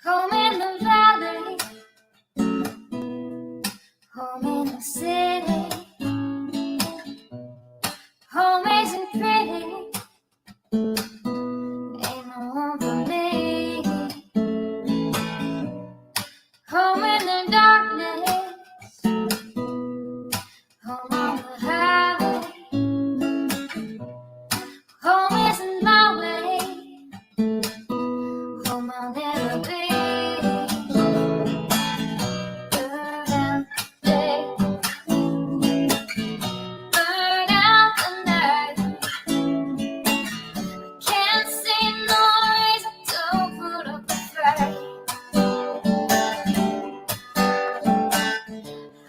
Home in the valley, home in the city. Home isn't pretty, ain't no home for me. Home in the darkness, home on the highway. Home isn't my way, home I'll never be. Burn out the day, burn out the night. Can't see no reason to put up a fight.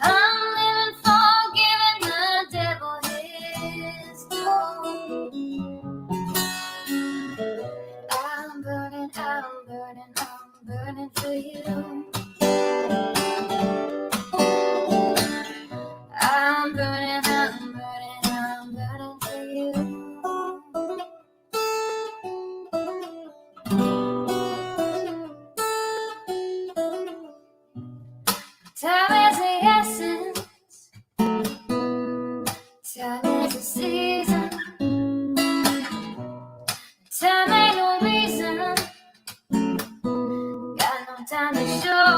I'm living for giving the devil his due. I'm burning, I'm burning, I'm burning for you. I'm burning, I'm burning, I'm burning for you. Time is the essence, time is the season. Time ain't no reason, got no time to show.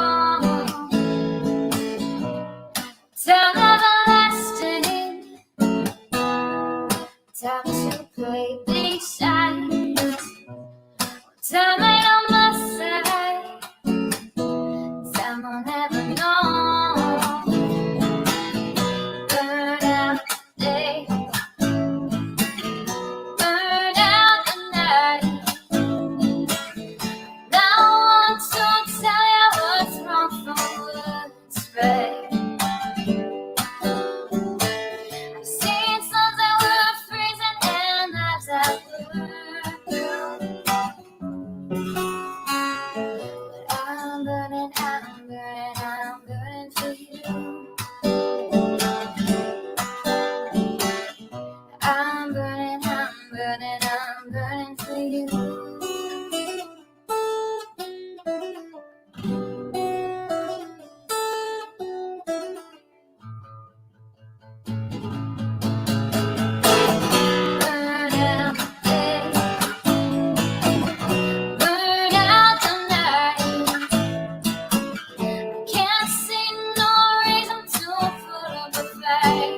Time everlasting, time to play these sides. Time ain't on my side, time I'll never know. Burn out the day, burn out the night. Now I want to tell you what's wrong from what's right. I've seen suns that were freezing and lives that were blue. But I'm burning, I'm burning, I'm burning for you. I'm burning, I'm burning, I'm burning for you. Burn out the day, burn out the night. Can't see no reason to put up a fight.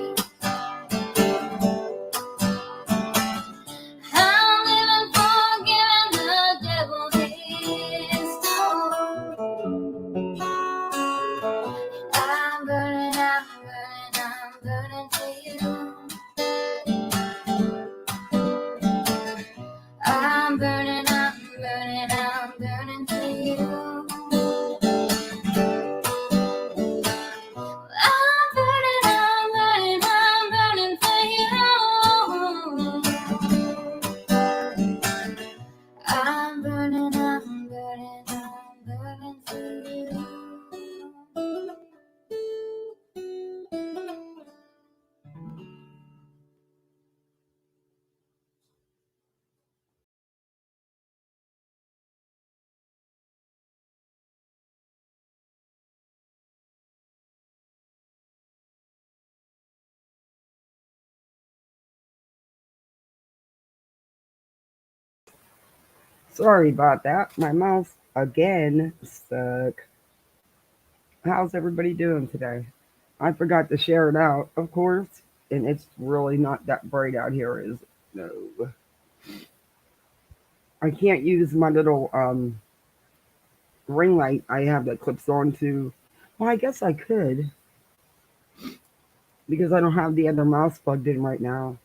I'm living for giving the devil his due. I'm burning, I'm burning, I'm burning for you. I'm burning, I'm burning, I'm burning for you. I'm burning, I'm burning, I'm burning for you. I'm burning, I'm burning, I'm burning for you. Sorry about that. My mouse again stuck. How's everybody doing today? I forgot to share it out, of course, and it's really not that bright out here, is it? No. I can't use my little ring light I have that clips onto. Well, I guess I could because I don't have the other mouse plugged in right now.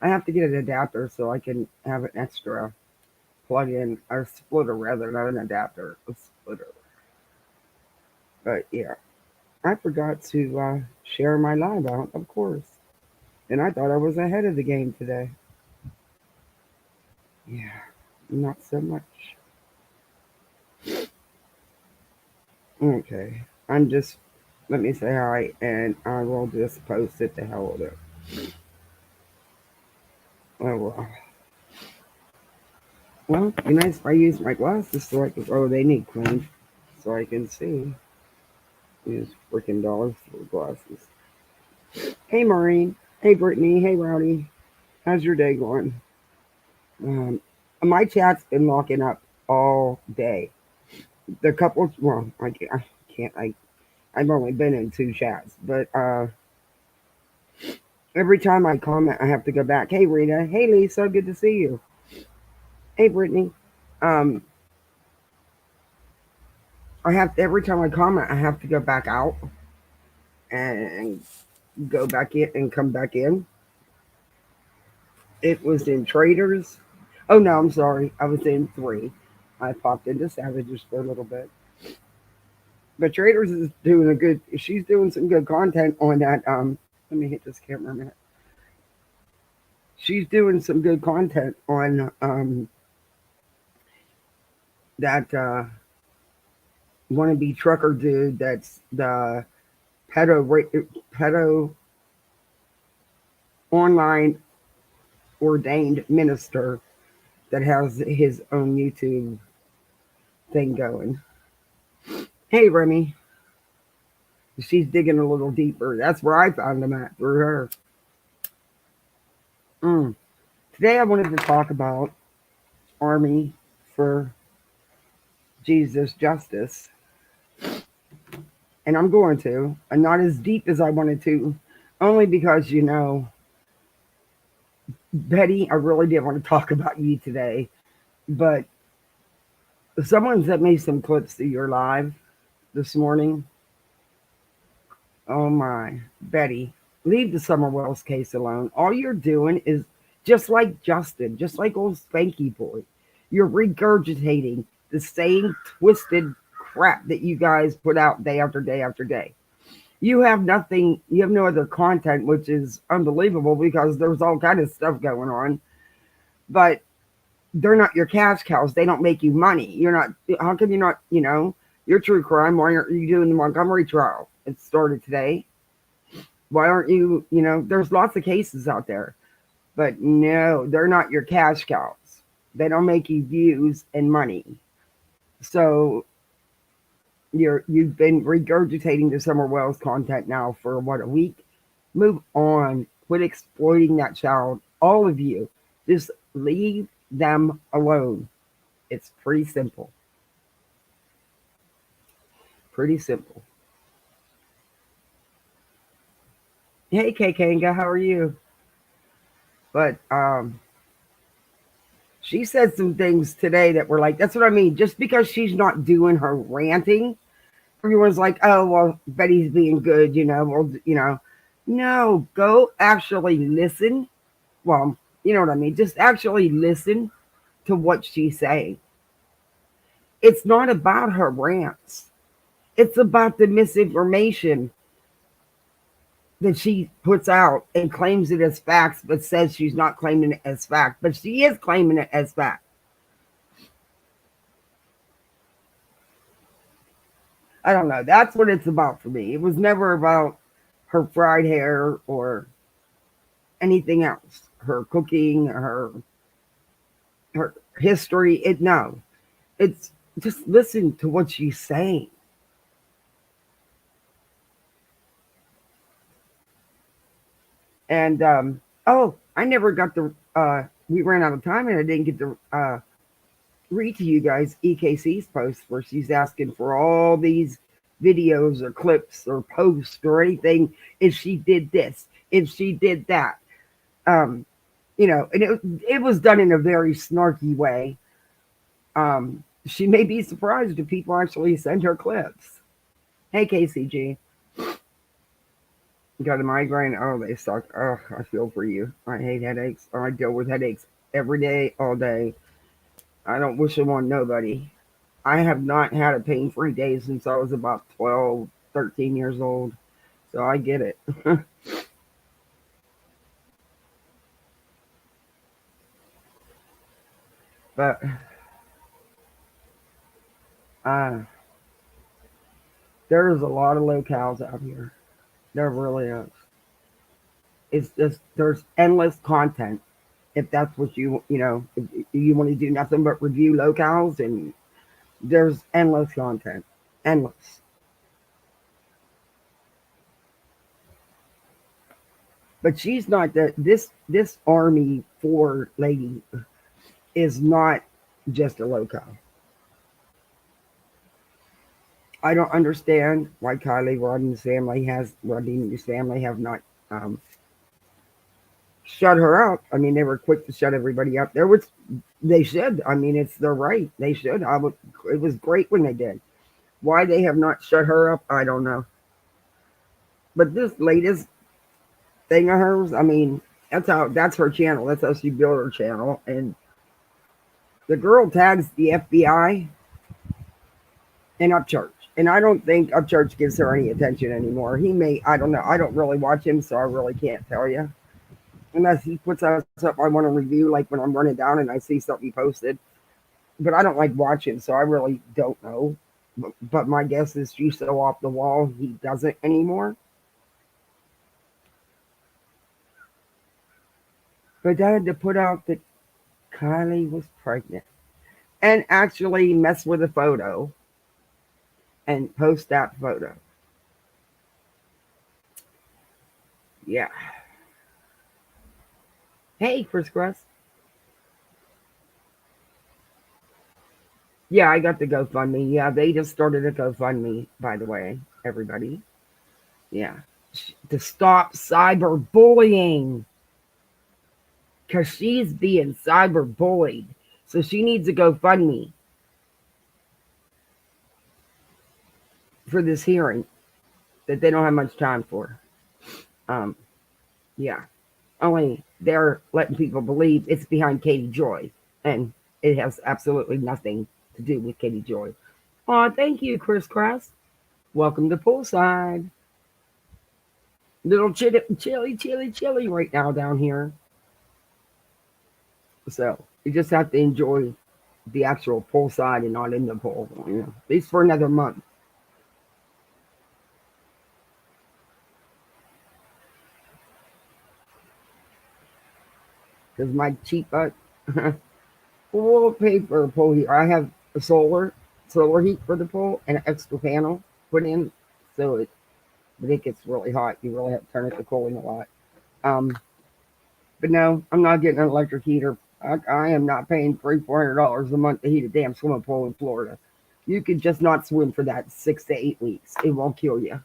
I have to get an adapter so I can have an extra plug in, or splitter rather, not an adapter, a splitter. But yeah, I forgot to share my live out, of course. And I thought I was ahead of the game today. Yeah, not so much. Okay, let me say hi and I will just post it to hell with it. Oh well. Well, it'd be nice if I use my glasses so I can. Oh, they need cleaned so I can see. These freaking dollars for glasses. Hey, Maureen. Hey, Brittany. Hey, Rowdy. How's your day going? Um, my chat's been locking up all day. The couple, well, I've only been in two chats, but every time I comment, I have to go back. Hey, Rita. Hey, Lisa. Good to see you. Hey, Brittany. Um, every time I comment, I have to go back out and go back in and come back in. It was in Traders. Oh no, I'm sorry. I was in three. I popped into Savages for a little bit. But Traders is doing a good. She's doing some good content on that. Let me hit this camera a minute. She's doing some good content on that wannabe trucker dude. That's the pedo online ordained minister that has his own YouTube thing going. Hey, Remy. She's digging a little deeper. That's where I found him at through her. Mm. Today I wanted to talk about Army for Jesus Justice. And I'm going to. And not as deep as I wanted to. Only because, Betty, I really didn't want to talk about you today. But someone sent me some clips of your live this morning. Oh my. Betty, leave the Summer Wells case alone. All you're doing is just like Justin, just like old Spanky Boy. You're regurgitating the same twisted crap that you guys put out day after day after day. You have nothing, you have no other content, which is unbelievable because there's all kind of stuff going on. But they're not your cash cows. They don't make you money. You're not, how come you're not, your true crime? Why aren't you doing the Montgomery trial? It started today. Why aren't you, there's lots of cases out there. But no, they're not your cash cows. They don't make you views and money. So you've been regurgitating the Summer Wells content now for what, a week? Move on. Quit exploiting that child. All of you. Just leave them alone. It's pretty simple. Pretty simple. Hey Kanga, how are you? But she said some things today that were like, that's what I mean. Just because she's not doing her ranting, everyone's like, oh, well, Betty's being good, No, go actually listen. Well, you know what I mean? Just actually listen to what she's saying. It's not about her rants. It's about the misinformation that she puts out and claims it as facts, but says she's not claiming it as fact. But she is claiming it as fact. I don't know. That's what it's about for me. It was never about her fried hair or anything else. Her cooking, her history. No. It's just listen to what she's saying. And I never got the we ran out of time and I didn't get to read to you guys EKC's post where she's asking for all these videos or clips or posts or anything if she did this, if she did that. Um, and it was done in a very snarky way. She may be surprised if people actually send her clips. Hey, KCG. Got a migraine? Oh, they suck. Oh, I feel for you. I hate headaches. I deal with headaches every day, all day. I don't wish them on nobody. I have not had a pain-free day since I was about 12, 13 years old. So I get it. But uh, there's a lot of locales out here. There really is. It's just, there's endless content. if that's what if you want to do nothing but review locales, and there's endless content, endless. But she's not this Army 4 lady is not just a loco. I don't understand why Kiely Rodni's family have not um, shut her up. I mean, they were quick to shut everybody up. They should. I mean, it's their right. They should. It was great when they did. Why they have not shut her up, I don't know. But this latest thing of hers, I mean, that's her channel. That's how she built her channel. And the girl tags the FBI and Upchurch. And I don't think Upchurch gives her any attention anymore. I don't know. I don't really watch him, so I really can't tell you. Unless he puts us up, I want to review, like when I'm running down and I see something posted. But I don't like watching, so I really don't know. But my guess is she's so off the wall, he doesn't anymore. But I had to put out that Kiely was pregnant and actually mess with a photo and post that photo. Yeah. Hey, Chris Crest. Yeah, I got the GoFundMe. Yeah, they just started a GoFundMe, by the way, everybody. Yeah. To stop cyberbullying. Because she's being cyberbullied. So she needs a GoFundMe for this hearing that they don't have much time for. Um, yeah. Only they're letting people believe it's behind Katie Joy. And it has absolutely nothing to do with Katie Joy. Oh, thank you, Chris Crest. Welcome to Poolside. Little chilly right now down here. So you just have to enjoy the actual poolside and not in the pool, at least for another month. Because my cheap we'll pay for a pool here. I have a solar heat for the pool and an extra panel put in, but it gets really hot. You really have to turn it to cooling a lot. Um, but no, I'm not getting an electric heater. I am not paying $300-400 a month to heat a damn swimming pool in Florida. You could just not swim for that 6 to 8 weeks. It won't kill you.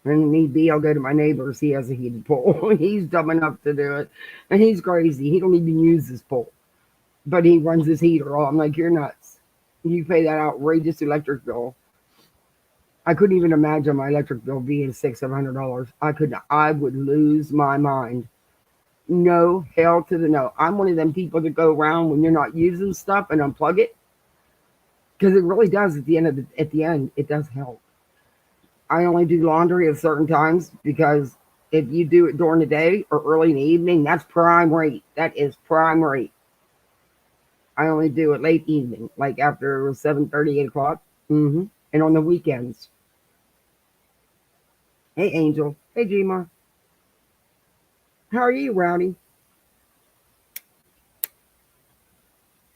And need be, I'll go to my neighbor's. He has a heated pool. He's dumb enough to do it. And he's crazy. He don't even use his pool. But he runs his heater all. I'm like, you're nuts. You pay that outrageous electric bill. I couldn't even imagine my electric bill being $600-700. I would lose my mind. No, hell to the no. I'm one of them people that go around when you're not using stuff and unplug it. Because it really does at the end, it does help. I only do laundry at certain times because if you do it during the day or early in the evening, that's prime rate. That is prime rate. I only do it late evening, like after 7:30, 8 o'clock. And on the weekends. Hey, Angel. Hey, Gma. How are you, Rowdy?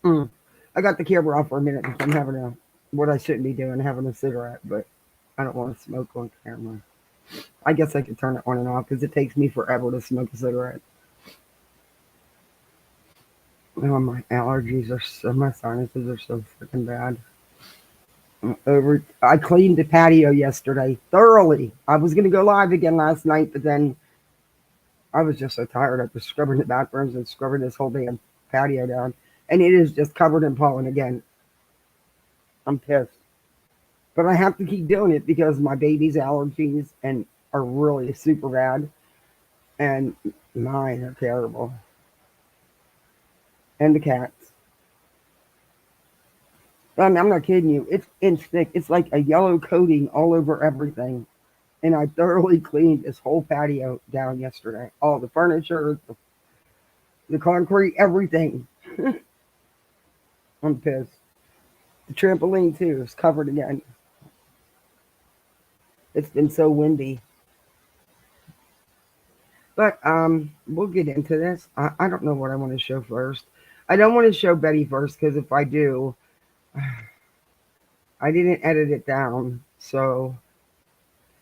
I got the camera off for a minute because I'm having what I shouldn't be doing, having a cigarette, but I don't want to smoke on camera. I guess I could turn it on and off because it takes me forever to smoke a cigarette. Oh, my allergies my sinuses are so freaking bad. I cleaned the patio yesterday thoroughly. I was going to go live again last night, but then I was just so tired after scrubbing the bathrooms and scrubbing this whole damn patio down. And it is just covered in pollen again. I'm pissed. But I have to keep doing it because my baby's allergies are really super bad. And mine are terrible. And the cats. I mean, I'm not kidding you. It's inch thick. It's like a yellow coating all over everything. And I thoroughly cleaned this whole patio down yesterday. All the furniture, the concrete, everything. I'm pissed. The trampoline, too, is covered again. It's been so windy. But we'll get into this. I don't know what I want to show first. I don't want to show Betty first because if I do, I didn't edit it down. So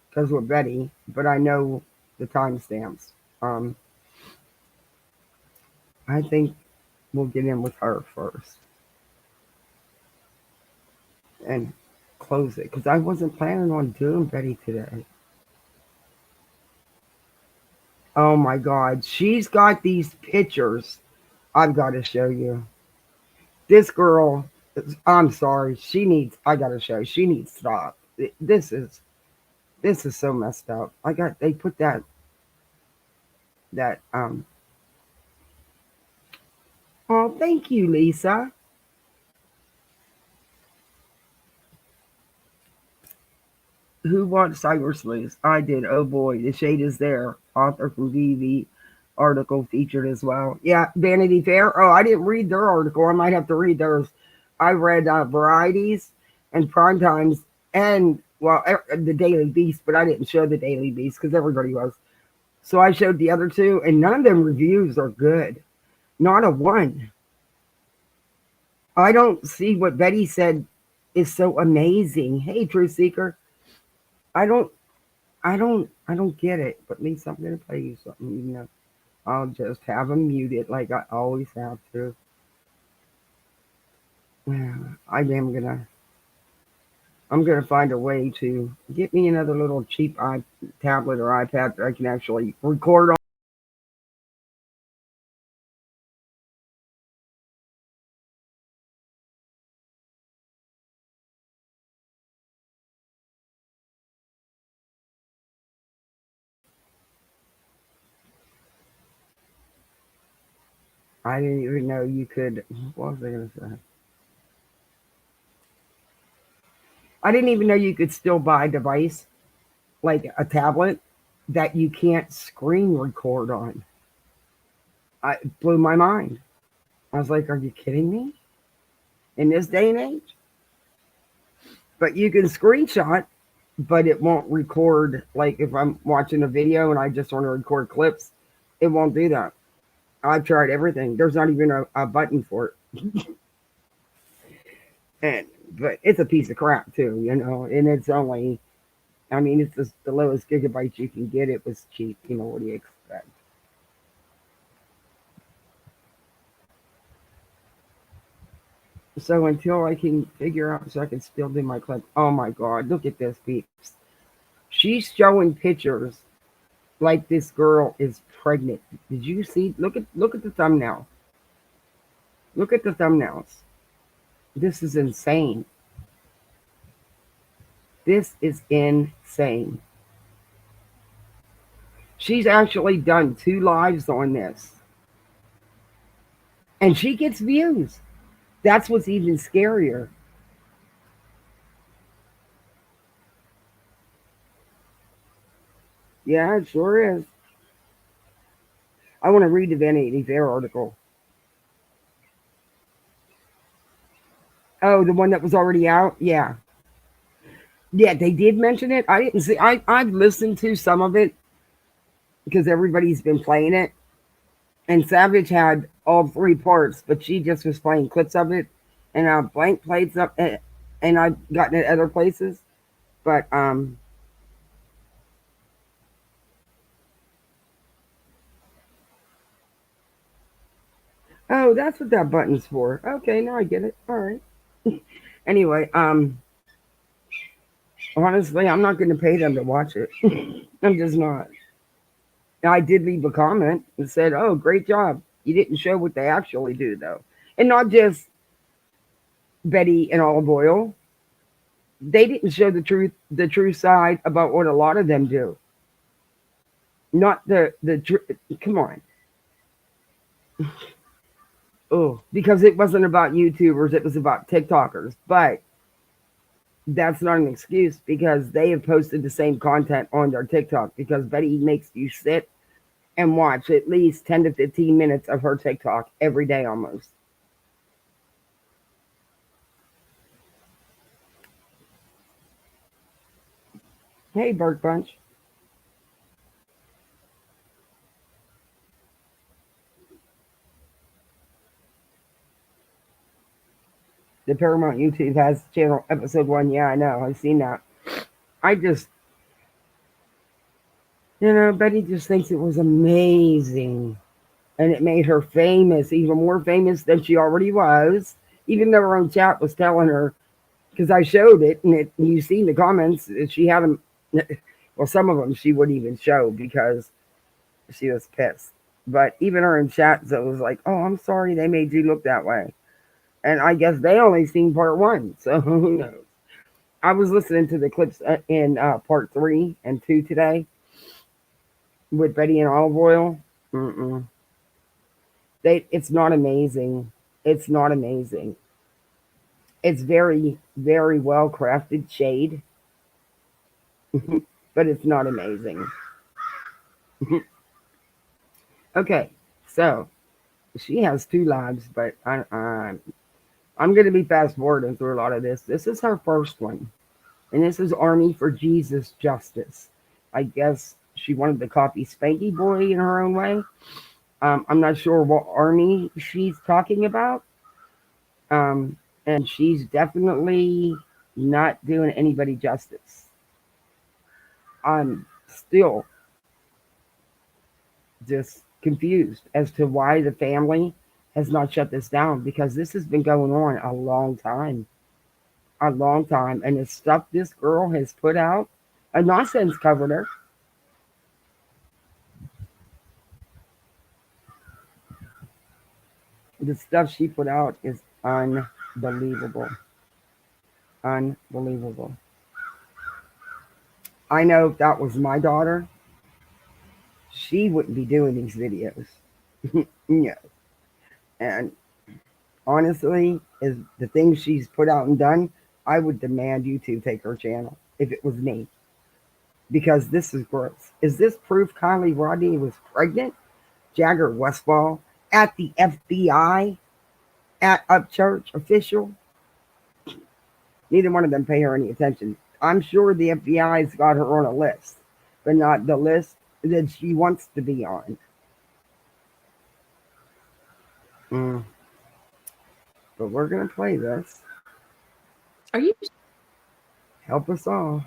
because we're Betty, but I know the timestamps. Um, I think we'll get in with her first and close it because I wasn't planning on doing Betty today. Oh my God, she's got these pictures. I've got to show you. This girl, I'm sorry, she needs. I got to show. She needs to stop. This is so messed up. They put that. Oh, thank you, Lisa. Who watched Cyber Sleuths? I did. Oh boy, the shade is there. Author from VV article featured as well. Yeah, Vanity Fair. Oh, I didn't read their article. I might have to read theirs. I read Varieties and Prime Times and well, the Daily Beast, but I didn't show the Daily Beast because everybody was. So I showed the other two, and none of them reviews are good. Not a one. I don't see what Betty said is so amazing. Hey, Truth Seeker. I don't I don't get it. But Lisa, I'm gonna play you something. I'll just have them muted like I always have to. I am gonna. I'm gonna find a way to get me another little cheap tablet or iPad that I can actually record on. I didn't even know you could. What was I gonna say? I didn't even know you could still buy a device like a tablet that you can't screen record on. It blew my mind. I was like, "Are you kidding me?" In this day and age, but you can screenshot, but it won't record. Like if I'm watching a video and I just want to record clips, it won't do that. I've tried everything. There's not even a button for it, and but it's a piece of crap too, And it's only, I mean, it's just the lowest gigabytes you can get. It was cheap. What do you expect? So until I can figure out, so I can still do my clip. Oh my God! Look at this, peeps. She's showing pictures like this girl is pregnant. Did you see? Look at the thumbnail. Look at the thumbnails. This is insane. This is insane. She's actually done 2 lives on this. And she gets views. That's what's even scarier. Yeah, it sure is. I want to read the Vanity Fair article. Oh, the one that was already out? Yeah. Yeah, they did mention it. I didn't see. I've listened to some of it because everybody's been playing it. And Savage had all 3 parts, but she just was playing clips of it. And Blank played some, and I've gotten it other places. But oh, that's what that button's for. Okay, now I get it. All right. Anyway, honestly, I'm not going to pay them to watch it. I'm just not. I did leave a comment and said, "Oh, great job. You didn't show what they actually do, though, and not just Betty and olive oil. They didn't show the true side about what a lot of them do. Not the come on, oh, because it wasn't about YouTubers, it was about TikTokers. But that's not an excuse because they have posted the same content on their TikTok because Betty makes you sit and watch at least 10 to 15 minutes of her TikTok every day almost. Hey, Bird Bunch. The Paramount YouTube has channel episode 1. Yeah, I know. I've seen that. I just, Betty just thinks it was amazing. And it made her famous, even more famous than she already was. Even though her own chat was telling her, because I showed it, and you see in the comments, she had them. Well, some of them she wouldn't even show because she was pissed. But even her in chat, so it was like, "Oh, I'm sorry they made you look that way." And I guess they only seen part 1, so who knows? I was listening to the clips in part 3 and 2 today with Betty and Olive Oil. Mm-mm. It's not amazing. It's not amazing. It's very, very well crafted shade, but it's not amazing. Okay, so she has 2 lives, but I'm going to be fast forwarding through a lot of this. This is her first one, and this is Army for Jesus Justice. I guess she wanted to copy Spanky Boy in her own way. I'm not sure what army she's talking about. And she's definitely not doing anybody justice. I'm still just confused as to why the family has not shut this down, because this has been going on a long time. A long time. And the stuff this girl has put out, a nonsense covered her. The stuff she put out is unbelievable. Unbelievable. I know if that was my daughter, she wouldn't be doing these videos. No. And honestly, is the things she's put out and done, I would demand YouTube take her channel if it was me. Because this is gross. Is this proof Kiely Rodni was pregnant? Jagger Westfall at the FBI at Upchurch official? Neither one of them pay her any attention. I'm sure the FBI's got her on a list, but not the list that she wants to be on. But we're going to play this. Are you Help us all.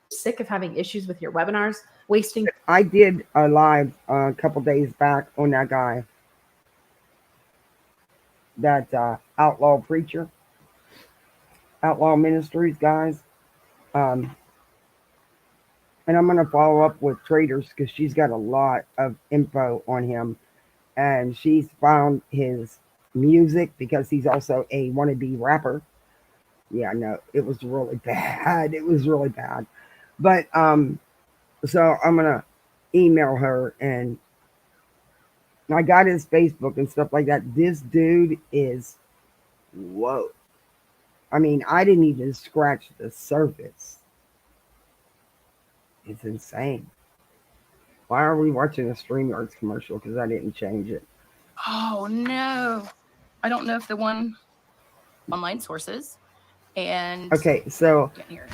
sick of having issues with your webinars? Wasting. I did a live a couple days back on that guy, that outlaw preacher, outlaw ministries guys. And I'm going to follow up with Traders because she's got a lot of info on him. And she's found his music because he's also a wannabe rapper. Yeah, no, it was really bad. It was really bad. But so I'm gonna email her, and I got his Facebook and stuff like that. This dude is whoa. I mean, I didn't even scratch the surface. It's insane. Why are we watching a StreamYards commercial? Because I didn't change it. Oh no. I don't know if the one online sources and Okay, so get here.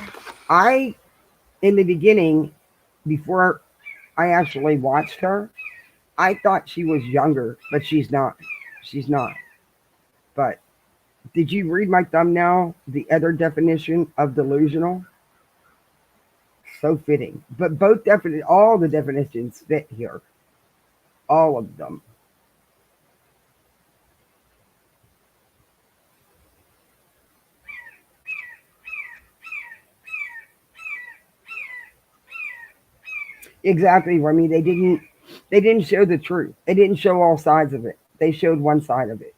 in the beginning, before I actually watched her, I thought she was younger, but she's not. She's not. But did you read my thumbnail? The other definition of delusional? So fitting. But all the definitions fit here. All of them. Exactly, Remy. They didn't show the truth. They didn't show all sides of it. They showed one side of it.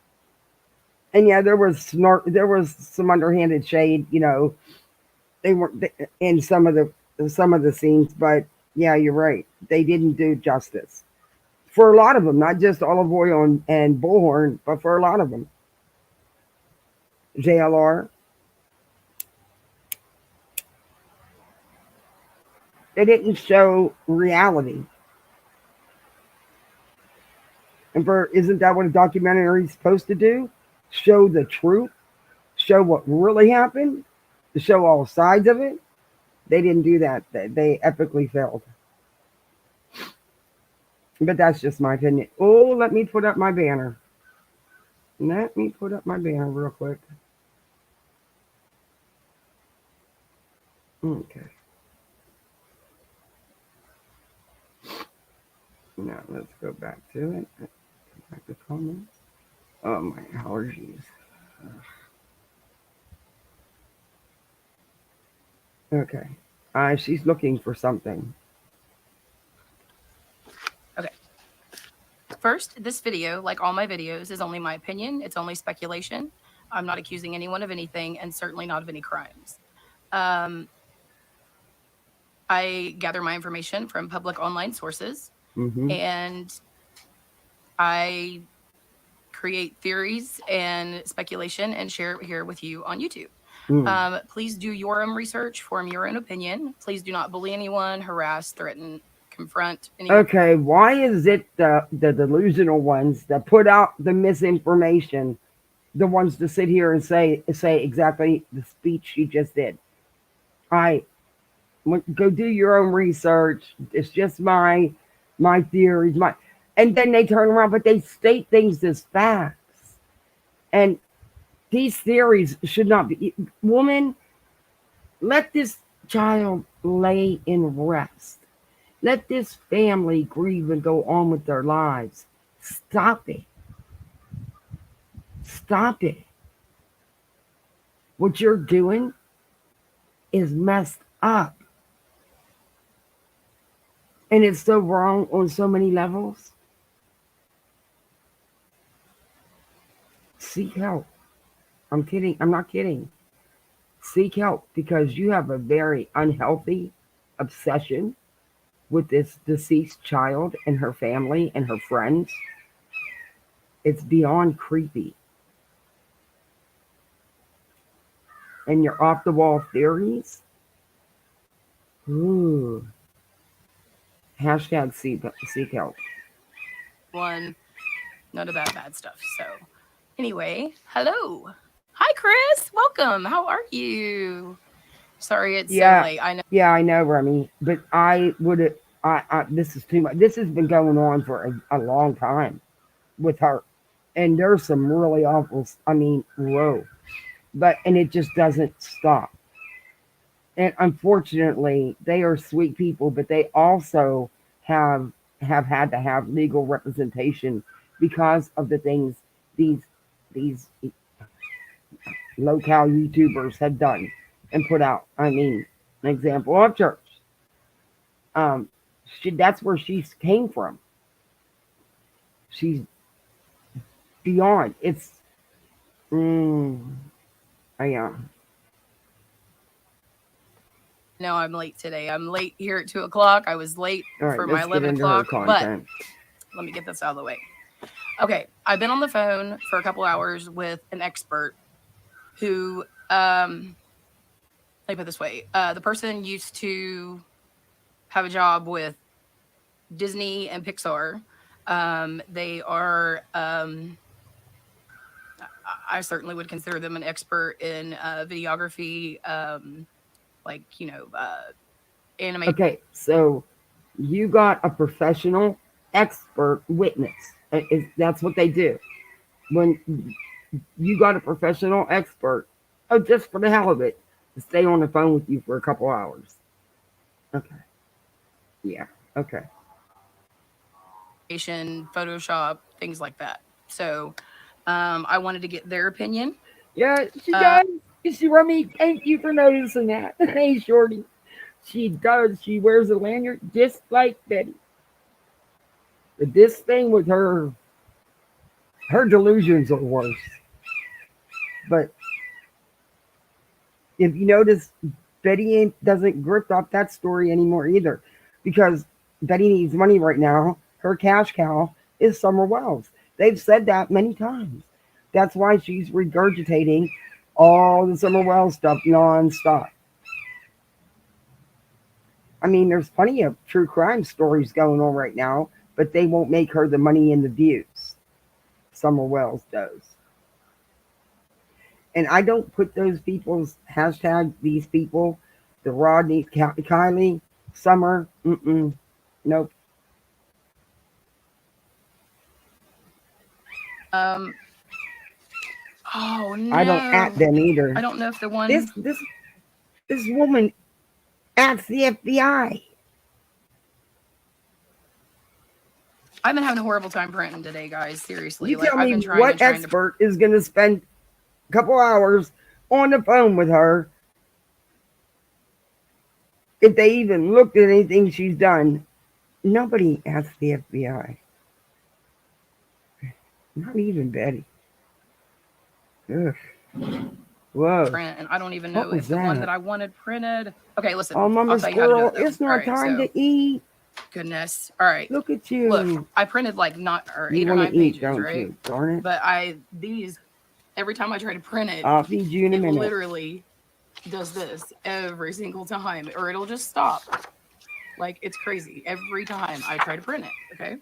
And yeah, there was some underhanded shade, They weren't in some of the scenes, but yeah, you're right. They didn't do justice for a lot of them, not just Olive Oil and Bullhorn, but for a lot of them. JLR. They didn't show reality. And isn't that what a documentary is supposed to do? Show the truth, show what really happened, to show all sides of it. They didn't do that. They epically failed. But that's just my opinion. Oh, let me put up my banner. Let me put up my banner real quick. Okay. Now let's go back to it. Go back to comments. Oh, my allergies. Okay. She's looking for something. First, this video, like all my videos, is only my opinion. It's only speculation. I'm not accusing anyone of anything, and certainly not of any crimes. I gather my information from public online sources, and I create theories and speculation and share it here with you on YouTube. Please do your own research, form your own opinion. Please do not bully anyone, harass, threaten, confront anyone. Okay, why is it the delusional ones that put out the misinformation, the ones to sit here and say exactly the speech she just did? Go do your own research. It's just my theories, and then they turn around, but they state things as facts. And these theories should not be. Woman, let this child lay in rest. Let this family grieve and go on with their lives. Stop it. Stop it. What you're doing is messed up. And it's so wrong on so many levels. Seek help. I'm kidding. I'm not kidding. Seek help, because you have a very unhealthy obsession with this deceased child and her family and her friends. It's beyond creepy. And your off the wall theories. Ooh. Hashtag seek help. One, none of that bad stuff. So anyway, hello. Hi, Chris. Welcome. How are you? Sorry it's so late. I know. Yeah, I know, Remy. But I would. This is too much. This has been going on for a long time with her, and there's some really awful. I mean, whoa. And it just doesn't stop. And unfortunately, they are sweet people, but they also have had to have legal representation because of the things these Lolcow YouTubers have done and put out. I mean, an example of church. That's where she came from. She's beyond. It's. Yeah. No, I'm late today. I'm late here at 2:00. I was late for my 11 o'clock. But let me get this out of the way. Okay, I've been on the phone for a couple hours with an expert who, let me put it this way. The person used to have a job with Disney and Pixar. They are, I certainly would consider them an expert in videography, animation. Okay, so you got a professional expert witness. That's what they do. When you got a professional expert, just for the hell of it, to stay on the phone with you for a couple hours. Okay. Yeah. Okay. Photoshop, things like that. So I wanted to get their opinion. Yeah, she does. She, Remy, thank you for noticing that. Hey, Shorty. She does. She wears a lanyard just like Betty. But this thing with her delusions are worse. But if you notice, Betty doesn't grip off that story anymore either, because Betty needs money right now. Her cash cow is Summer Wells. They've said that many times. That's why she's regurgitating all the Summer Wells stuff nonstop. I mean, there's plenty of true crime stories going on right now, but they won't make her the money and the views. Summer Wells does. And I don't put those people's hashtag, these people, the Rodney, Kiely, Summer, nope. Oh no. I don't at them either. I don't know if the one this woman at the FBI. I've been having a horrible time printing today, guys. Seriously. You Like, tell I've me been trying what expert is going to spend a couple hours on the phone with her if they even looked at anything she's done. Nobody asked the FBI. Not even Betty. Ugh. Whoa. print, and I don't even What know was if the one that? that I wanted printed. Okay, listen. Oh, Mama I'll tell you how to do Squirrel, it, though. it's not All right, time so, to eat. goodness. All right. Look at you. Look, I printed like You 8 or want 9 to eat, pages, don't right? you? Darn it. But these every time I try to print it, I'll feed you in a it minute. literally does this every single time, or it'll just stop. Like, it's crazy every time I try to print it. Okay.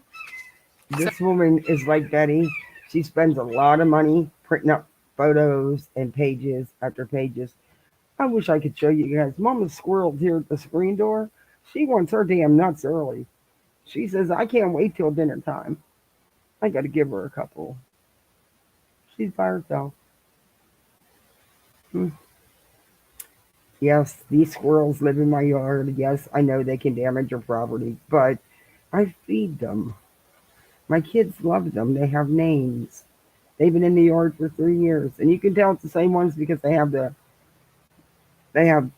This woman is like Betty. She spends a lot of money printing up photos and pages after pages. I wish I could show you guys. Mama Squirrel's here at the screen door. She wants her damn nuts early. She says, I can't wait till dinner time. I got to give her a couple. She's by herself. Yes, these squirrels live in my yard. Yes, I know they can damage your property, but I feed them. My kids love them. They have names. They've been in the yard for 3 years, and you can tell it's the same ones because they have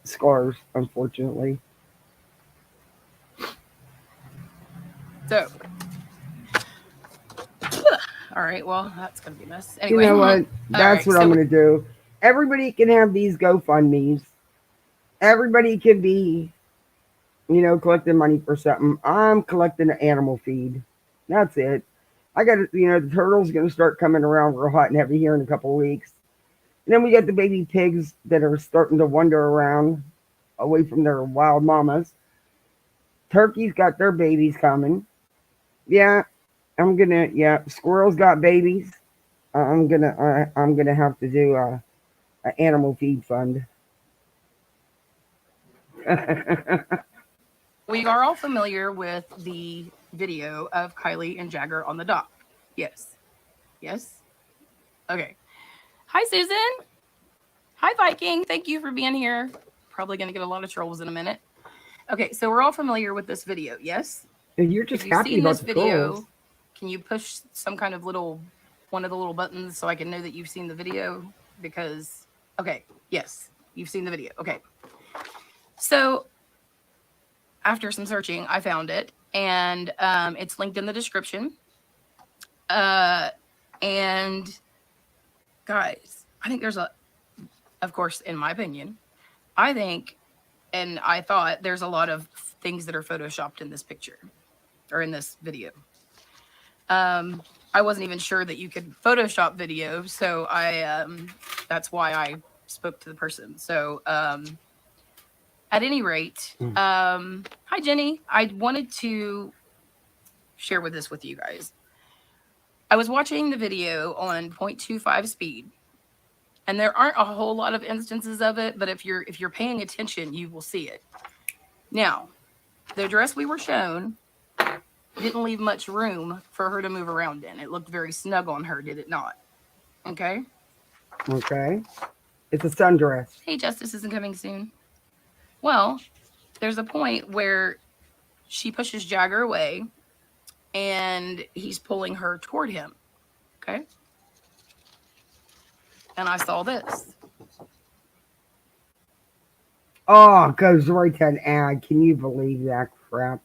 scars, unfortunately. So, all right. Well, that's gonna be a mess. Anyway, You know what? That's what I'm going to do. Everybody can have these GoFundMes. Everybody can be, collecting money for something. I'm collecting an animal feed. That's it. I got to, the turtle's going to start coming around real hot and heavy here in a couple of weeks. And then we got the baby pigs that are starting to wander around away from their wild mamas. Turkeys got their babies coming. Yeah, squirrels got babies. I'm gonna have to do an animal feed fund. We are all familiar with the video of Kiely and Jagger on the dock. Yes. Yes. Okay. Hi, Susan. Hi, Viking. Thank you for being here. Probably going to get a lot of trolls in a minute. Okay, so we're all familiar with this video. Yes. And you're just happy about the video. Can you push some kind of one of the little buttons so I can know that you've seen the video? Because, okay, yes, you've seen the video. Okay. So after some searching, I found it, and it's linked in the description. And guys, I think of course, in my opinion, and I thought there's a lot of things that are photoshopped in this picture or in this video. I wasn't even sure that you could Photoshop video, so that's why I spoke to the person. So, at any rate, hi Jenny. I wanted to share this with you guys. I was watching the video on 0.25 speed, and there aren't a whole lot of instances of it, but if you're paying attention, you will see it. Now, the dress we were shown didn't leave much room for her to move around in. It looked very snug on her, did it not? Okay. Okay. It's a sundress. Hey, Justice isn't coming soon. Well, there's a point where she pushes Jagger away and he's pulling her toward him. Okay. And I saw this. Oh, it goes right to an ad. Can you believe that crap?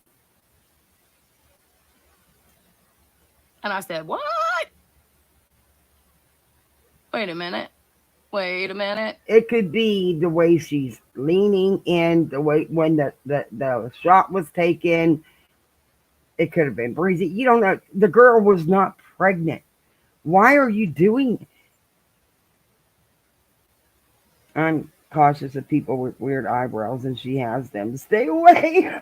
And I said, what? Wait a minute. It could be the way she's leaning in, the way when the shot was taken. It could have been breezy. You don't know. The girl was not pregnant. Why are you doing it? I'm cautious of people with weird eyebrows, and she has them. Stay away.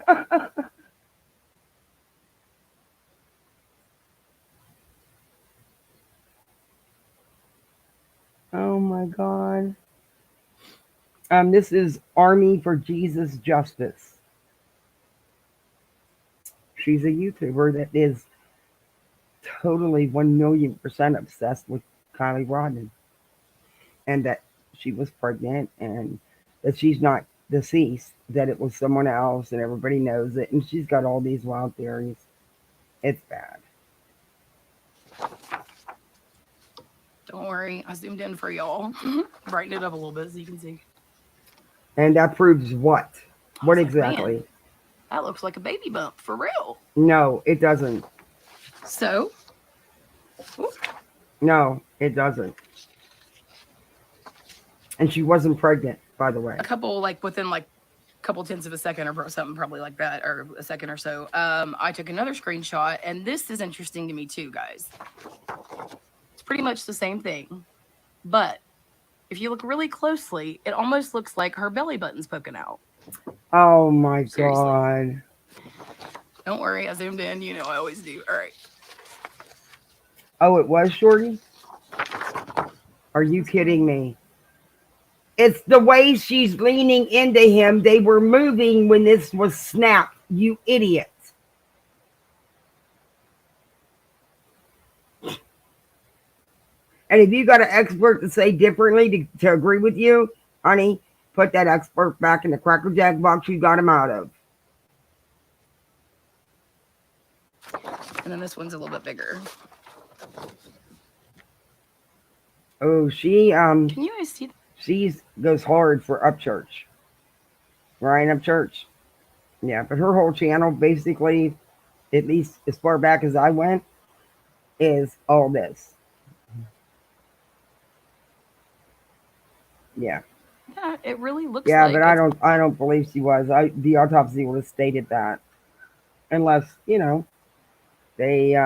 Oh my God. This is Army4JesusJustice. She's a YouTuber that is totally 1,000,000% obsessed with Kiely Rodni. and that she was pregnant and that she's not deceased, that it was someone else and everybody knows it, and she's got all these wild theories. It's bad. Don't worry, I zoomed in for y'all. Brighten it up a little bit so you can see. And that proves what? What exactly? Man, that looks like a baby bump, for real. No, it doesn't. So? Ooh. No, it doesn't. And she wasn't pregnant, by the way. A couple, like, within, like, a couple tenths of a second or something probably like that, or a second or so, I took another screenshot, and this is interesting to me too, guys. It's pretty much the same thing, but if you look really closely, it almost looks like her belly button's poking out. Oh my Seriously. God. Don't worry, I zoomed in. You know I always do. All right. Oh, it was Shorty? Are you kidding me? It's the way she's leaning into him. They were moving when this was snapped. You idiot. And if you got an expert to say differently to agree with you, honey, put that expert back in the Cracker Jack box you got him out of. And then this one's a little bit bigger. Oh, she Can you guys see that? She goes hard for Upchurch. Ryan Upchurch. Yeah, but her whole channel basically, at least as far back as I went, is all this. Yeah. Yeah, it really looks yeah, like but I don't believe she was. The autopsy would have stated that. Unless, they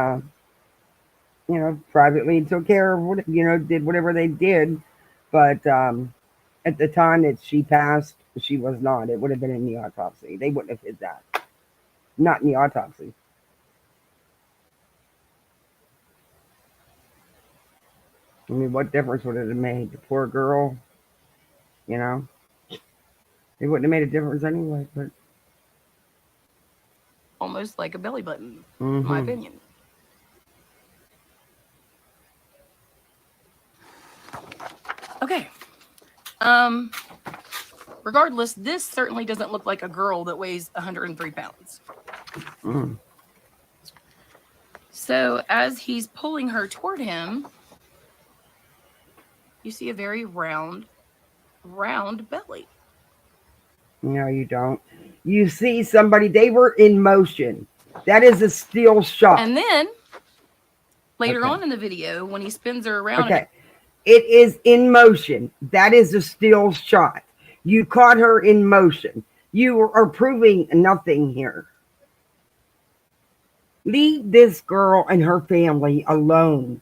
privately took care of what, did whatever they did. But at the time that she passed, she was not. It would have been in the autopsy. They wouldn't have hid that. Not in the autopsy. I mean, what difference would it have made? The poor girl, it wouldn't have made a difference anyway. But almost like a belly button, in my opinion. Okay. Regardless, this certainly doesn't look like a girl that weighs 103 pounds. So as he's pulling her toward him, you see a very round belly. No, you don't. You see somebody, they were in motion. That is a still shot. And then later on in the video, when he spins her around. Okay. It is in motion. That is a still shot. You caught her in motion. You are proving nothing here. Leave this girl and her family alone.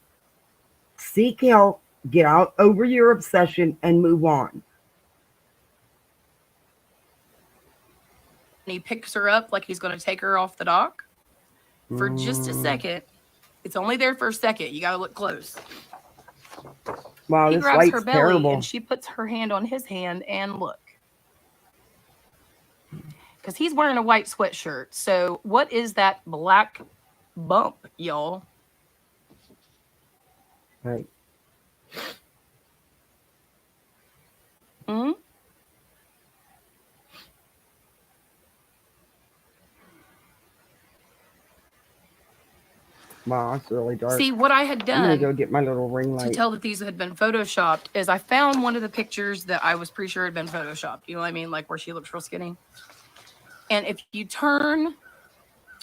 Seek help. Get out over your obsession and move on. And he picks her up like he's going to take her off the dock for just a second. It's only there for a second. You got to look close. Wow, he this grabs light's her belly terrible. and she puts her hand on his hand and look. Because he's wearing a white sweatshirt. So what is that black bump, y'all? Right. Hmm? Wow, it's really dark. See, what I had done I'm gonna go get my little ring light to tell that these had been photoshopped is I found one of the pictures that I was pretty sure had been photoshopped. You know what I mean? Like where she looks real skinny. And if you turn...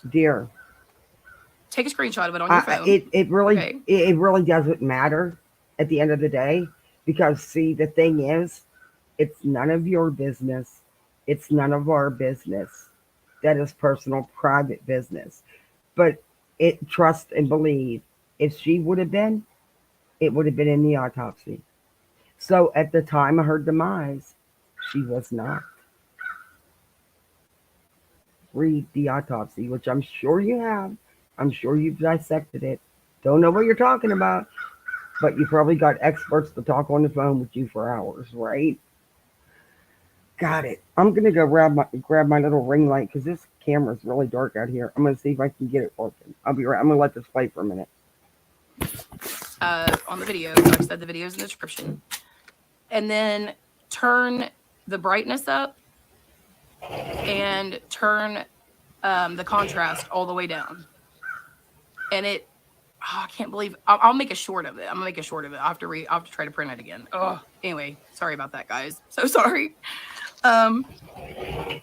Dear. Take a screenshot of it on your phone. It really doesn't matter at the end of the day. Because, see, the thing is, it's none of your business. It's none of our business. That is personal, private business. But trust and believe, if she would have been, it would have been in the autopsy. So at the time of her demise, she was not. Read the autopsy, which I'm sure you have. I'm sure you've dissected it. Don't know what you're talking about, but you probably got experts to talk on the phone with you for hours, right? Got it. I'm gonna go grab my little ring light because this camera's really dark out here. I'm gonna see if I can get it working. I'll be right. I'm gonna let this play for a minute. On the video, like I said, the video's in the description. and then turn the brightness up and turn the contrast all the way down. And it, I can't believe, I'll make a short of it. I'm gonna make a short of it. I'll have to try to print it again. Oh, anyway, sorry about that, guys. So sorry. I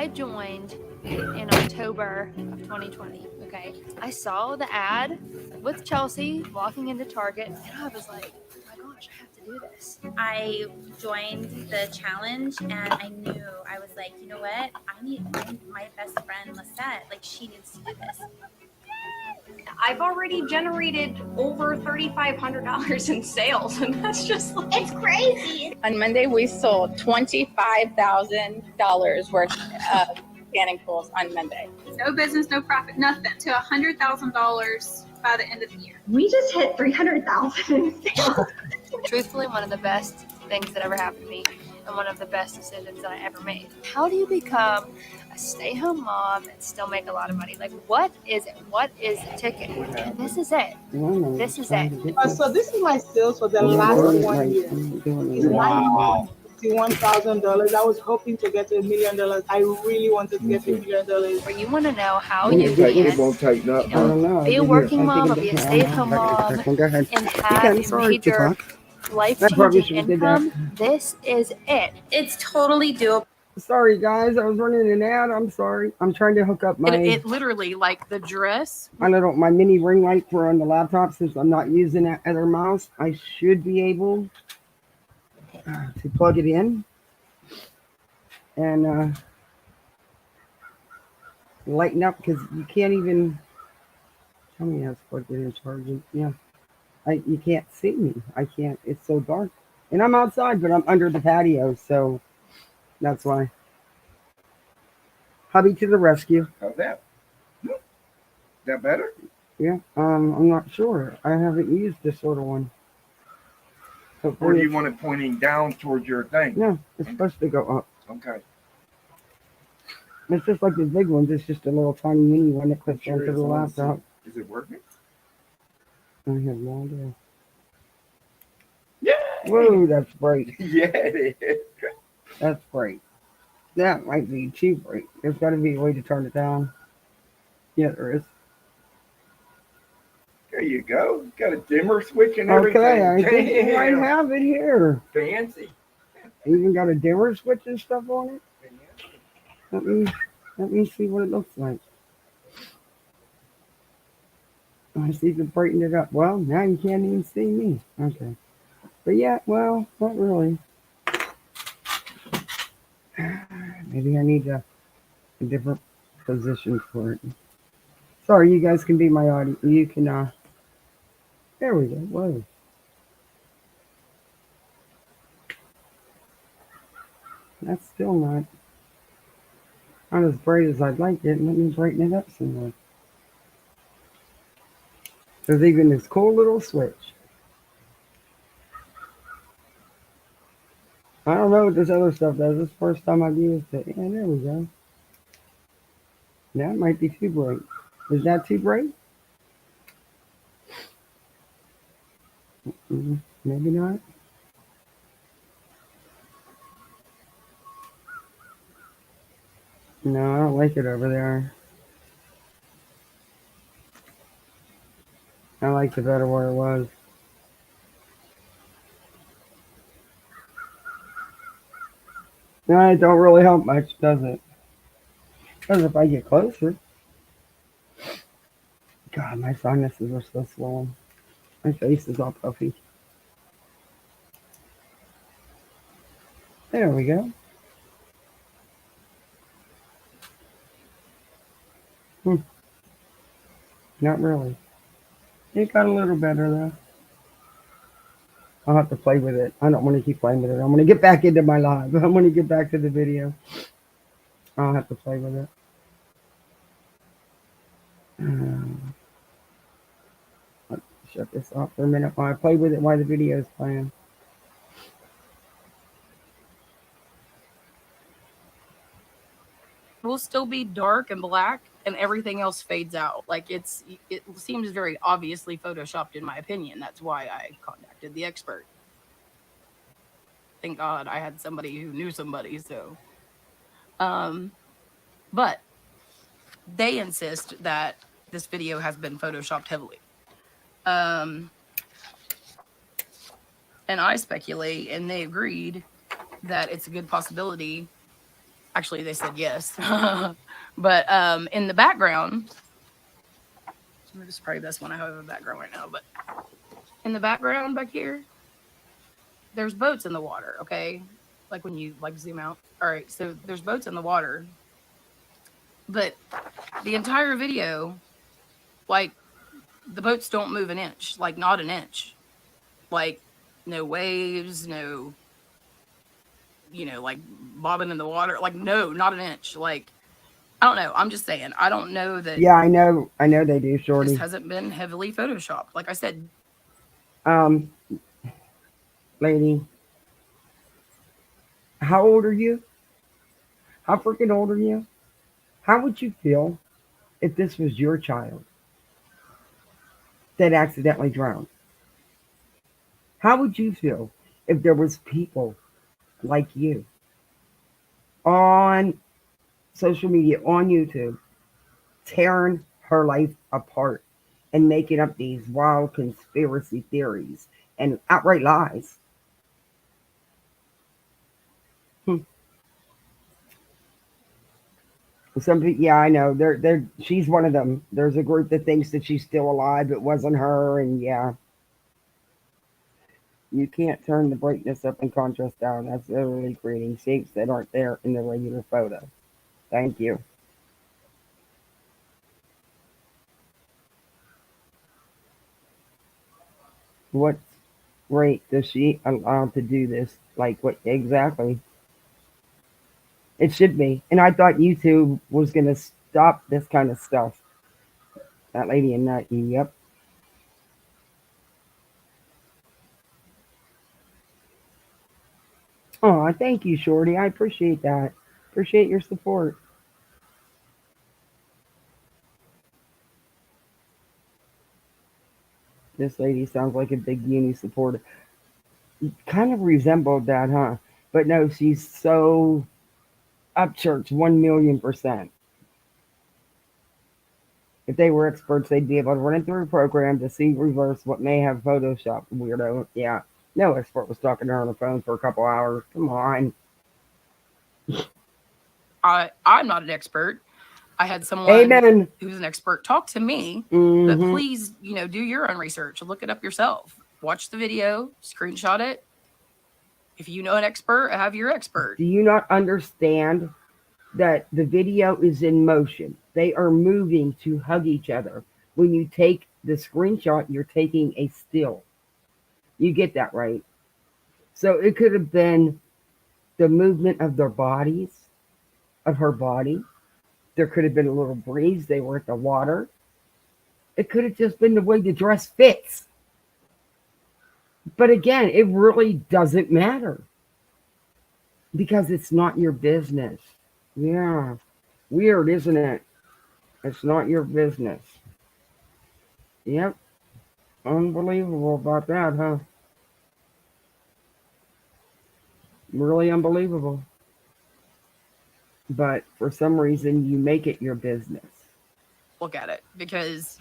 joined in October of 2020. Okay. I saw the ad with Chelsea walking into Target, and I was like, oh my gosh, I have to do this. I joined the challenge, and I knew, I was like, you know what? I need my best friend, Lisette, like, she needs to do this. I've already generated over $3,500 in sales, and that's just like, It's crazy. On Monday, we sold $25,000 worth of scanning tools on Monday. No business, no profit, nothing, to $100,000 by the end of the year. we just hit 300,000 in sales. Truthfully, one of the best things that ever happened to me, and one of the best decisions that I ever made. How do you become a stay-home mom and still make a lot of money? Like, what is it? What is the ticket? And this is it. This is it. So this is my sales for the last 1 year. It's $91,000. I was hoping to get $1 million. I really wanted to get $1 million. Where you want to know how you can, be a working mom or be a stay-at-home mom and have a major life-changing income. This is it. It's totally doable. Sorry, guys. I was running an ad. I'm sorry. I'm trying to hook up my It literally, like the dress. my mini ring light for on the laptop. Since I'm not using that other mouse, I should be able to plug it in and lighten up, because you can't even tell me how to plug it in and charge it. Yeah. You can't see me. I can't. It's so dark. And I'm outside, but I'm under the patio, so that's why. Hubby to the rescue. How's that? That better? Yeah. I'm not sure. I haven't used this sort of one. Or do you want it pointing down towards your thing? No, it's supposed to go up. Okay. It's just like the big ones. It's just a little tiny mini one that clips onto the laptop. Is it working? I have no idea. Yeah. Whoa, that's bright. Yeah, it is. That's bright. That might be too bright. There's got to be a way to turn it down. Yeah, there is. There you go. Got a dimmer switch and everything. Okay, I think you might have it here. Fancy. Even got a dimmer switch and stuff on it. Let me see what it looks like. I see if it brightened it up. Well, now you can't even see me. Okay. But yeah, well, not really. Maybe I need a different position for it. Sorry, you guys can be my audience. You can, there we go. Whoa. That's still not as bright as I'd like it. Let me brighten it up some more. There's even this cool little switch. I don't know what this other stuff does. This is the first time I've used it. Yeah, there we go. That might be too bright. Is that too bright? Maybe not. No, I don't like it over there. I liked it better where it was. No, it don't really help much, does it? Does if I get closer. God, my sinuses are so swollen. My face is all puffy. There we go. Not really. It got a little better though. I'll have to play with it. I don't want to keep playing with it. I'm going to get back into my live. I'm going to get back to the video. I'll have to play with it. Let's shut this off for a minute while I play with it while the video is playing. Will still be dark and black, and everything else fades out. Like it seems very obviously photoshopped in my opinion. That's why I contacted the expert. Thank God I had somebody who knew somebody. So, but they insist that this video has been photoshopped heavily. And I speculate, and they agreed that it's a good possibility. Actually, they said yes. But in the background, this is probably the best one I have in the background right now, but in the background back here, there's boats in the water, okay? Like when you like zoom out. All right, so there's boats in the water. But the entire video, like, the boats don't move an inch, like not an inch. Like, no waves, no, you know, like bobbing in the water. Like, no, not an inch. Like, I don't know. I'm just saying. I don't know that. Yeah, I know they do, Shorty. This hasn't been heavily photoshopped. Like I said. Lady, how old are you? How freaking old are you? How would you feel if this was your child that accidentally drowned? How would you feel if there was people like you on social media, on YouTube, tearing her life apart and making up these wild conspiracy theories and outright lies? Some people, yeah, I know. She's one of them. There's a group that thinks that she's still alive. It wasn't her, and yeah. You can't turn the brightness up and contrast down. That's literally creating shapes that aren't there in the regular photo. Thank you. What rate does she allow to do this? Like, what exactly? It should be. And I thought YouTube was going to stop this kind of stuff. That lady in that, yep. Oh, thank you, Shorty. I appreciate that. Appreciate your support. This lady sounds like a big uni supporter. Kind of resembled that, huh? But no, she's so up church, 1,000,000%. If they were experts, they'd be able to run it through a program to see reverse what may have photoshopped. Weirdo. Yeah. No expert was talking to her on the phone for a couple hours. Come on. I'm not an expert. I had someone who's an expert talk to me, but please, you know, do your own research. Look it up yourself. Watch the video, screenshot it. If you know an expert, have your expert. Do you not understand that the video is in motion? They are moving to hug each other. When you take the screenshot, you're taking a still. You get that, right? So it could have been the movement of their bodies, of her body. There could have been a little breeze. They were at the water. It could have just been the way the dress fits. But again, it really doesn't matter. Because it's not your business. Yeah. Weird, isn't it? It's not your business. Yep. Unbelievable about that, huh? Really unbelievable. But for some reason, you make it your business. Look at it. Because,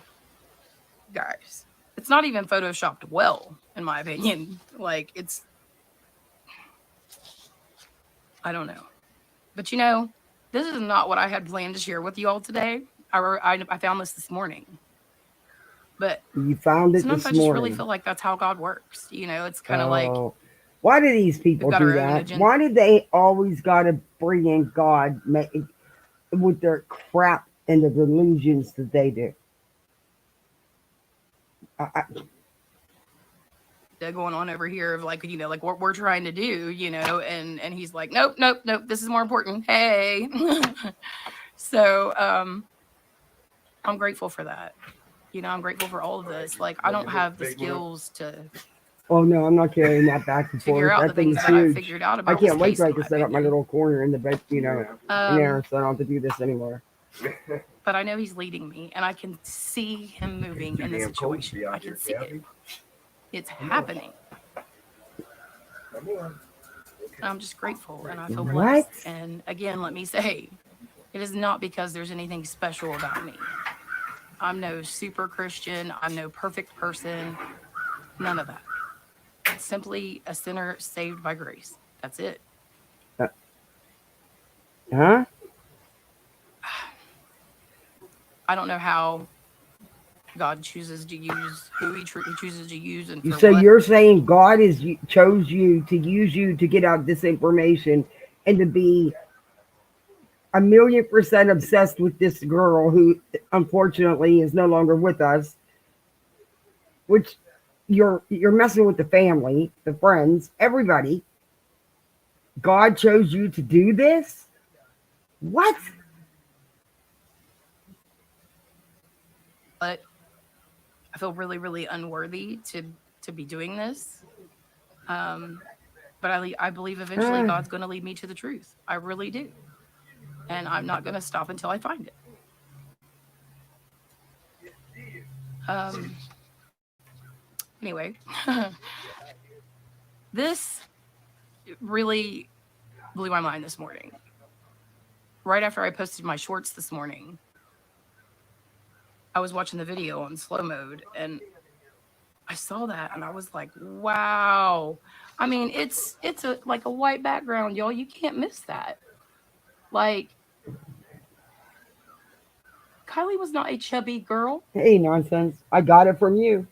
guys, it's not even photoshopped well, in my opinion. Like, it's... I don't know. But, you know, this is not what I had planned to share with you all today. I found this morning. But you found it sometimes this I just morning. really feel like that's how God works. You know, it's kind of like... Why do these people do that? Why did they always got to bring in God with their crap and the delusions that they do? They're going on over here of like, you know, like what we're trying to do, you know, and he's like, nope, this is more important. Hey. So I'm grateful for that. You know, I'm grateful for all of this. Like, I don't have the skills to... Oh, no, I'm not carrying that back and forth. That thing's huge. I can't wait till I can set up my little corner in the bed, you know, in there, so I don't have to do this anymore. But I know he's leading me, and I can see him moving in this situation. I can see it. It's happening. I'm just grateful and I feel What? blessed. And again, let me say, it is not because there's anything special about me. I'm no super Christian. I'm no perfect person. None of that. It's simply a sinner saved by grace. That's it. Huh? I don't know how God chooses to use who he chooses to use and for So what. you're saying God chose you to use you to get out this information and to be 1,000,000% obsessed with this girl who unfortunately is no longer with us, which you're messing with the family, the friends, everybody. God chose you to do this? What? But I feel really, really unworthy to be doing this. But I believe eventually God's going to lead me to the truth. I really do. And I'm not going to stop until I find it. Anyway, this really blew my mind this morning. Right after I posted my shorts this morning, I was watching the video on slow mode and I saw that and I was like, wow. I mean, it's like a white background, y'all. You can't miss that. Like, Kiely was not a chubby girl. Hey, nonsense. I got it from you.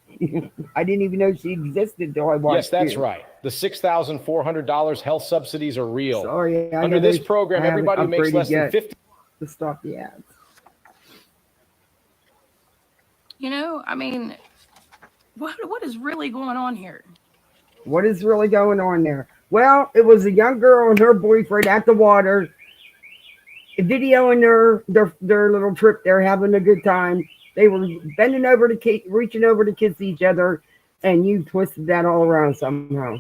I didn't even know she existed until I watched Yes, that's you. right. The $6,400 health subsidies are real. Sorry, under this program, everybody makes less than 50. To stop the ads. You know, I mean, what is really going on here? What is really going on there? Well, it was a young girl and her boyfriend at the water, videoing their little trip. They're having a good time. They were bending over to reaching over to kiss each other, and you twisted that all around somehow.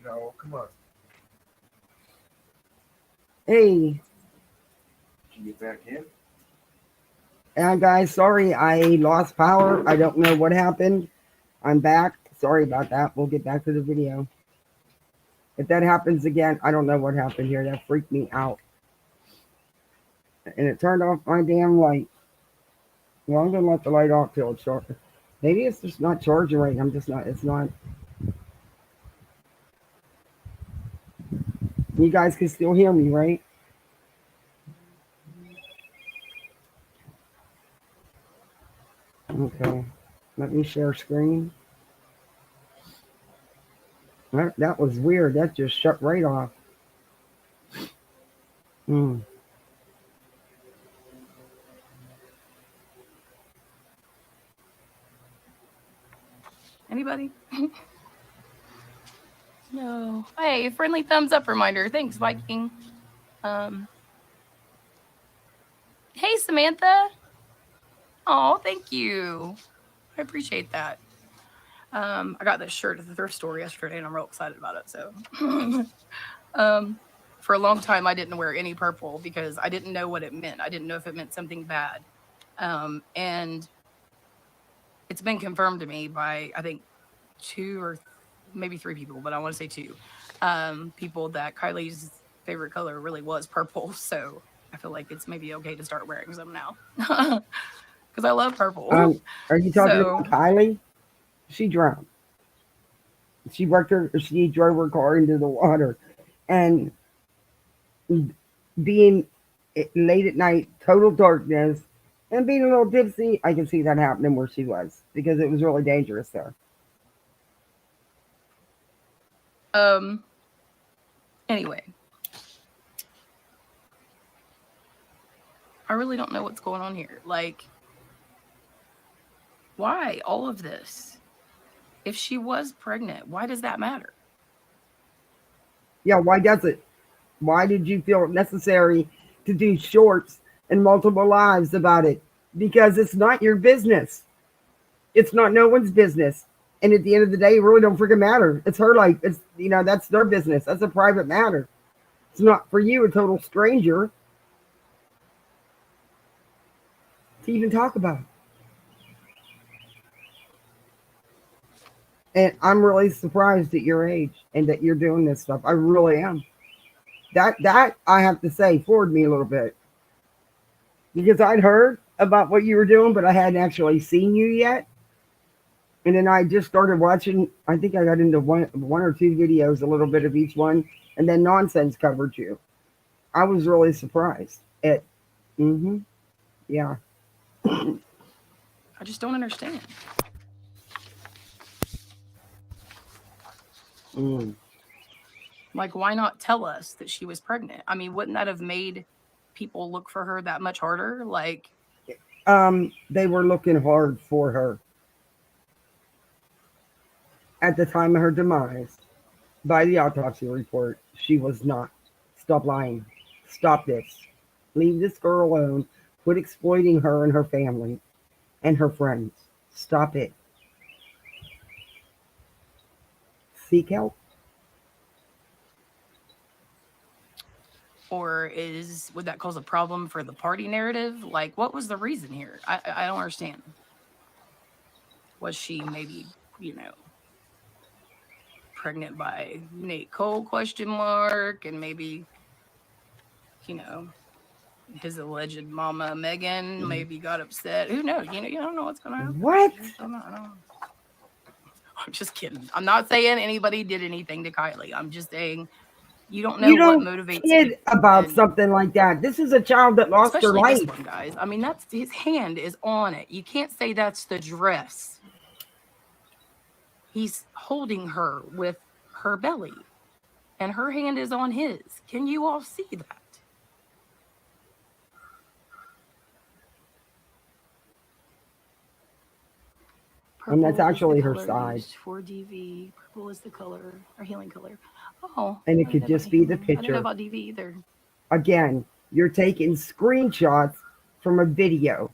No, come on. Hey. Can you get back in? Guys, sorry, I lost power. I don't know what happened. I'm back. Sorry about that. We'll get back to the video. If that happens again, I don't know what happened here. That freaked me out. And it turned off my damn light. Well, I'm going to let the light off till it's short. Maybe it's just not charging right. It's not. You guys can still hear me, right? Okay. Let me share screen. That was weird. That just shut right off. Anybody? No. Hey, friendly thumbs up reminder. Thanks, Viking. Hey, Samantha. Oh, thank you. I appreciate that. I got this shirt at the thrift store yesterday, and I'm real excited about it. So, for a long time, I didn't wear any purple because I didn't know what it meant. I didn't know if it meant something bad. And it's been confirmed to me by, I think, 2 or maybe 3 people, but I want to say 2 people that Kylie's favorite color really was purple. So I feel like it's maybe okay to start wearing some now because I love purple. Are you talking about Kiely? She drowned. She drove her car into the water, and being late at night, total darkness, and being a little tipsy, I can see that happening where she was because it was really dangerous there. Anyway, I really don't know what's going on here. Like, why all of this? If she was pregnant, why does that matter? Yeah, why does it? Why did you feel it necessary to do shorts and multiple lives about it? Because it's not your business. It's not no one's business. And at the end of the day, it really don't freaking matter. It's her life. It's, that's their business. That's a private matter. It's not for you, a total stranger, to even talk about. And I'm really surprised at your age and that you're doing this stuff. I really am. That I have to say floored me a little bit. Because I'd heard about what you were doing, but I hadn't actually seen you yet. And then I just started watching. I think I got into one or two videos, a little bit of each one, and then Nonsense covered you. I was really surprised at, yeah. I just don't understand. Like, why not tell us that she was pregnant? I mean, wouldn't that have made people look for her that much harder? Like, they were looking hard for her at the time of her demise. By the autopsy report, she was not. Stop lying. Stop this. Leave this girl alone. Quit exploiting her and her family and her friends. Stop it. Seek help. Or would that cause a problem for the party narrative? Like, what was the reason here? I don't understand. Was she maybe, pregnant by Nate Cole ? And maybe, his alleged mama Megan maybe got upset. Who knows? You don't know what's gonna happen. What? I don't know. I'm just kidding. I'm not saying anybody did anything to Kiely. I'm just saying you don't know what motivates kid about something like that. This is a child that lost her life. This one, guys. I mean, that's his hand is on it. You can't say that's the dress. He's holding her with her belly, and her hand is on his. Can you all see that? And that's actually her side. For DV, purple is the color, or healing color. Oh. And it could just be the picture. I didn't know about DV either. Again, you're taking screenshots from a video.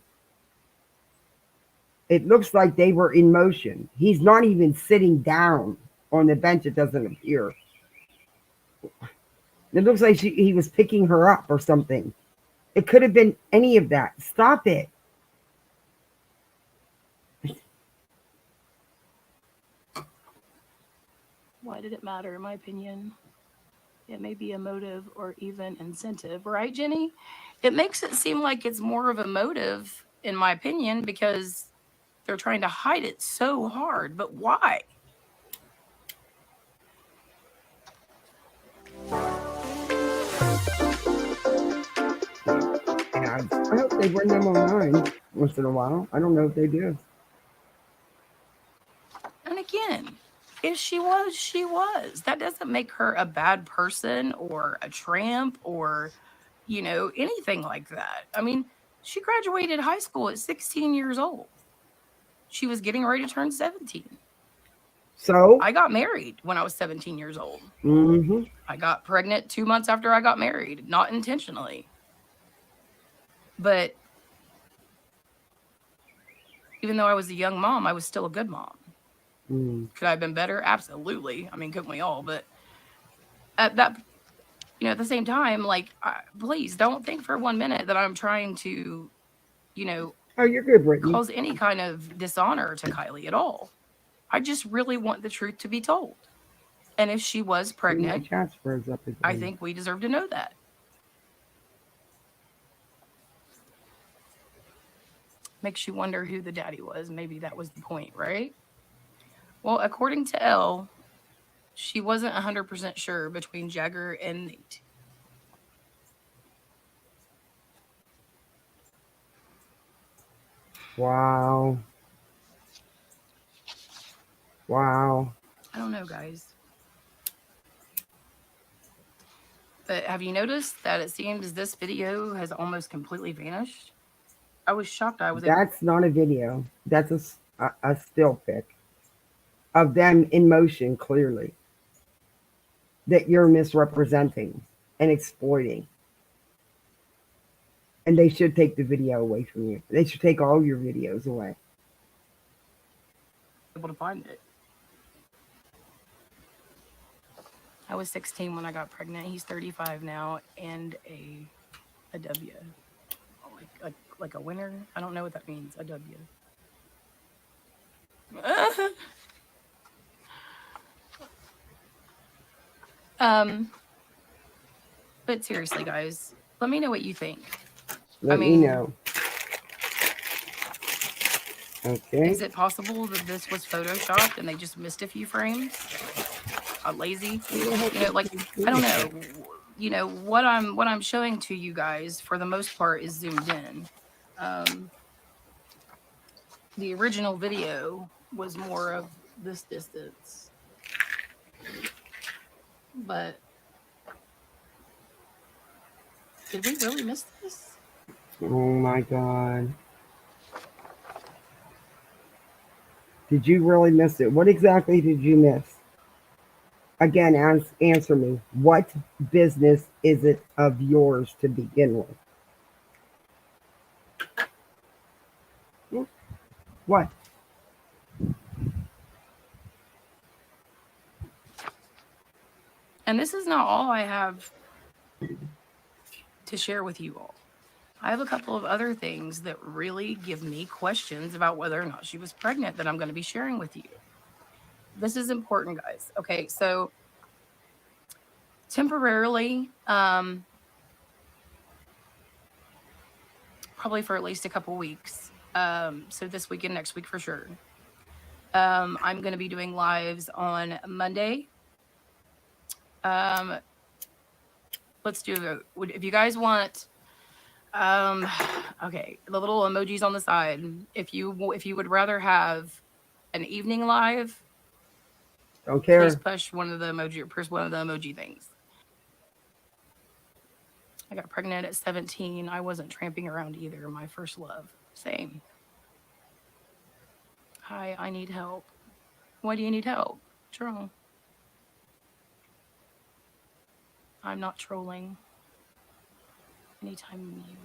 It looks like they were in motion. He's not even sitting down on the bench. It doesn't appear. It looks like he was picking her up or something. It could have been any of that. Stop it. Why did it matter? In my opinion, it may be a motive or even incentive, right, Jenny? It makes it seem like it's more of a motive, in my opinion, because they're trying to hide it so hard. But why? I hope they bring them online once in a while. I don't know if they do. And again, if she was, she was. That doesn't make her a bad person or a tramp or, anything like that. I mean, she graduated high school at 16 years old. She was getting ready to turn 17. So? I got married when I was 17 years old. Mm-hmm. I got pregnant 2 months after I got married, not intentionally. But even though I was a young mom, I was still a good mom. Could I have been better? Absolutely. I mean, couldn't we all? But at that, at the same time, please don't think for 1 minute that I'm trying to, oh, you're good, Brittany. Cause any kind of dishonor to Kiely at all. I just really want the truth to be told. And if she was pregnant, I think we deserve to know that. Makes you wonder who the daddy was. Maybe that was the point, right? Well, according to Elle, she wasn't 100% sure between Jagger and Nate. Wow. Wow. I don't know, guys. But have you noticed that it seems this video has almost completely vanished? I was shocked. That's not a video. That's a still pic of them in motion, clearly, that you're misrepresenting and exploiting. And they should take the video away from you. They should take all your videos away. Able to find it. I was 16 when I got pregnant. He's 35 now, and a W, like a winner. I don't know what that means. A W. But seriously, guys, let me know what you think. Let me know. Okay. Is it possible that this was photoshopped and they just missed a few frames? Lazy, like, I don't know. What I'm showing to you guys for the most part is zoomed in. The original video was more of this distance, but did we really miss this? Oh my God. Did you really miss it? What exactly did you miss? Again, answer me. What business is it of yours to begin with? What? And this is not all I have to share with you all. I have a couple of other things that really give me questions about whether or not she was pregnant that I'm going to be sharing with you. This is important, guys. Okay, so temporarily, probably for at least a couple weeks, so this week and next week for sure, I'm going to be doing lives on Monday. Let's do it. If you guys want, okay, the little emojis on the side. If you would rather have an evening live, don't care. Please push one of the emoji things. I got pregnant at 17. I wasn't tramping around either. My first love. Same. Hi, I need help. Why do you need help? Troll. I'm not trolling. Anytime you...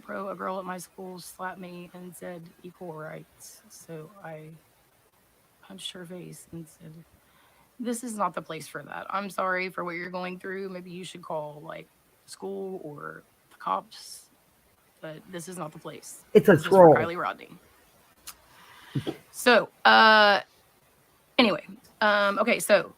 Bro, a girl at my school slapped me and said equal rights. So I punched her face and said, this is not the place for that. I'm sorry for what you're going through. Maybe you should call like school or the cops, but this is not the place. It's a troll. Kiely Rodni. So, anyway, okay, so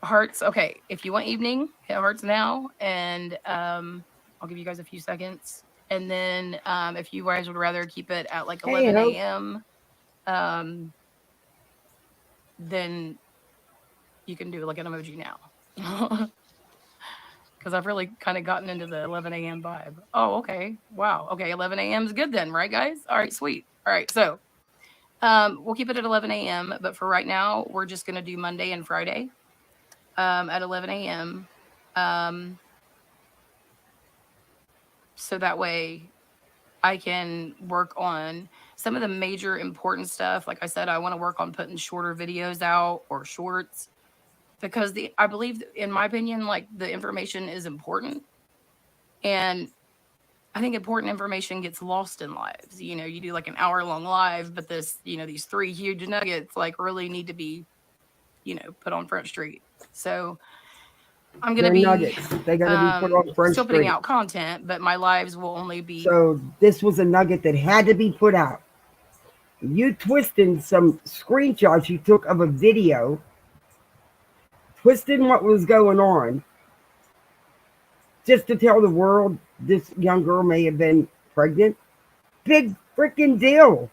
hearts. Okay, if you want evening, hit hearts now, and I'll give you guys a few seconds. And then if you guys would rather keep it at like 11 a.m., then you can do like an emoji now. Because I've really kind of gotten into the 11 a.m. vibe. Oh, okay. Wow. Okay, 11 a.m. is good then, right, guys? All right, sweet. All right, so we'll keep it at 11 a.m. But for right now, we're just going to do Monday and Friday at 11 a.m. So that way I can work on some of the major important stuff. Like I said, I want to work on putting shorter videos out or shorts because I believe, in my opinion, like the information is important. And I think important information gets lost in lives. You know, you do like an hour-long live, but this, these 3 huge nuggets like really need to be, put on Front Street. So I'm going to be nuggets. They got to be put on Front still Street. putting out content, but my lives will only be. So this was a nugget that had to be put out. You twisted some screenshots you took of a video, twisting what was going on, just to tell the world this young girl may have been pregnant. Big freaking deal.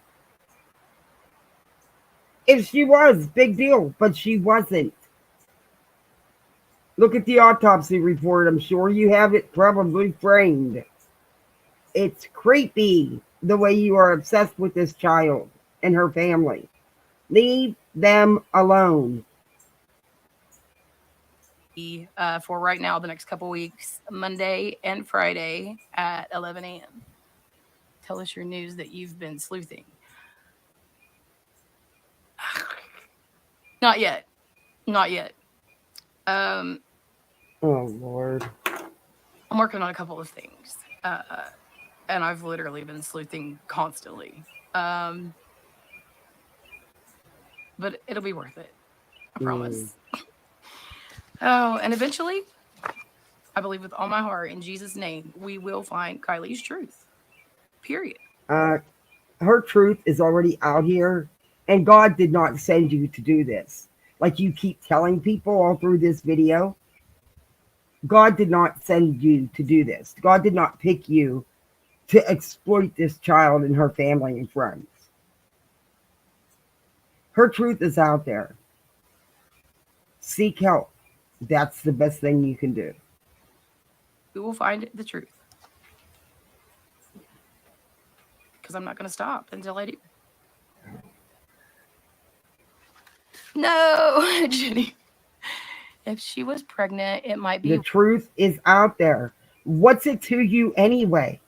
If she was, big deal, but she wasn't. Look at the autopsy report. I'm sure you have it probably framed. It's creepy. the way you are obsessed with this child and her family. Leave them alone. For right now, the next couple weeks, Monday and Friday at 11 a.m. Tell us your news that you've been sleuthing. Not yet. Not yet. Oh, Lord. I'm working on a couple of things. And I've literally been sleuthing constantly. But it'll be worth it. I promise. Oh, and eventually, I believe with all my heart, in Jesus' name, we will find Kiely's truth. Period. Her truth is already out here, and God did not send you to do this. Like you keep telling people all through this video, God did not send you to do this. God did not pick you to exploit this child and her family and friends. Her truth is out there. Seek help. That's the best thing you can do. We will find the truth. Because I'm not going to stop until I do. No, Jenny. If she was pregnant, it might be. The truth is out there. What's it to you anyway?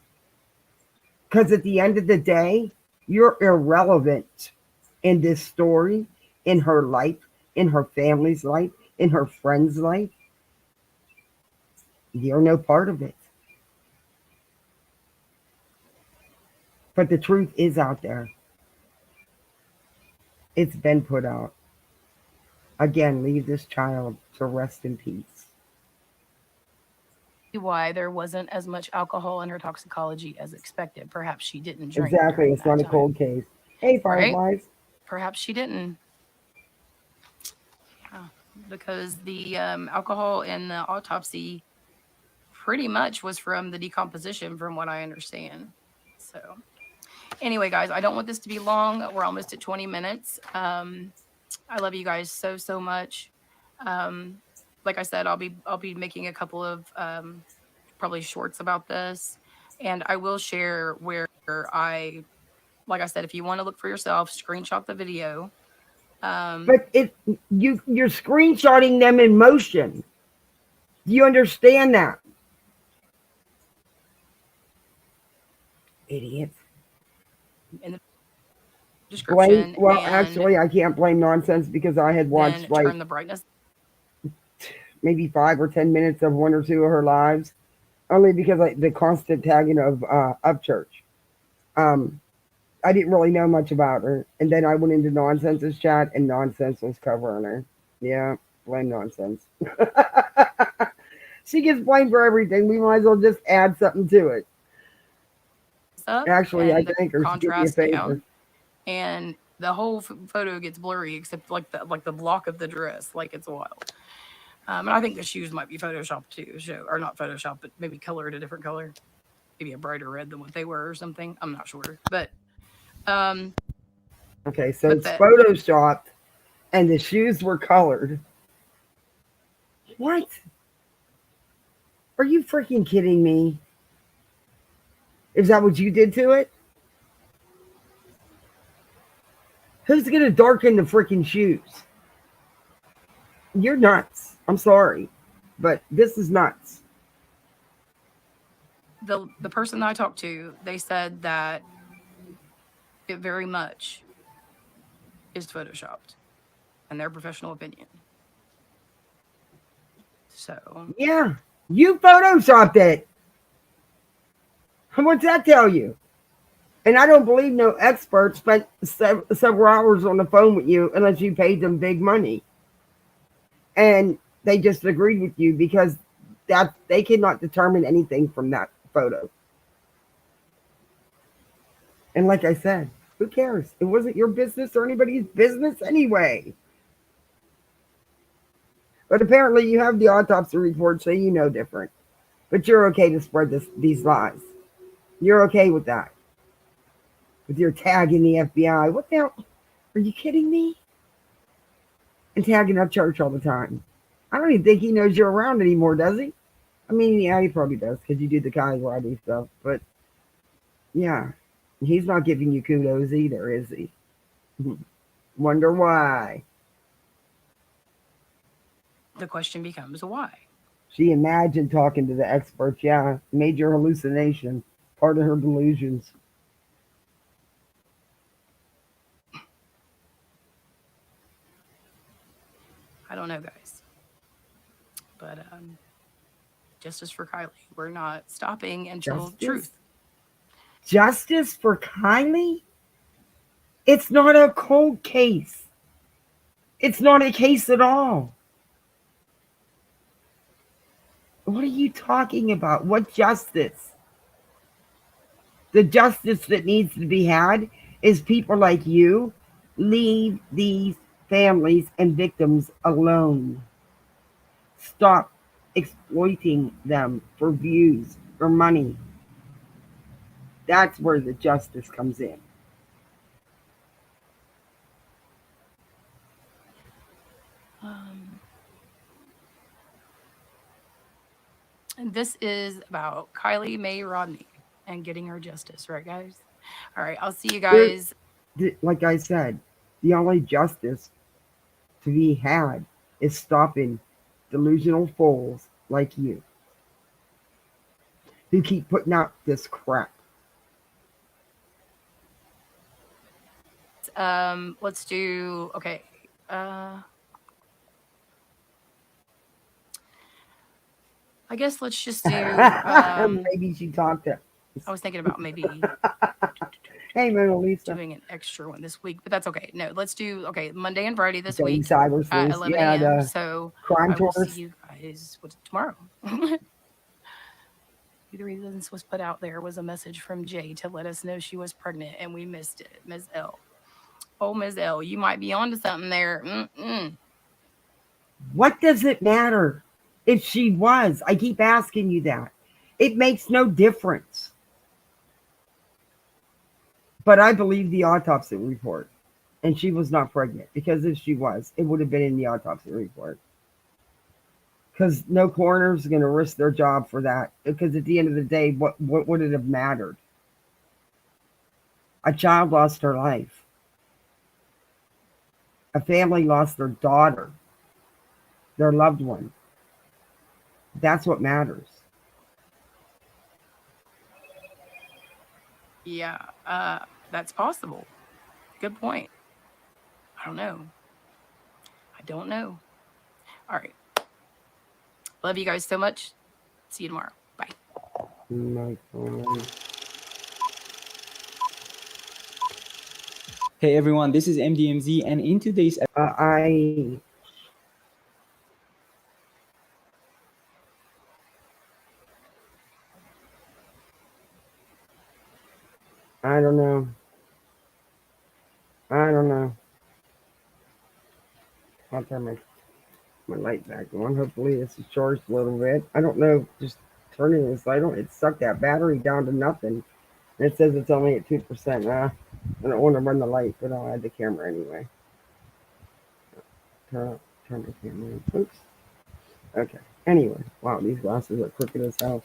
Because at the end of the day, you're irrelevant in this story, in her life, in her family's life, in her friend's life. You're no part of it. But the truth is out there. It's been put out. Again, leave this child to rest in peace. Why there wasn't as much alcohol in her toxicology as expected. Perhaps she didn't drink. Exactly. It's not a cold case. Hey, Fireflies. Right? Perhaps she didn't. Because the alcohol in the autopsy pretty much was from the decomposition, from what I understand. So anyway, guys, I don't want this to be long. We're almost at 20 minutes. I love you guys so much. Like I said, I'll be making a couple of probably shorts about this, and I will share where I, like I said, if you want to look for yourself, screenshot the video. But you're screenshotting them in motion. Do you understand that? Idiots. In the description. Actually, I can't blame nonsense because I had watched turn the brightness. Maybe 5 or 10 minutes of 1 or 2 of her lives, only because the constant tagging of Upchurch. I didn't really know much about her, and then I went into Nonsense's chat, and Nonsense was covering her. Yeah, blame Nonsense. She gets blamed for everything. We might as well just add something to it. Actually, I thank her. She did me a favor. And the whole photo gets blurry, except like the block of the dress, like it's wild. And I think the shoes might be photoshopped too, or not photoshopped, but maybe colored a different color, maybe a brighter red than what they were or something. I'm not sure, but okay, so it's photoshopped, and the shoes were colored. What? Are you freaking kidding me? Is that what you did to it? Who's gonna darken the freaking shoes? You're nuts. I'm sorry, but this is nuts. The person that I talked to, they said that it very much is photoshopped, in their professional opinion. So yeah, you photoshopped it. What's that tell you? And I don't believe no expert spent several hours on the phone with you unless you paid them big money. And they just agreed with you because that they cannot determine anything from that photo. And like I said, who cares? It wasn't your business or anybody's business anyway. But apparently you have the autopsy report, so you know different. But you're okay to spread these lies. You're okay with that. With your tagging the FBI. What the hell? Are you kidding me? And tagging Upchurch all the time. I don't even think he knows you're around anymore, does he? I mean, yeah, he probably does because you do the Kiely Rodni stuff. But yeah, He's not giving you kudos either, is he? Wonder why. The question becomes why. She imagined talking to the experts. Yeah, major hallucination, part of her delusions. I don't know, guys. But justice for Kiely. We're not stopping until truth. Justice for Kiely? It's not a cold case. It's not a case at all. What are you talking about? What justice? The justice that needs to be had is people like you leave these families and victims alone. Stop exploiting them for views, for money. That's where the justice comes in. And this is about Kiely Rodni and getting her justice, right, guys? All right, I'll see you guys. Like I said, the only justice to be had is stopping delusional fools like you who keep putting out this crap. Let's do, okay. I guess let's just do. Maybe she talked to. I was thinking about maybe. Hey, Mona Lisa. Doing an extra one this week, but that's okay. No, let's do Monday and Friday this Jody week Cybers, at 11 a.m. So crime I will tours. see you guys tomorrow. The reason this was put out there was a message from Jay to let us know she was pregnant, and we missed it. Ms. L. Oh, Ms. L, you might be onto something there. What does it matter if she was? I keep asking you that. It makes no difference. But I believe the autopsy report. And she was not pregnant. Because if she was, it would have been in the autopsy report. Because no coroner's going to risk their job for that. Because at the end of the day, what would it have mattered? A child lost her life. A family lost their daughter. Their loved one. That's what matters. Yeah, that's possible. Good point. I don't know. All right. Love you guys so much. See you tomorrow. Bye. Hey everyone, this is MDMZ, and in today's I don't know. I'll turn my light back on. Hopefully this is charged a little bit. I don't know. Just turning this light on, it sucked that battery down to nothing. And it says it's only at 2%. I don't want to run the light, but I'll add the camera anyway. Turn the camera on. Oops. Okay. Anyway, wow, these glasses are crooked as hell.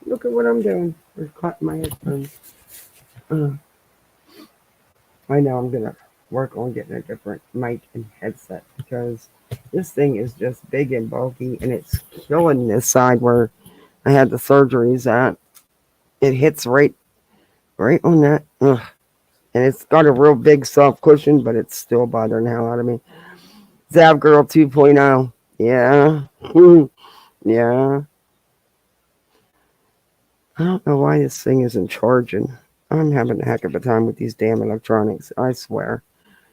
Look at what I'm doing. They're caught in my headphones. I know I'm gonna work on getting a different mic and headset because this thing is just big and bulky and it's killing this side where I had the surgeries at. It hits right on that. Ugh. And it's got a real big soft cushion, but it's still bothering the hell out of me. Zav Girl 2.0. Yeah. Yeah. I don't know why this thing isn't charging. I'm having a heck of a time with these damn electronics, I swear.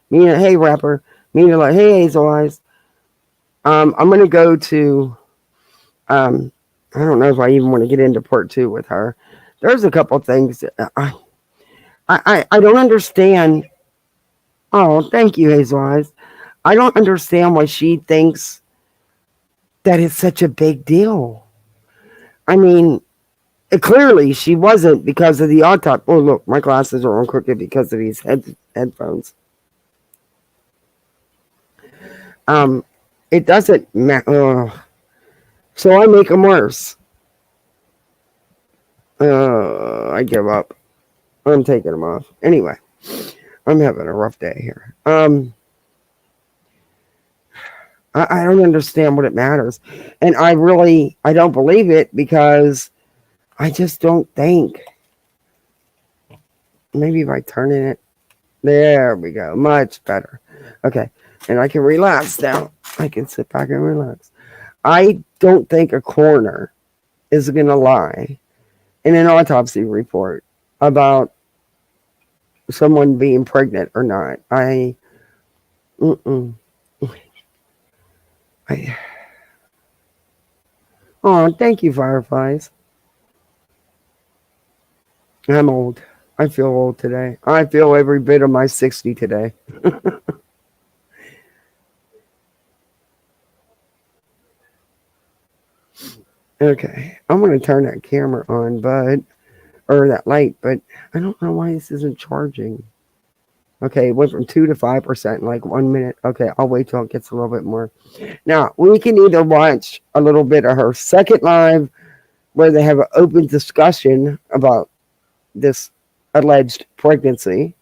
Mina, hey rapper. Mina like, hey Hazel Eyes. I'm gonna go to I don't know if I even want to get into part 2 with her. There's a couple things that I don't understand. Oh, thank you, Hazel Eyes. I don't understand why she thinks that it's such a big deal. I mean, clearly she wasn't because of the autopsy. Oh, look, my glasses are on crooked because of these headphones. It doesn't matter. So I make them worse. I give up. I'm taking them off. Anyway, I'm having a rough day here. I don't understand what it matters. And I don't believe it because I just don't think. Maybe by turning it. There we go. Much better. Okay. And I can relax now. I can sit back and relax. I don't think a coroner is going to lie in an autopsy report about someone being pregnant or not. Oh, thank you, Fireflies. I'm old. I feel old today. I feel every bit of my 60 today. Okay, I'm going to turn that camera on, or that light, but I don't know why this isn't charging. Okay, it went from 2 to 5% in like 1 minute. Okay, I'll wait till it gets a little bit more. Now, we can either watch a little bit of her second live where they have an open discussion about this alleged pregnancy,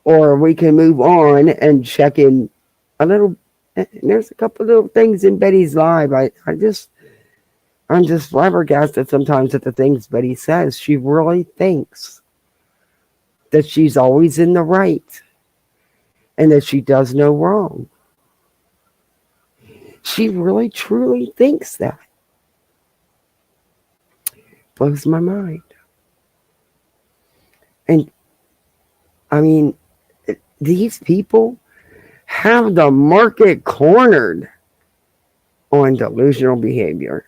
or we can move on and check in a little. There's a couple of little things in Betty's live. I'm just flabbergasted sometimes at the things Betty says. She really thinks that she's always in the right and that she does no wrong. She really, truly thinks that. Blows my mind. And, I mean, these people have the market cornered on delusional behavior.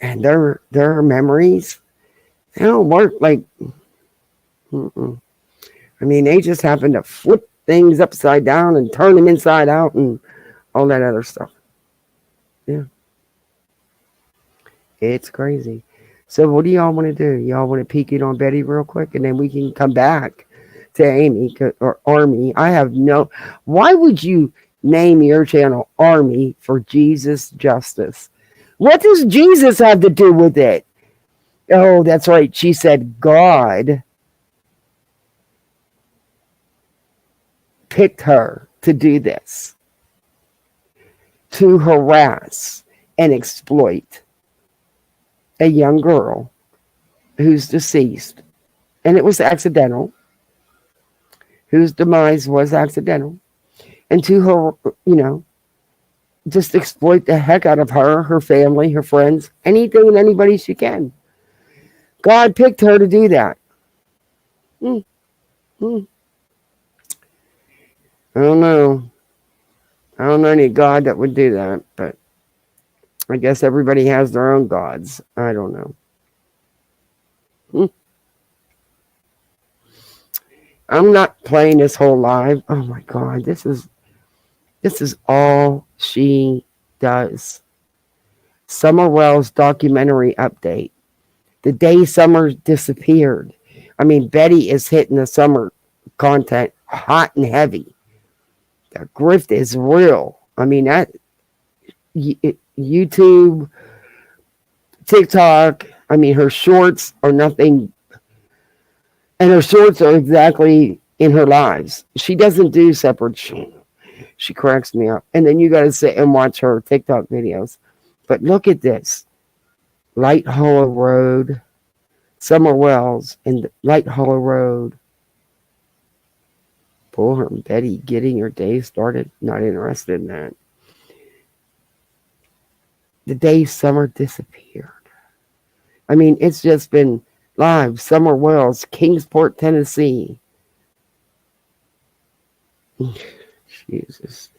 And their memories, they don't work like... I mean, they just happen to flip things upside down and turn them inside out and all that other stuff. Yeah. It's crazy. So what do y'all want to do? Y'all want to peek it on Betty real quick and then we can come back to Amy or Army. Why would you name your channel Army for Jesus Justice? What does Jesus have to do with it? Oh, that's right. She said God picked her to do this, to harass and exploit a young girl who's deceased, and it was accidental, whose demise was accidental, and to her, just exploit the heck out of her, her family, her friends, anything and anybody she can. God picked her to do that. I don't know. I don't know any God that would do that, but I guess everybody has their own gods. I don't know. I'm not playing this whole live. Oh my God, this is all she does. Summer Wells documentary update. The day Summer disappeared. I mean, Betty is hitting the Summer content hot and heavy. The grift is real. I mean, that YouTube, TikTok, I mean, her shorts are nothing. And her shorts are exactly in her lives. She doesn't do separate shit. She cracks me up. And then you got to sit and watch her TikTok videos. But look at this. Light Hollow Road, Summer Wells, and Light Hollow Road. Poor Betty getting her day started. Not interested in that. The day Summer disappeared. I mean, it's just been live. Summer Wells, Kingsport, Tennessee. Jesus.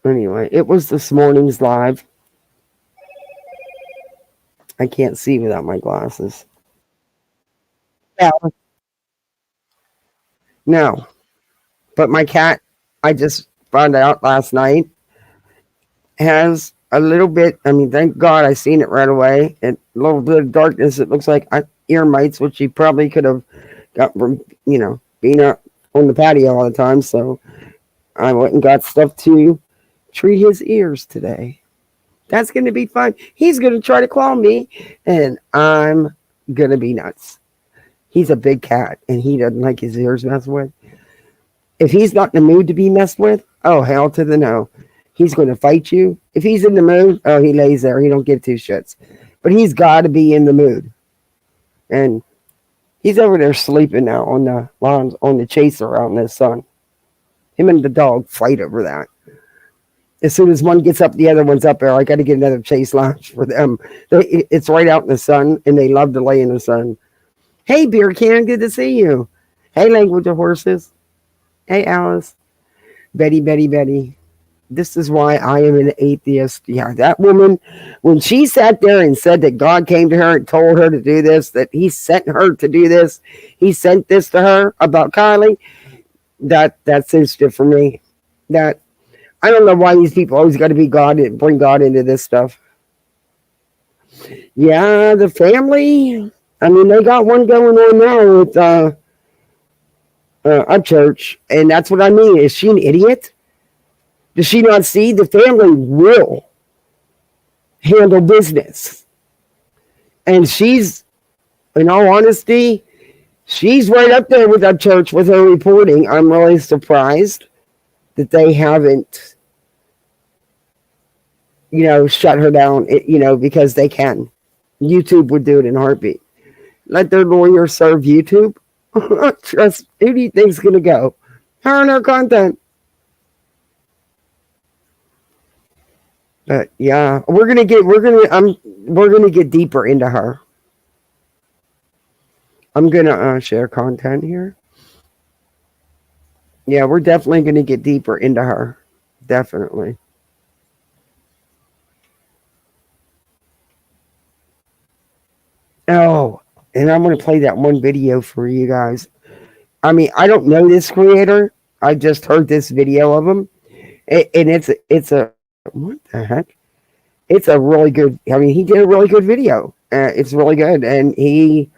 Anyway, it was this morning's live. I can't see without my glasses. No. But my cat, I just found out last night, has a little bit, I mean, thank God I seen it right away. And a little bit of darkness. It looks like ear mites, which he probably could have got from, being out on the patio all the time. So I went and got stuff to treat his ears today. That's going to be fun. He's going to try to claw me, and I'm gonna be nuts. He's a big cat, and he doesn't like his ears messed with. If he's not in the mood to be messed with, oh, hell to the no. He's going to fight you. If he's in the mood, oh, he lays there. He don't give two shits. But he's got to be in the mood. And he's over there sleeping now on the lawns, on the chaser out in the sun. Him and the dog fight over that. As soon as one gets up, the other one's up there. I got to get another chase lounge for them. It's right out in the sun, and they love to lay in the sun. Hey, Beer Can, good to see you. Hey, Language of Horses. Hey, Alice. Betty, Betty, Betty. This is why I am an atheist. Yeah, that woman, when she sat there and said that God came to her and told her to do this, that he sent her to do this, he sent this to her about Kiely, that's sensitive for me. That I don't know why these people always got to be God and bring God into this stuff. Yeah, the family. I mean, they got one going on now with a church, and that's what I mean. Is she an idiot? Does she not see the family will handle business? And she's, in all honesty, she's right up there with that church with her reporting. I'm really surprised that they haven't, shut her down, because they can. YouTube would do it in a heartbeat. Let their lawyer serve YouTube. Trust, who do you think's going to go? Her and her content. But yeah, we're gonna get deeper into her. I'm gonna share content here. Yeah, we're definitely gonna get deeper into her. Definitely. Oh, and I'm gonna play that one video for you guys. I mean, I don't know this creator. I just heard this video of him, and it's a what the heck? It's a really good, he did a really good video. It's really good. And he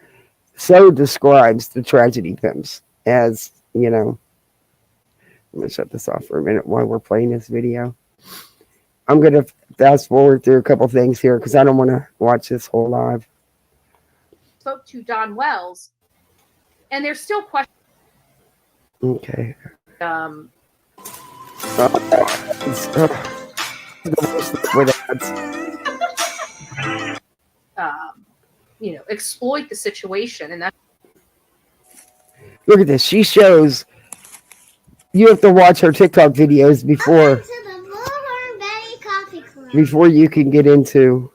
so describes the tragedy pimps as, I'm going to shut this off for a minute while we're playing this video. I'm going to fast forward through a couple things here because I don't want to watch this whole live. Spoke to Don Wells, and there's still questions. Okay. Exploit the situation, and that. Look at this. She shows. You have to watch her TikTok videos before you can get into.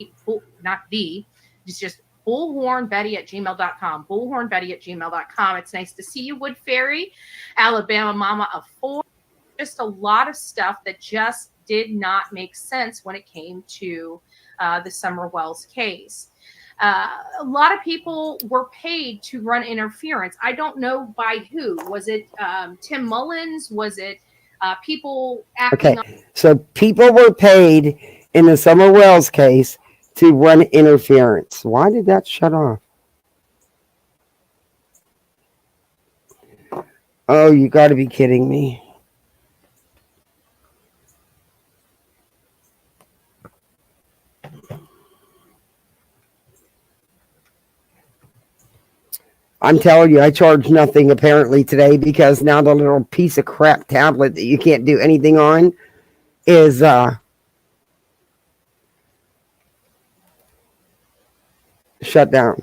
Not it's just bullhornbetty@gmail.com. Bullhornbetty@gmail.com. It's nice to see you, Wood Fairy, Alabama Mama of 4. Just a lot of stuff that just did not make sense when it came to the Summer Wells case. A lot of people were paid to run interference. I don't know by who. Was it Tim Mullins? Was it people acting? Okay, so people were paid in the Summer Wells case to run interference. Why did that shut off? Oh, you got to be kidding me. I'm telling you, I charged nothing apparently today because now the little piece of crap tablet that you can't do anything on is shut down.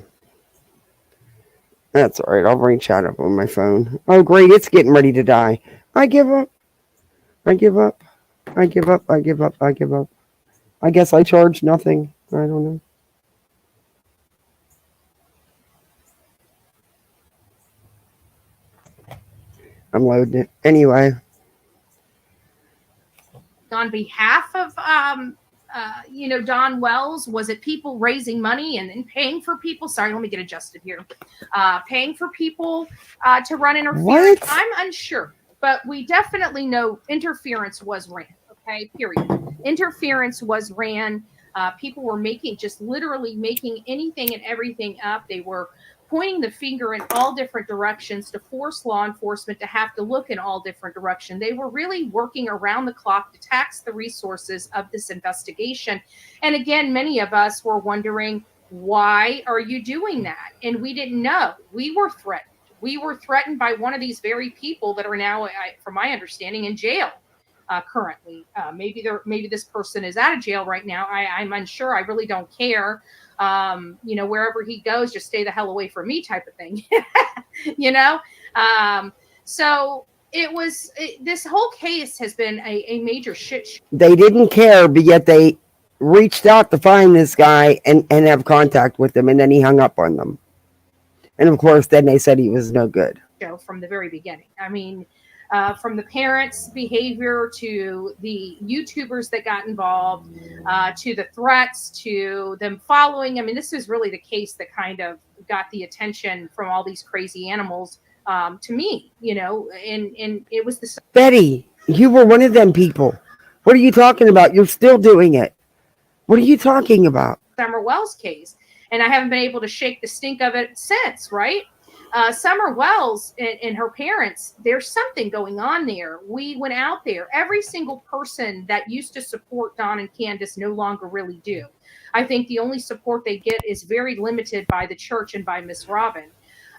That's all right. I'll bring chat up on my phone. Oh, great. It's getting ready to die. I give up. I give up. I give up. I give up. I give up. I guess I charge nothing. I don't know. I'm loading it. Anyway. On behalf of, Don Wells, was it people raising money and then paying for people? Sorry, let me get adjusted here. Paying for people to run interference. What? I'm unsure, but we definitely know interference was ran. Okay, period. Interference was ran. People were literally making anything and everything up. They were pointing the finger in all different directions to force law enforcement to have to look in all different directions. They were really working around the clock to tax the resources of this investigation. And again, many of us were wondering, why are you doing that? And we didn't know. We were threatened. We were threatened by one of these very people that are now, from my understanding, in jail currently. Maybe this person is out of jail right now. I'm unsure. I really don't care. Wherever he goes, just stay the hell away from me type of thing. So this whole case has been a major shit show. They didn't care, but yet they reached out to find this guy and have contact with him, and then he hung up on them. And of course, then they said he was no good. From the very beginning. I mean, from the parents' behavior to the YouTubers that got involved, to the threats, to them following. I mean, this is really the case that kind of got the attention from all these crazy animals to me, and it was the... Betty, you were one of them people. What are you talking about? You're still doing it. What are you talking about? Summer Wells case. And I haven't been able to shake the stink of it since, right? Summer Wells and her parents, there's something going on there. We went out there. Every single person that used to support Don and Candace no longer really do. I think the only support they get is very limited by the church and by Miss Robin.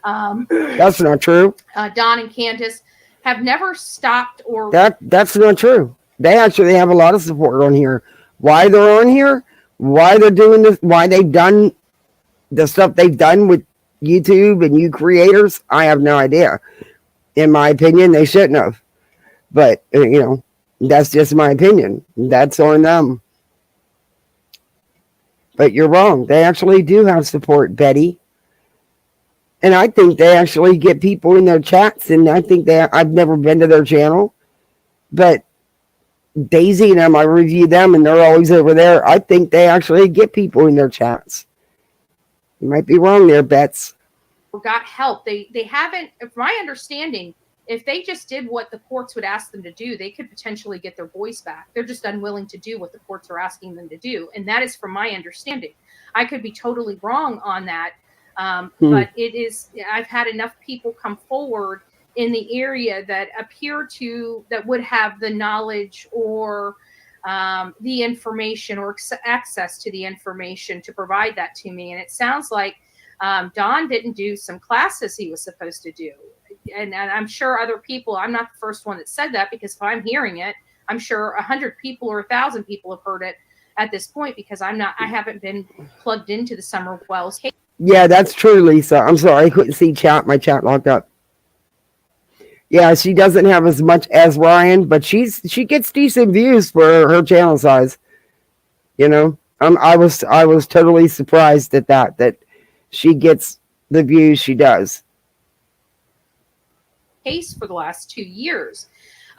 That's not true. Don and Candace have never stopped or... That's not true. They actually have a lot of support on here. Why they're on here, why they're doing this, why they've done the stuff they've done with YouTube and you creators, I have no idea. In my opinion, they shouldn't have. But, that's just my opinion. That's on them. But you're wrong. They actually do have support, Betty. And I think they actually get people in their chats, and I think I've never been to their channel, but Daisy and them, I review them, and they're always over there. I think they actually get people in their chats. You might be wrong there, Bets. Got help. They haven't, from my understanding, if they just did what the courts would ask them to do, they could potentially get their voice back. They're just unwilling to do what the courts are asking them to do. And that is from my understanding. I could be totally wrong on that. But it is, I've had enough people come forward in the area that appear to, that would have the knowledge or the information or access to the information to provide that to me. And it sounds like Don didn't do some classes he was supposed to do. And I'm sure other people, I'm not the first one that said that, because if I'm hearing it, I'm sure 100 people or 1,000 people have heard it at this point, because I haven't been plugged into the Summer Wells case. Yeah, that's true, Lisa. I'm sorry, I couldn't see chat. My chat locked up. Yeah, she doesn't have as much as Ryan, but she gets decent views for her channel size. I was totally surprised at that she gets the views she does. Case for the last 2 years.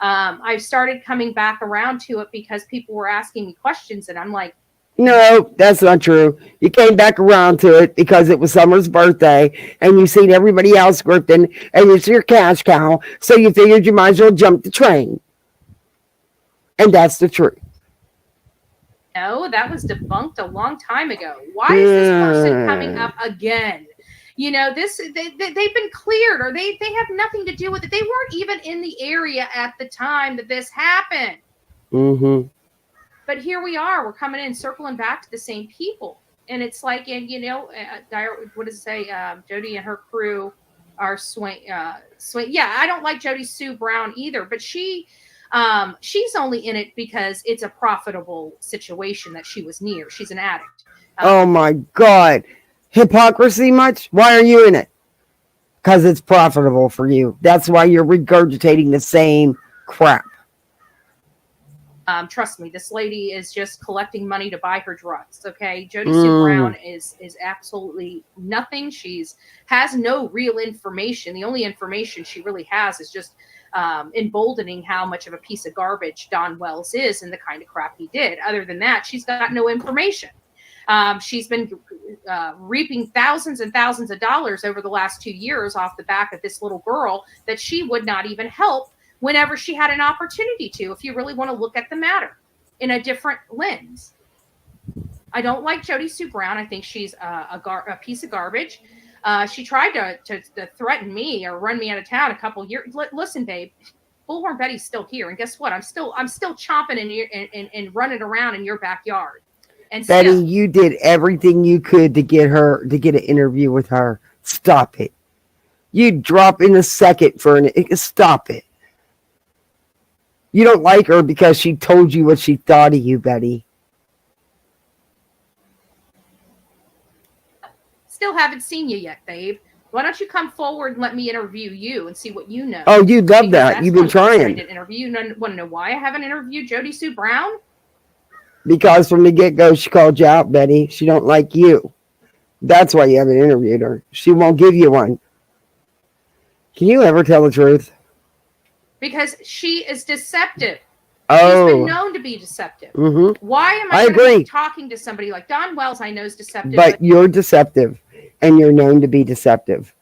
I've started coming back around to it because people were asking me questions, and I'm like, no, that's not true. You came back around to it because it was Summer's birthday, and you seen everybody else grifting, and it's your cash cow, so you figured you might as well jump the train. And that's the truth. No, that was debunked a long time ago. Why is this person coming up again? They've been cleared, or they have nothing to do with it. They weren't even in the area at the time that this happened. Mm-hmm. But here we are. We're coming in, circling back to the same people. And it's like, what does it say? Jody and her crew are swing. Yeah, I don't like Jody Sue Brown either. But she's only in it because it's a profitable situation that she was near. She's an addict. Oh, my God. Hypocrisy much? Why are you in it? Because it's profitable for you. That's why you're regurgitating the same crap. Trust me, this lady is just collecting money to buy her drugs. Okay, Jody Sue Brown is absolutely nothing. Has no real information. The only information she really has is just emboldening how much of a piece of garbage Don Wells is and the kind of crap he did. Other than that, she's got no information. She's been reaping thousands and thousands of dollars over the last 2 years off the back of this little girl that she would not even help whenever she had an opportunity to, if you really want to look at the matter in a different lens. I don't like Jody Sue Brown. I think she's a piece of garbage. She tried to threaten me or run me out of town a couple years. Listen, babe, Bullhorn Betty's still here, and guess what? I'm still chomping and running around in your backyard. And Betty, still, you did everything you could to get an interview with her. Stop it. You'd drop in a second for stop it. You don't like her because she told you what she thought of you, Betty. still haven't seen you yet, babe. Why don't you come forward and let me interview you and see what you know? Oh, you'd love that. You've been trying. To interview. You want to know why I haven't interviewed Jody Sue Brown? Because from the get-go, she called you out, Betty. She don't like you. That's why you haven't interviewed her. She won't give you one. Can you ever tell the truth? Because she is deceptive. Oh. She's been known to be deceptive. Mm-hmm. Why am I agree. Talking to somebody like Don Wells? I know is deceptive. But you're deceptive, and you're known to be deceptive.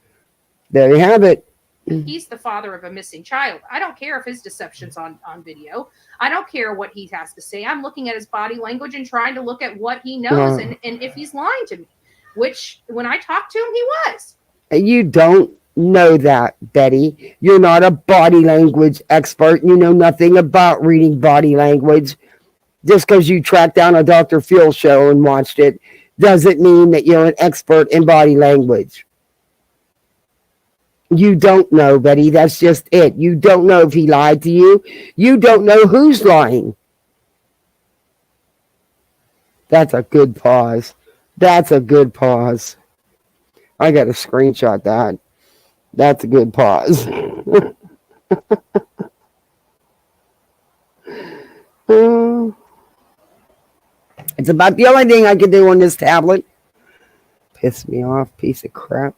There you have it. He's the father of a missing child. I don't care if his deception's on video. I don't care what he has to say. I'm looking at his body language and trying to look at what he knows and if he's lying to me, which when I talked to him, he was. You don't know that, Betty. You're not a body language expert. You know nothing about reading body language. Just because you tracked down a Dr. Phil show and watched it doesn't mean that you're an expert in body language. You don't know, Betty. That's just it. You don't know if he lied to you. You don't know who's lying. That's a good pause. That's a good pause. I got to screenshot that. That's a good pause. It's about the only thing I can do on this tablet. Piss me off, piece of crap.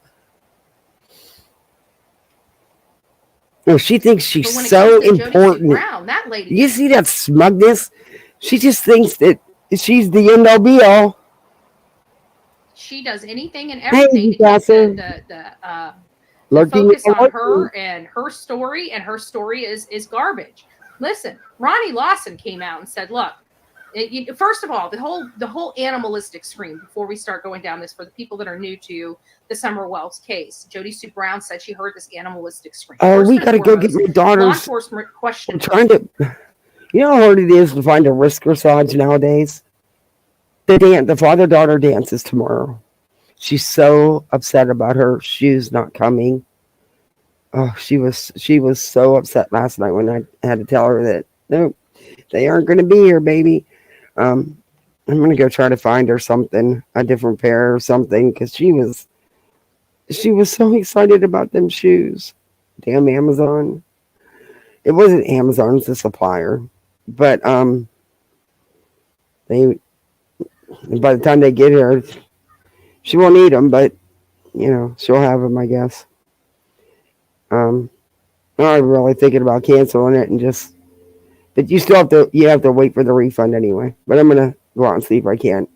No, she thinks she's so important. Brown, that lady. You see that smugness? She just thinks that she's the end all be all. She does anything and everything to keep the focus on her and her story, and her story is garbage. Listen, Ronnie Lawson came out and said, look, first of all, the whole animalistic scream, before we start going down this, for the people that are new to the Summer Wells case, Jody Sue Brown said she heard this animalistic scream. Oh, we got to go get my daughter's. Law enforcement question. I'm trying to, you know how hard it is to find a risk corsage nowadays? The father-daughter dance is tomorrow. She's so upset about her shoes not coming. Oh, she was so upset last night when I had to tell her that, nope, they aren't going to be here, baby. I'm going to go try to find her something, a different pair or something, because she was so excited about them shoes. Damn Amazon. It wasn't Amazon, it's a supplier. But they, by the time they get here, she won't need them, but you know, she'll have them, I guess. I'm really thinking about canceling it and just, but you still have to wait for the refund anyway. But I'm gonna go out and see if I can't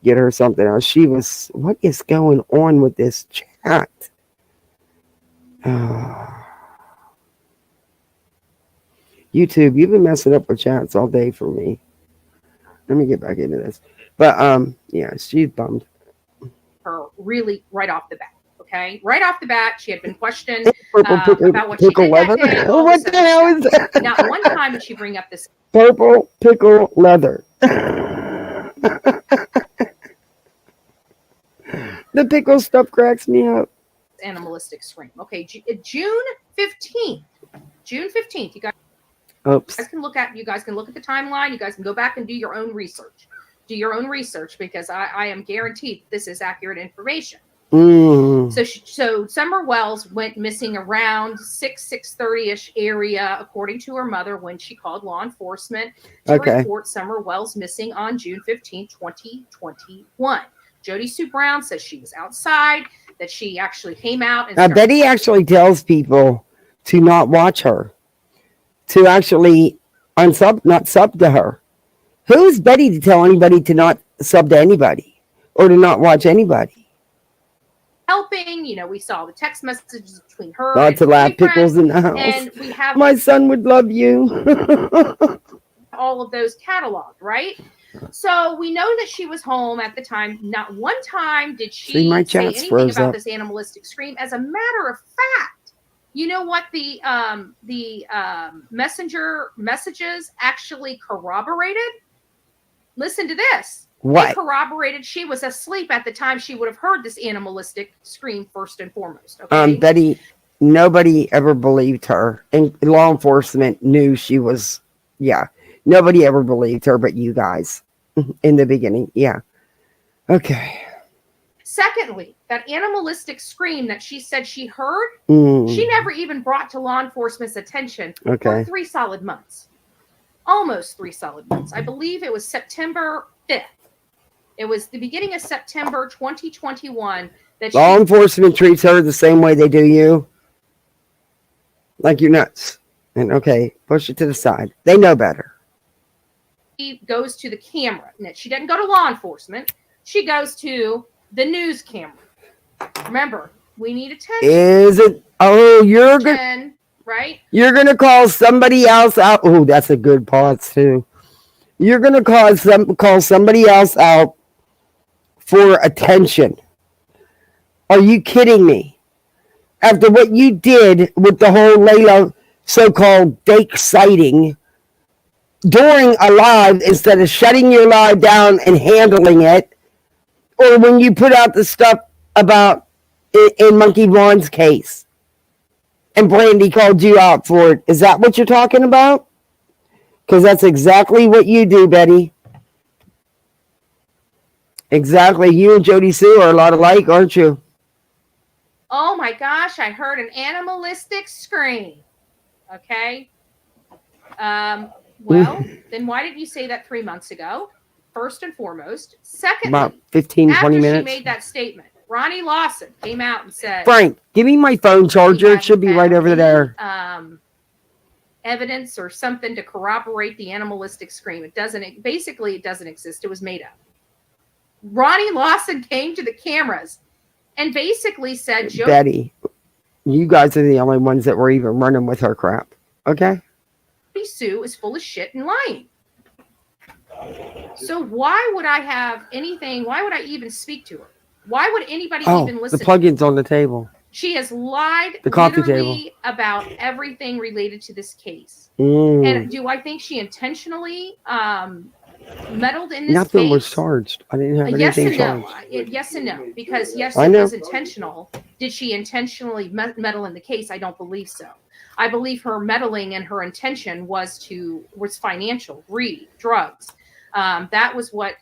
get her something else. What is going on with this chat? YouTube, you've been messing up with chats all day for me. Let me get back into this. But yeah, she's bummed. Her really right off the bat. Okay, right off the bat, she had been questioned about what she did that day. What the hell is that? Not one time did she bring up this purple pickle leather. The pickle stuff cracks me up. Animalistic scream. Okay, June 15th. June 15th. You guys can look at the timeline. You guys can go back and do your own research. Do your own research, because I am guaranteed this is accurate information. So Summer Wells went missing around 6:30ish area, according to her mother, when she called law enforcement to report Summer Wells missing on June 15, 2021. Jody Sue Brown says she was outside, that she actually came out. And Betty actually tells people to not watch her, to actually not sub to her. Who is Betty to tell anybody to not sub to anybody or to not watch anybody? Helping, we saw the text messages between her. Lots of laugh pickles in the house. And we have my son would love you. all of those cataloged, right? So we know that she was home at the time. Not one time did she say anything about this animalistic scream. As a matter of fact, you know what the messenger messages actually corroborated? Listen to this. What? They corroborated she was asleep at the time she would have heard this animalistic scream first and foremost. Okay? Betty, nobody ever believed her. And law enforcement knew she was, yeah. Nobody ever believed her but you guys in the beginning. Yeah. Okay. Secondly, that animalistic scream that she said she heard, she never even brought to law enforcement's attention for 3 solid months. Almost 3 solid months. I believe it was September 5th. It was the beginning of September 2021 that law enforcement treats her the same way they do you. Like you're nuts. And okay, push it to the side. They know better. She goes to the camera. She doesn't go to law enforcement. She goes to the news camera. Remember, we need attention. Is it? Oh, you're good. Right? You're going to call somebody else out. Oh, that's a good pause too. You're going to call somebody else out for attention. Are you kidding me? After what you did with the whole Layla so-called fake sighting during a live, instead of shutting your live down and handling it, or when you put out the stuff about in Monkey Vaughn's case, and Brandy called you out for it. Is that what you're talking about? Because that's exactly what you do, Betty. Exactly. You and Jody Sue are a lot alike, aren't you? Oh my gosh, I heard an animalistic scream. Okay. Well, then why didn't you say that 3 months ago? First and foremost. Secondly, about 15, 20 minutes. After she made that statement, Ronnie Lawson came out and said, Frank, give me my phone charger. It should be right over there. Evidence or something to corroborate the animalistic scream. It doesn't exist. It was made up. Ronnie Lawson came to the cameras and basically said, Betty, you guys are the only ones that were even running with her crap. Okay? Jody Sue is full of shit and lying. So why would I have anything? Why would I even speak to her? Why would anybody even listen? The plug-in's on the table. She has lied the coffee literally table. About everything related to this case. And do I think she intentionally meddled in this Nothing case? was charged. I didn't have anything charged. Yes and no. Because yes, it was intentional. Did she intentionally meddle in the case? I don't believe so. I believe her meddling and her intention was financial, greed, drugs. That was what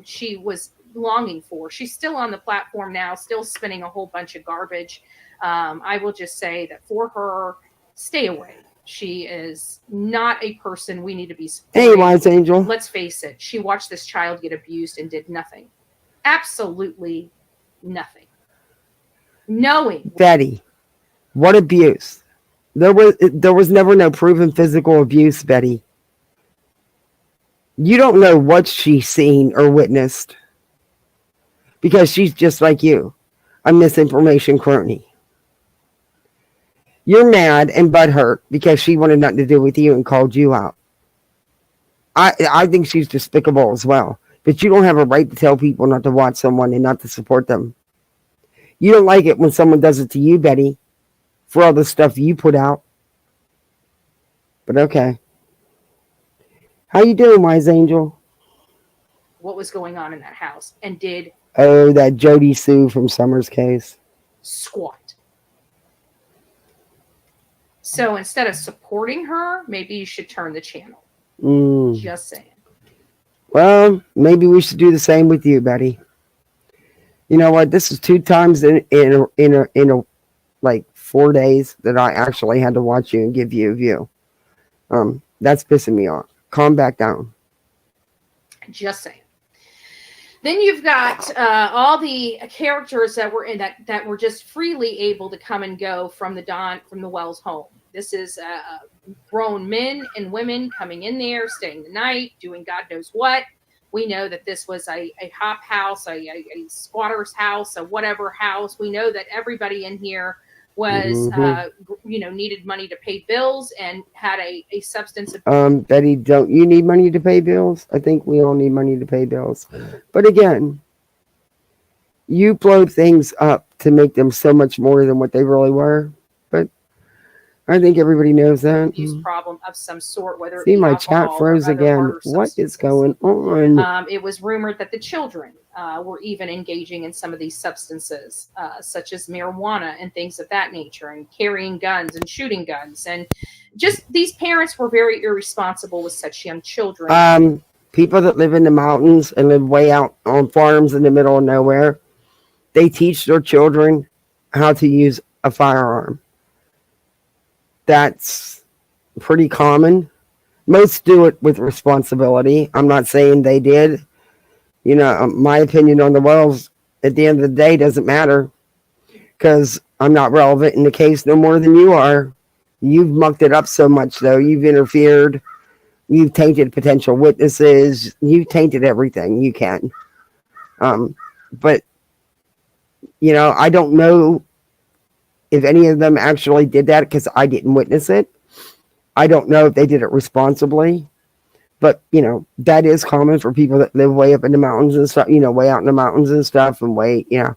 she was longing for. She's still on the platform now, still spinning a whole bunch of garbage. I will just say that for her, stay away. She is not a person we need to be supporting. Hey, Wise Angel. Let's face it. She watched this child get abused and did nothing. Absolutely nothing. Knowing. Betty, what abuse? There was never no proven physical abuse, Betty. You don't know what she's seen or witnessed. Because she's just like you. A misinformation crony. You're mad and butthurt because she wanted nothing to do with you and called you out. I think she's despicable as well. But you don't have a right to tell people not to watch someone and not to support them. You don't like it when someone does it to you, Betty, for all the stuff you put out. But okay. How you doing, Wise Angel? What was going on in that house and did... Oh, that Jody Sue from Summer's case. Squat. So instead of supporting her, maybe you should turn the channel. Just saying. Well, maybe we should do the same with you, Betty. You know what? This is 2 times in a like 4 days that I actually had to watch you and give you a view. That's pissing me off. Calm back down. Just saying. Then you've got all the characters that were in that were just freely able to come and go from the Wells home. This is grown men and women coming in there, staying the night, doing God knows what. We know that this was a hop house, a squatter's house, a whatever house. We know that everybody in here was, needed money to pay bills and had a substance abuse. Betty, don't you need money to pay bills? I think we all need money to pay bills. But again, you blow things up to make them so much more than what they really were. But I think everybody knows that. Use problem of some sort, whether See, it be my alcohol chat froze or other again. harder What is substances. going on? It was rumored that the children were even engaging in some of these substances, such as marijuana and things of that nature, and carrying guns and shooting guns. And just these parents were very irresponsible with such young children. People that live in the mountains and live way out on farms in the middle of nowhere, they teach their children how to use a firearm. That's pretty common. Most do it with responsibility. I'm not saying they did. You know, my opinion on the wells at the end of the day doesn't matter, because I'm not relevant in the case no more than you are. You've mucked it up so much, though. You've interfered. You've tainted potential witnesses. You've tainted everything you can. But, you know, I don't know if any of them actually did that, because I didn't witness it. I don't know if they did it responsibly. But, you know, that is common for people that live way up in the mountains and stuff, you know, way out in the mountains and stuff, and way, yeah.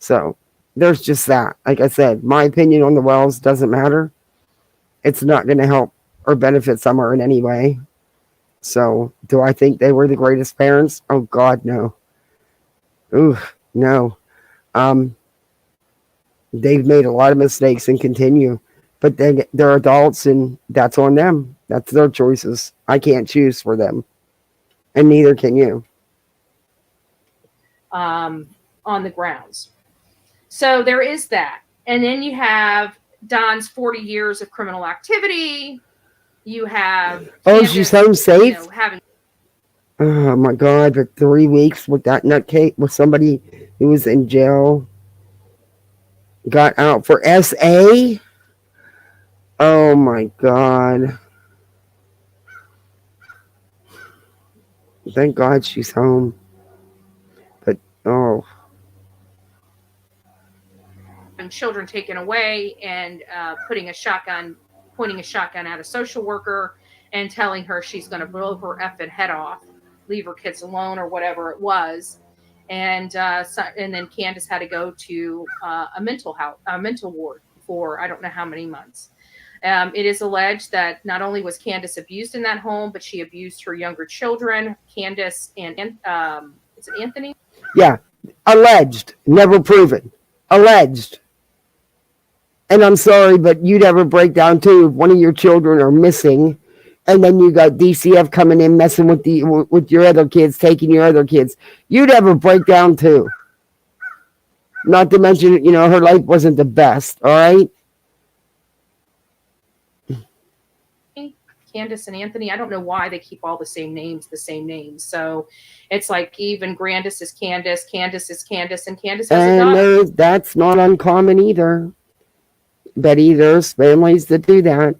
So there's just that. Like I said, my opinion on the wells doesn't matter. It's not going to help or benefit Summer in any way. So do I think they were the greatest parents? Oh, God, no. Ooh, no. They've made a lot of mistakes and continue. But they're adults, and that's on them. That's their choices. I can't choose for them. And neither can you. On the grounds. So there is that. And then you have Don's 40 years of criminal activity. You have... Oh, she's home safe? You know, having... Oh, my God. For 3 weeks with that nutcase, with somebody who was in jail. Got out for SA? Oh, my God. Thank God she's home. But, oh. And children taken away, and pointing a shotgun at a social worker and telling her she's going to blow her effing head off, leave her kids alone, or whatever it was. And then Candace had to go to a mental ward for I don't know how many months. It is alleged that not only was Candace abused in that home, but she abused her younger children, Candace and is it Anthony? Yeah, alleged, never proven. Alleged. And I'm sorry, but you'd ever break down too if one of your children are missing, and then you got DCF coming in messing with your other kids, taking your other kids. You'd ever break down too. Not to mention, you know, her life wasn't the best, all right? Candace and Anthony, I don't know why they keep all the same names. So it's like even Grandis is Candace, Candace is Candace, and Candace has a daughter. And that's not uncommon either. Betty, there's families that do that.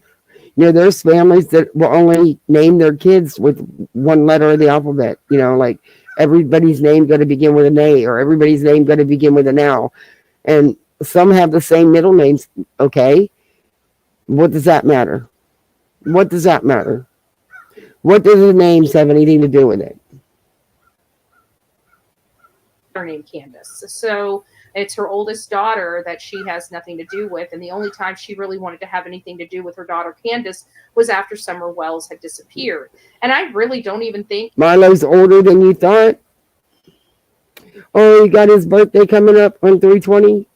You know, there's families that will only name their kids with one letter of the alphabet. You know, like everybody's name got to begin with an A, or everybody's name got to begin with an L. And some have the same middle names. Okay. What does that matter? What does that matter? What do the names have anything to do with it? Her name Candace. So it's her oldest daughter that she has nothing to do with. And the only time she really wanted to have anything to do with her daughter Candace was after Summer Wells had disappeared. And I really don't even think Milo's older than you thought. Oh, he got his birthday coming up on 3/20.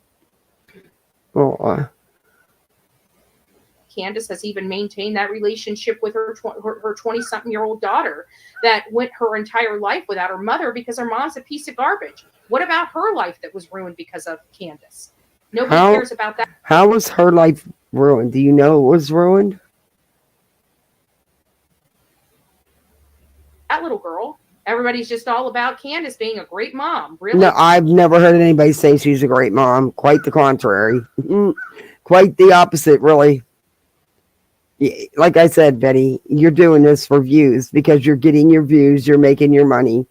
Oh, Candace has even maintained that relationship with her 20-something-year-old daughter that went her entire life without her mother because her mom's a piece of garbage. What about her life that was ruined because of Candace? Nobody cares about that. How was her life ruined? Do you know it was ruined? That little girl. Everybody's just all about Candace being a great mom. Really? No, I've never heard anybody say she's a great mom. Quite the contrary. Quite the opposite, really. Like I said, Betty, you're doing this for views because you're getting your views, you're making your money,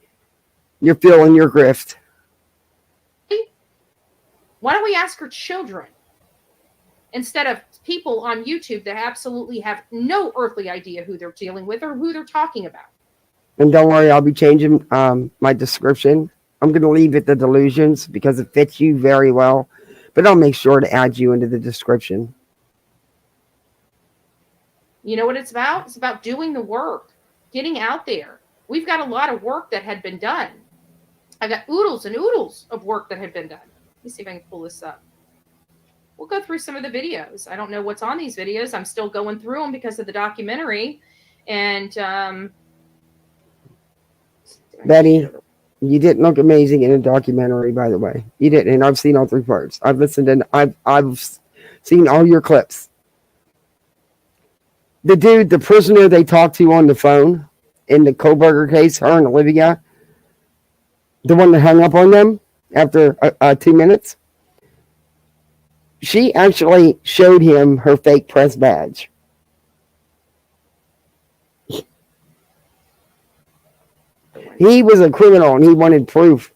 you're feeling your grift. Why don't we ask her children instead of people on YouTube that absolutely have no earthly idea who they're dealing with or who they're talking about? And don't worry, I'll be changing my description. I'm going to leave it the delusions because it fits you very well, but I'll make sure to add you into the description. You know what it's about? It's about doing the work, getting out there. We've got a lot of work that had been done. I got oodles and oodles of work that had been done. Let me see if I can pull this up. We'll go through some of the videos. I don't know what's on these videos. I'm still going through them because of the documentary. And Betty, you didn't look amazing in a documentary, by the way. You didn't, and I've seen all 3 parts. I've listened and I've seen all your clips. The dude, the prisoner they talked to on the phone in the Koberger case, her and Olivia, the one that hung up on them after 2 minutes, she actually showed him her fake press badge. He was a criminal and he wanted proof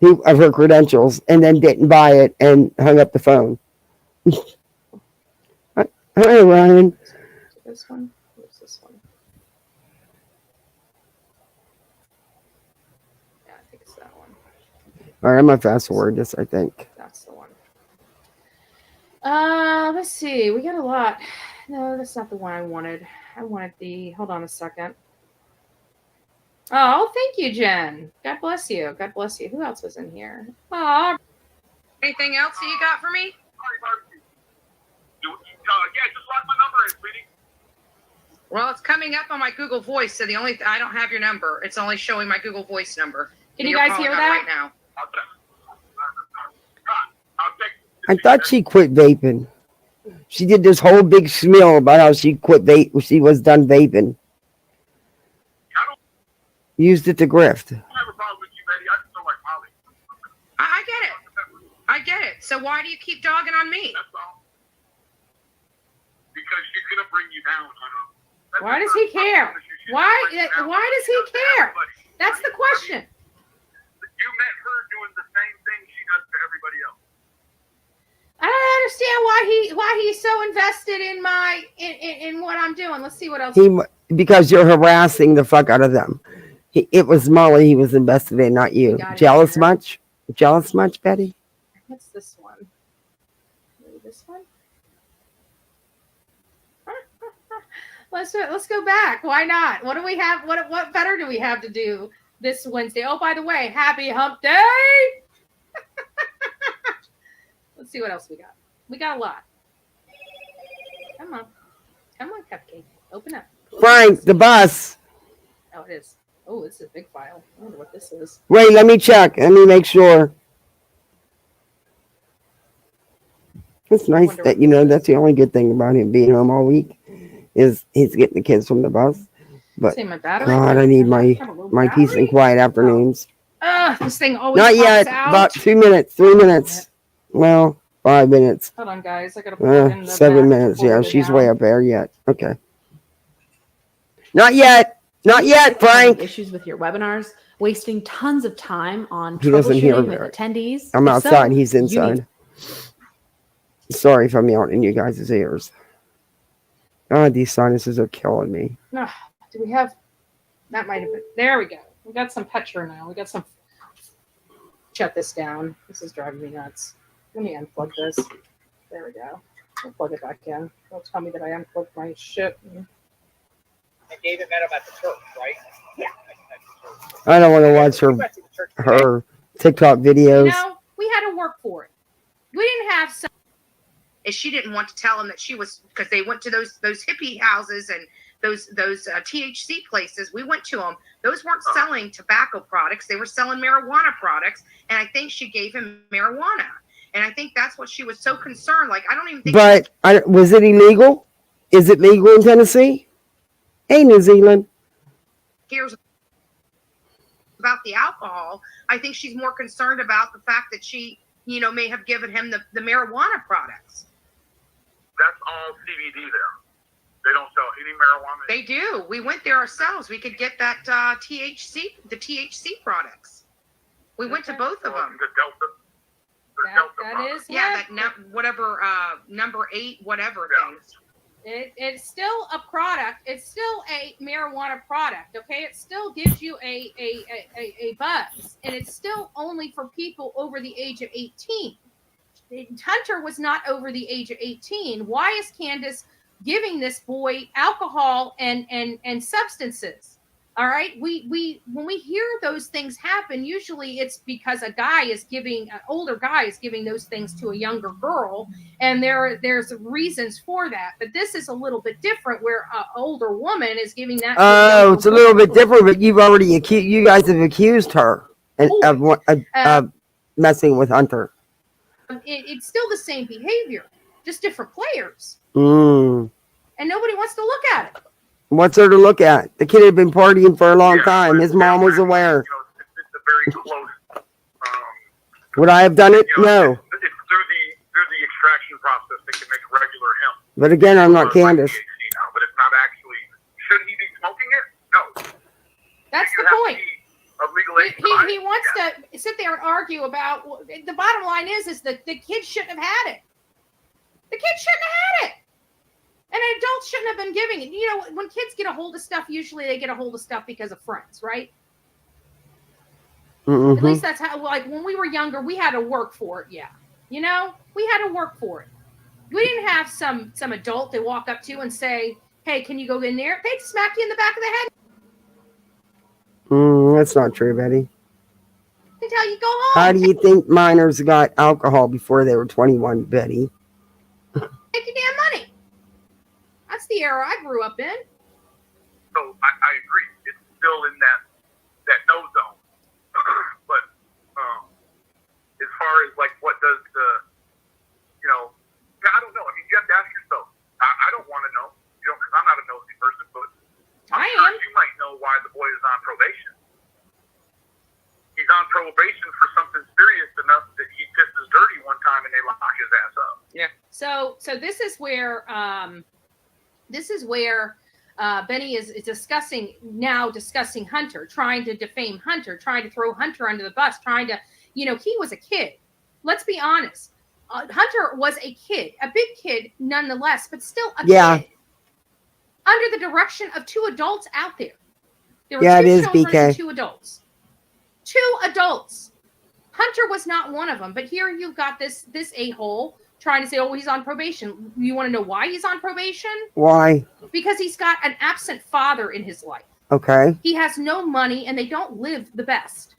of her credentials and then didn't buy it and hung up the phone. Hi, Ryan. This one? Where's this one? Yeah, I think it's that one. All right, I'm going to fast forward this, I think. That's the one. Let's see. We got a lot. No, that's not the one I wanted. I wanted the, hold on a second. Oh, thank you, Jen. God bless you. God bless you. Who else was in here? Oh, anything else that you got for me? Yeah, just lock my number in, sweetie. Well, it's coming up on my Google Voice, so I don't have your number. It's only showing my Google Voice number. Can you guys hear that? Right now? I thought she quit vaping. She did this whole big spiel about how she quit vape. She was done vaping. Used it to grift. I get it. I get it. So why do you keep dogging on me? Because she's gonna bring you down. Why does he care? Why does he care? That's the question. You met her doing the same thing she does to everybody else. I don't understand why he's so invested in what I'm doing. Let's see what else. Because you're harassing the fuck out of them. It was Molly he was invested in, not you. Jealous much? Jealous much, Betty? What's this one? Maybe this one? Let's go back. Why not? What do we have? What better do we have to do this Wednesday? Oh, by the way, happy hump day. Let's see what else we got. We got a lot. Come on. Come on, Cupcake. Open up. Frank, the bus. Oh, it is. Oh, this is a big file. I wonder what this is. Wait, let me check. Let me make sure. It's nice that, that's the only good thing about him being home all week is he's getting the kids from the bus. But, God, I need my peace and quiet afternoons. This thing always Not yet. out. About 2 minutes, 3 minutes. Well, 5 minutes. Hold on, guys. I gotta put it in the 7 minutes. Yeah, she's way up there yet. Okay. Not yet. Not yet, Frank. Issues with your webinars, wasting tons of time on He doesn't hear troubleshooting with me. attendees. I'm If outside. so, He's you inside. Sorry if I'm yelling in you guys' ears. Oh, these sinuses are killing me. No, do we have? That might have been. There we go. We got some Petra now. We got some. Shut this down. This is driving me nuts. Let me unplug this. There we go. I'll plug it back in. Don't tell me that I unplugged my shit. I gave it met him at the church, right? Yeah. I don't want to watch her TikTok videos. You know, we had to work for it. We didn't have some. She didn't want to tell him that she was, because they went to those hippie houses and those THC places. We went to them. Those weren't selling tobacco products. They were selling marijuana products. And I think she gave him marijuana. And I think that's what she was so concerned. Like, I don't even think. But was it illegal? Is it legal in Tennessee? Hey, New Zealand. Here's about the alcohol. I think she's more concerned about the fact that she, may have given him the marijuana products. That's all CBD there. They don't sell any marijuana. They do. We went there ourselves. We could get that THC, the THC products. We went to both of them. The Delta. That is, yeah, whatever, number 8, whatever thing. It's still a product. It's still a marijuana product. Okay, it still gives you a buzz, and it's still only for people over the age of 18. Hunter was not over the age of 18. Why is Candace giving this boy alcohol and substances. All right. We when we hear those things happen, usually it's because an older guy is giving those things to a younger girl, and there's reasons for that. But this is a little bit different, where an older woman is giving that. Oh, it's a little bit different, but you guys have accused her of messing with Hunter. It's still the same behavior, just different players. And nobody wants to look at it. What's there to look at? The kid had been partying for a long time. His mom was aware. It's a very close. Would I have done it? No. It's through the extraction process they can make regular hemp. But again, I'm not Candace. Now, but it's not actually. Should he be smoking it? No. That's the point. He wants to sit there and argue about. The bottom line is that the kid shouldn't have had it. The kid shouldn't have had it. And an adult shouldn't have been giving it. You know, when kids get a hold of stuff, usually they get a hold of stuff because of friends, right? Mm-hmm. At least that's how, like, when we were younger, we had to work for it, yeah. You know? We had to work for it. We didn't have some adult they walk up to and say, hey, can you go in there? They'd smack you in the back of the head. That's not true, Betty. Until you go home. How do you think minors got alcohol before they were 21, Betty? Take your damn money. That's the era I grew up in. So I agree. It's still in that no zone. But as far as like what does I don't know. I mean, you have to ask yourself. I don't want to know. Because I'm not a nosy person, but I'm sure you might know why the boy is on probation. He's on probation for something serious enough that he pisses dirty one time and they lock his ass up. Yeah. So this is where Benny is discussing Hunter, trying to defame Hunter, trying to throw Hunter under the bus, trying to, he was a kid. Let's be honest. Hunter was a kid, a big kid nonetheless, but still a kid. Under the direction of two adults out there. There were two children and two adults. Two adults. Hunter was not one of them, but here you've got this a-hole trying to say, oh, he's on probation. You want to know why he's on probation? Why? Because he's got an absent father in his life. Okay. He has no money, and they don't live the best.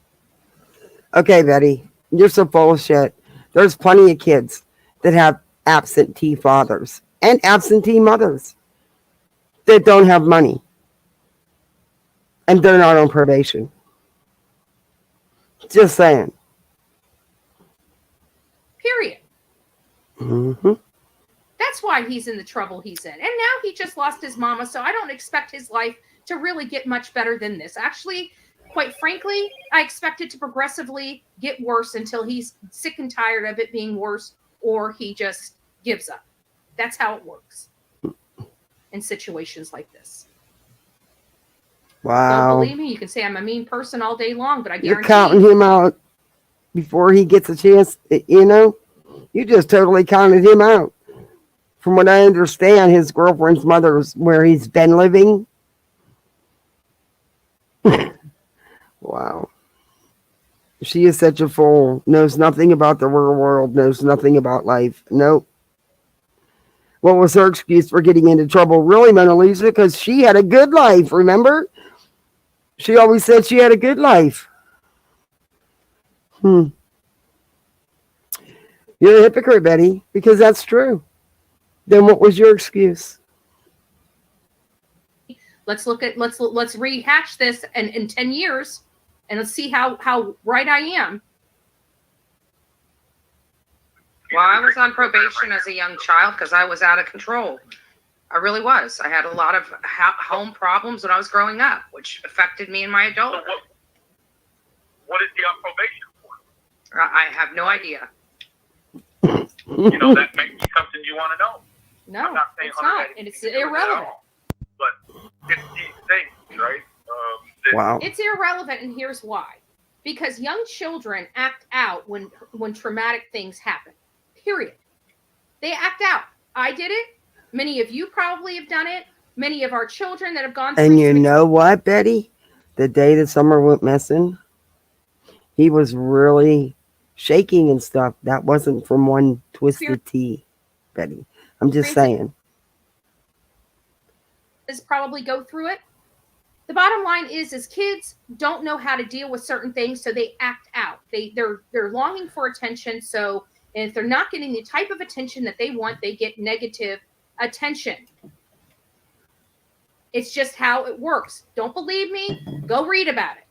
Okay, Betty, you're so full of shit. There's plenty of kids that have absentee fathers and absentee mothers that don't have money, and they're not on probation. Just saying. Period. Mm-hmm. That's why he's in the trouble he's in. And now he just lost his mama, so I don't expect his life to really get much better than this. Actually, quite frankly, I expect it to progressively get worse until he's sick and tired of it being worse, or he just gives up. That's how it works in situations like this. Wow. Don't believe me? You can say I'm a mean person all day long, but I guarantee you're counting him out before he gets a chance. You just totally counted him out. From what I understand, his girlfriend's mother's where he's been living. Wow. She is such a fool. Knows nothing about the real world. Knows nothing about life. Nope. What was her excuse for getting into trouble? Really, Mona Lisa? Because she had a good life, remember? She always said she had a good life. You're a hypocrite, Betty, because that's true. Then what was your excuse? Let's rehash this in 10 years and let's see how right I am. Well, I was on probation as a young child because I was out of control. I really was. I had a lot of home problems when I was growing up, which affected me in my adulthood. So what is he on probation for? I have no idea. That might be something you want to know. No, I'm not saying it's not. It's irrelevant. But it's these things, right? Wow. It's irrelevant, and here's why. Because young children act out when traumatic things happen. Period. They act out. I did it. Many of you probably have done it. Many of our children that have gone through. And you know what, Betty? The day that Summer went missing, he was really shaking and stuff. That wasn't from one twisted tea, Betty. I'm just saying. probably go through it. The bottom line is kids don't know how to deal with certain things, so they act out. They're longing for attention, so if they're not getting the type of attention that they want, they get negative attention. It's just how it works. Don't believe me? Go read about it.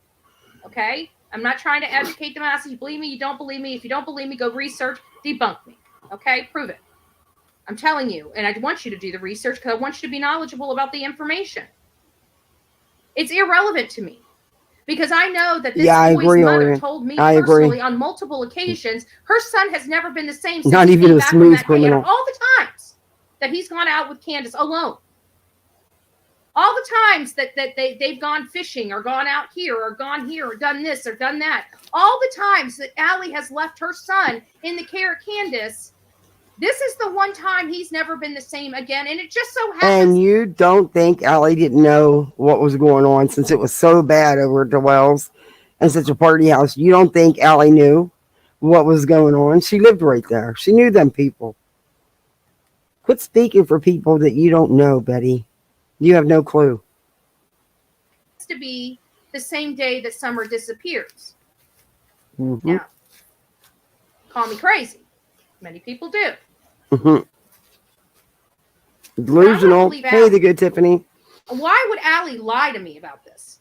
Okay? I'm not trying to educate the masses. You believe me? You don't believe me? If you don't believe me, go research, debunk me. Okay? Prove it. I'm telling you, and I want you to do the research because I want you to be knowledgeable about the information. It's irrelevant to me because I know that this boy's mother told me personally on multiple occasions her son has never been the same since Not he even came a back from smooth that criminal. day. All the times that he's gone out with Candace alone. All the times that they've gone fishing or gone out here or gone here or done this or done that. All the times that Allie has left her son in the care of Candace. This is the one time he's never been the same again. And it just so happens. And you don't think Allie didn't know what was going on since it was so bad over at the Wells and such a party house. You don't think Allie knew what was going on? She lived right there. She knew them people. Quit speaking for people that you don't know, Betty. You have no clue. To be the same day that Summer disappears. Mm-hmm. Now, call me crazy. Many people do. Mm-hmm. Delusional. Hey, the good Tiffany. Why would Allie lie to me about this?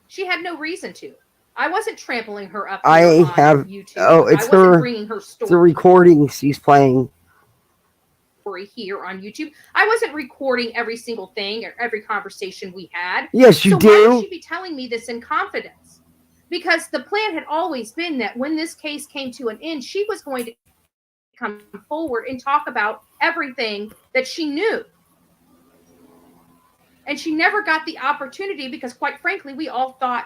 She had no reason to. I wasn't trampling her up on YouTube. Oh, it's I wasn't her. bringing her story. It's the recording she's playing. Here on YouTube. I wasn't recording every single thing or every conversation we had. Yes, you do. Why would she be telling me this in confidence? Because the plan had always been that when this case came to an end, she was going to come forward and talk about everything that she knew. And she never got the opportunity because, quite frankly, we all thought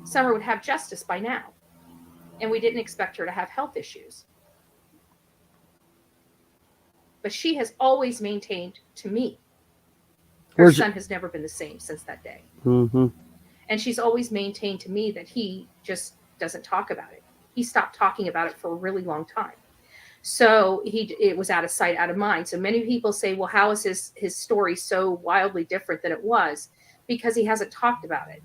Summer would have justice by now. And we didn't expect her to have health issues. But she has always maintained to me her son has never been the same since that day. Mm-hmm. And she's always maintained to me that he just doesn't talk about it. He stopped talking about it for a really long time. So it was out of sight, out of mind. So many people say, well, how is his story so wildly different than it was? Because he hasn't talked about it.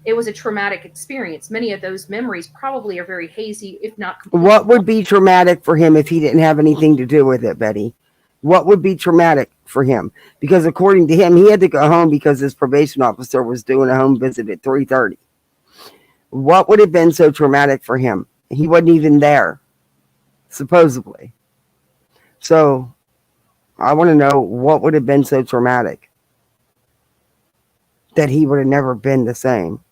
It was a traumatic experience. Many of those memories probably are very hazy, if not completely. What would be traumatic for him if he didn't have anything to do with it, Betty? What would be traumatic for him? Because according to him, he had to go home because his probation officer was doing a home visit at 3:30. What would have been so traumatic for him? He wasn't even there, supposedly. So I want to know what would have been so traumatic that he would have never been the same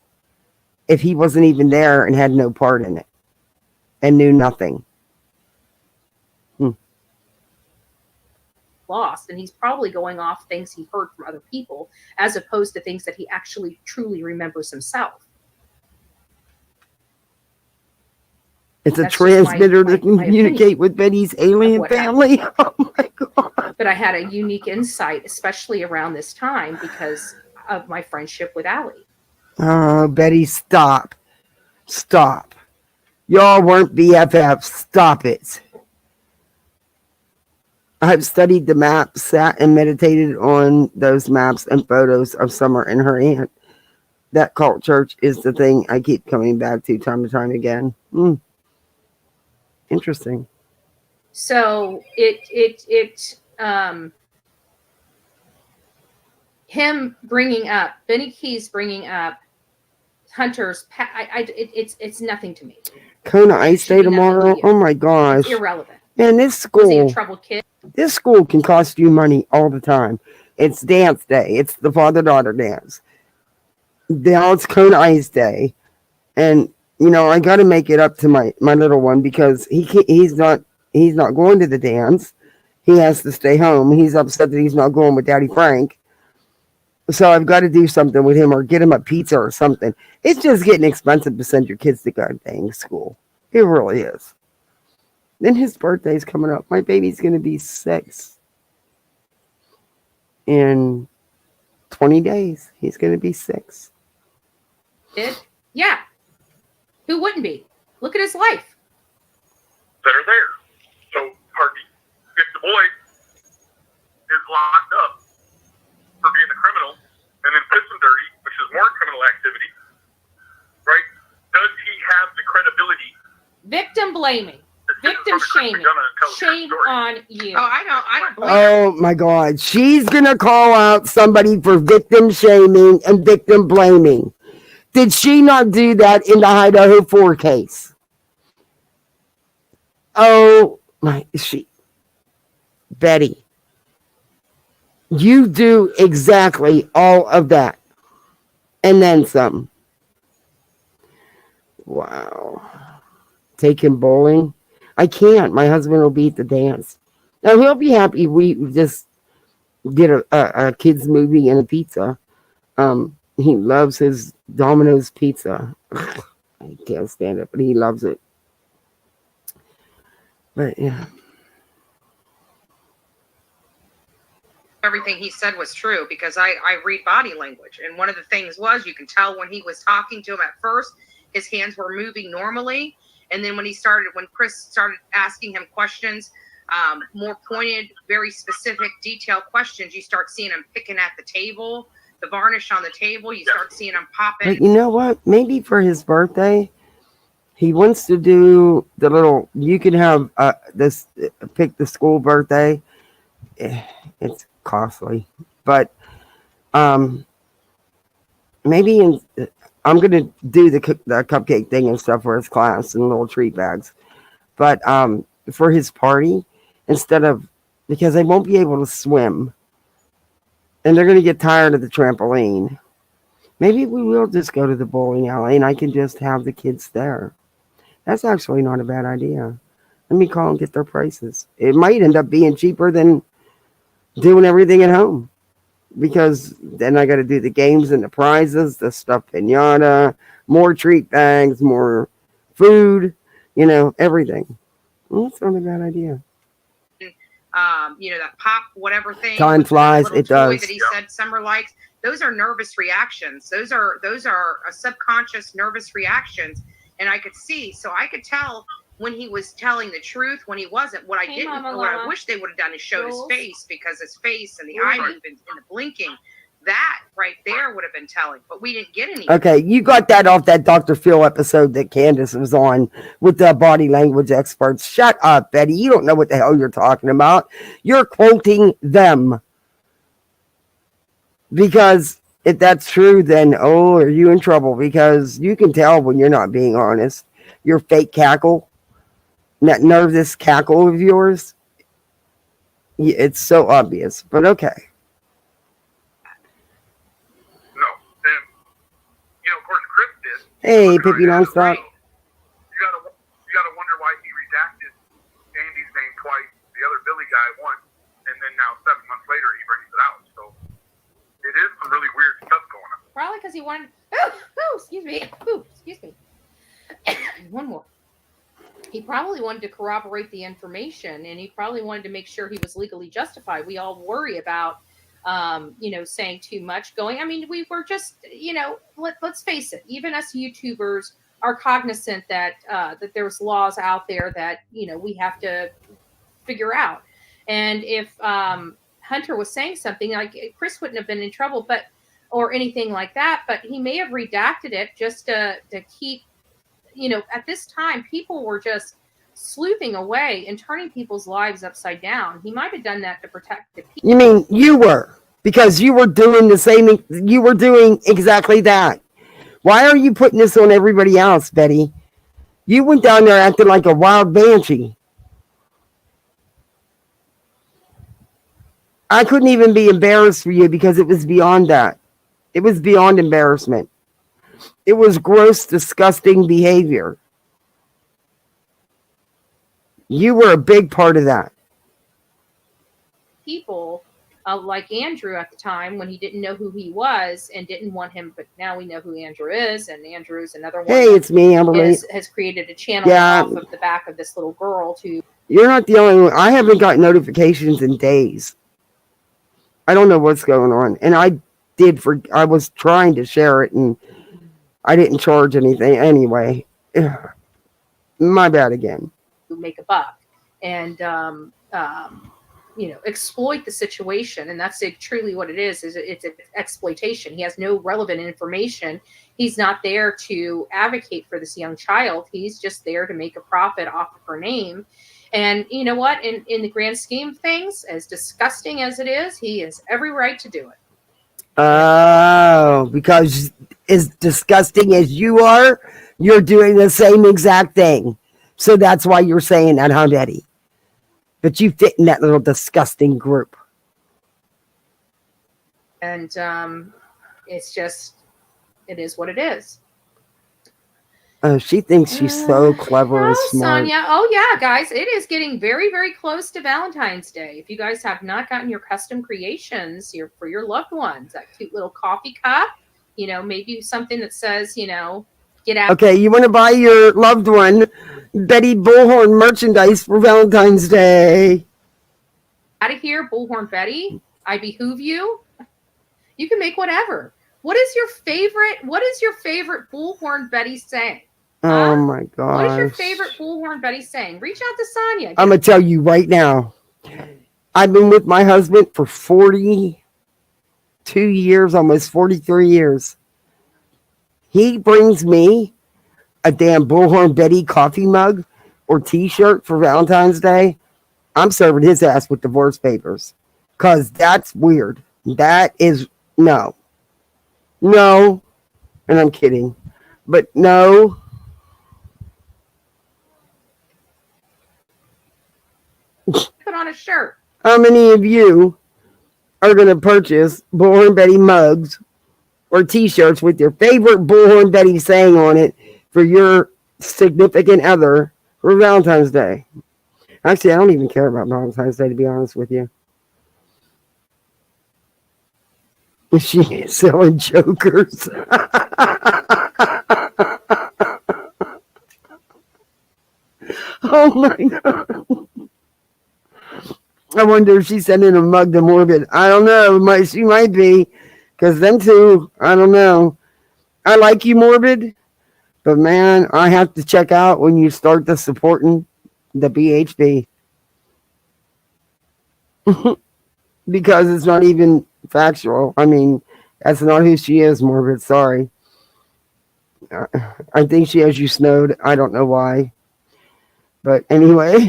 if he wasn't even there and had no part in it and knew nothing. Lost, and he's probably going off things he heard from other people as opposed to things that he actually truly remembers himself. It's a transmitter to communicate with Betty's alien family. Oh my God. But I had a unique insight, especially around this time because of my friendship with Allie. Oh, Betty, stop. Stop. Y'all weren't BFFs. Stop it. I've studied the maps, sat and meditated on those maps and photos of Summer and her aunt. That cult church is the thing I keep coming back to time and time again. Interesting. So him bringing up Benny Keys bringing up Hunter's it's nothing to me. Kona Ice Day tomorrow. Oh my gosh. It's irrelevant. Man, this Was he a school. troubled kid? This school can cost you money all the time. It's dance day. It's the father-daughter dance. Now it's Kona Ice Day. And, you know, I got to make it up to my little one because he's not going to the dance. He has to stay home. He's upset that he's not going with Daddy Frank. So I've got to do something with him or get him a pizza or something. It's just getting expensive to send your kids to goddamn school. It really is. Then his birthday's coming up. My baby's going to be 6. In 20 days, he's going to be 6. Yeah. Who wouldn't be? Look at his life. That are there. So, pardon me, if the boy is locked up for being a criminal and then piss him dirty, which is more criminal activity, right? Does he have the credibility? Victim blaming. Victim shaming. Shame on you. Oh, I don't believe Oh my God. She's going to call out somebody for victim shaming and victim blaming. Did she not do that in the Idaho 4 case? Oh my, Betty, you do exactly all of that. And then some. Wow. Take him bowling? I can't. My husband will beat the dance. Now, he'll be happy we just did a kids movie and a pizza. He loves his Domino's pizza. I can't stand it, but he loves it. But, yeah. everything he said was true because I read body language. And one of the things was you can tell when he was talking to him at first, his hands were moving normally. And then when Chris started asking him questions, more pointed, very specific, detailed questions, you start seeing him picking at the table, the varnish on the table. You start seeing him popping. But you know what? Maybe for his birthday, he wants to do the little, you can have pick the school birthday. It's costly. But maybe I'm going to do the cupcake thing and stuff for his class and little treat bags. But for his party, because they won't be able to swim and they're going to get tired of the trampoline, maybe we will just go to the bowling alley and I can just have the kids there. That's actually not a bad idea. Let me call and get their prices. It might end up being cheaper than doing everything at home, because then I got to do the games and the prizes, the stuffed piñata, more treat bags, more food, everything. Well, that's not a bad idea. That pop, whatever thing. Time flies. It does. That he said Summer likes. Those are nervous reactions. Those are subconscious nervous reactions. And I could see, so I could tell when he was telling the truth, when he wasn't. What I wish they would have done is showed his face, because his face and the eye movement and the blinking, that right there would have been telling. But we didn't get any. Okay, you got that off that Dr. Phil episode that Candace was on with the body language experts. Shut up, Betty. You don't know what the hell you're talking about. You're quoting them. Because if that's true, then, are you in trouble? Because you can tell when you're not being honest. Your fake cackle, that nervous cackle of yours, it's so obvious. But okay. No. And, of course, Chris did. Hey, Pippi Longstop. You gotta wonder why he redacted Andy's name twice, the other Billy guy once, and then now 7 months later he brings it out. So it is some really weird stuff going on. Probably because he wanted. Excuse me. One more. He probably wanted to corroborate the information, and he probably wanted to make sure he was legally justified. We all worry about, saying too much. We were just, let's face it. Even us YouTubers are cognizant that there's laws out there that we have to figure out. And if Hunter was saying something, like Chris wouldn't have been in trouble, or anything like that, but he may have redacted it just to keep, at this time, people were just sleuthing away and turning people's lives upside down. He might have done that to protect the people. You mean you were? Because you were doing the same, you were doing exactly that. Why are you putting this on everybody else, Betty? You went down there acting like a wild banshee. I couldn't even be embarrassed for you because it was beyond that. It was beyond embarrassment. It was gross, disgusting behavior. You were a big part of that. People like Andrew at the time, when he didn't know who he was and didn't want him, but now we know who Andrew is, and Andrew's another one. Hey, it's me, Amberly. Has created a channel off of the back of this little girl to. You're not the only one. I haven't got notifications in days. I don't know what's going on. And I was trying to share it and I didn't charge anything anyway. My bad again. Make a buck. And, exploit the situation. And that's truly what it is it's exploitation. He has no relevant information. He's not there to advocate for this young child. He's just there to make a profit off of her name. And you know what? In the grand scheme of things, as disgusting as it is, he has every right to do it. Oh, because as disgusting as you are, you're doing the same exact thing. So that's why you're saying that, huh, Betty? But you fit in that little disgusting group. And it's just, it is what it is. Oh, she thinks she's so clever and smart. Sonia. Oh, yeah, guys. It is getting very, very close to Valentine's Day. If you guys have not gotten your custom creations for your loved ones, that cute little coffee cup, maybe something that says, get out. Okay, you want to buy your loved one Betty Bullhorn merchandise for Valentine's Day. Out of here, Bullhorn Betty. I behoove you. You can make whatever. What is your favorite Bullhorn Betty saying? Oh my gosh. What is your favorite Bullhorn Betty saying? Reach out to Sonia. I'm going to tell you right now. I've been with my husband for 42 years, almost 43 years. He brings me a damn Bullhorn Betty coffee mug or t-shirt for Valentine's Day. I'm serving his ass with divorce papers. Because that's weird. That is, no. No. And I'm kidding. But no. Put on a shirt. How many of you are going to purchase Bullhorn Betty mugs or t-shirts with your favorite Bullhorn Betty saying on it for your significant other for Valentine's Day? Actually, I don't even care about Valentine's Day, to be honest with you. She's selling jokers. Oh my God. I wonder if she's sending a mug to Morbid. I don't know. She might be. Because them two, I don't know. I like you, Morbid. But man, I have to check out when you start the supporting the BHB. Because it's not even factual. I mean, that's not who she is, Morbid. Sorry. I think she has you snowed. I don't know why. But anyway.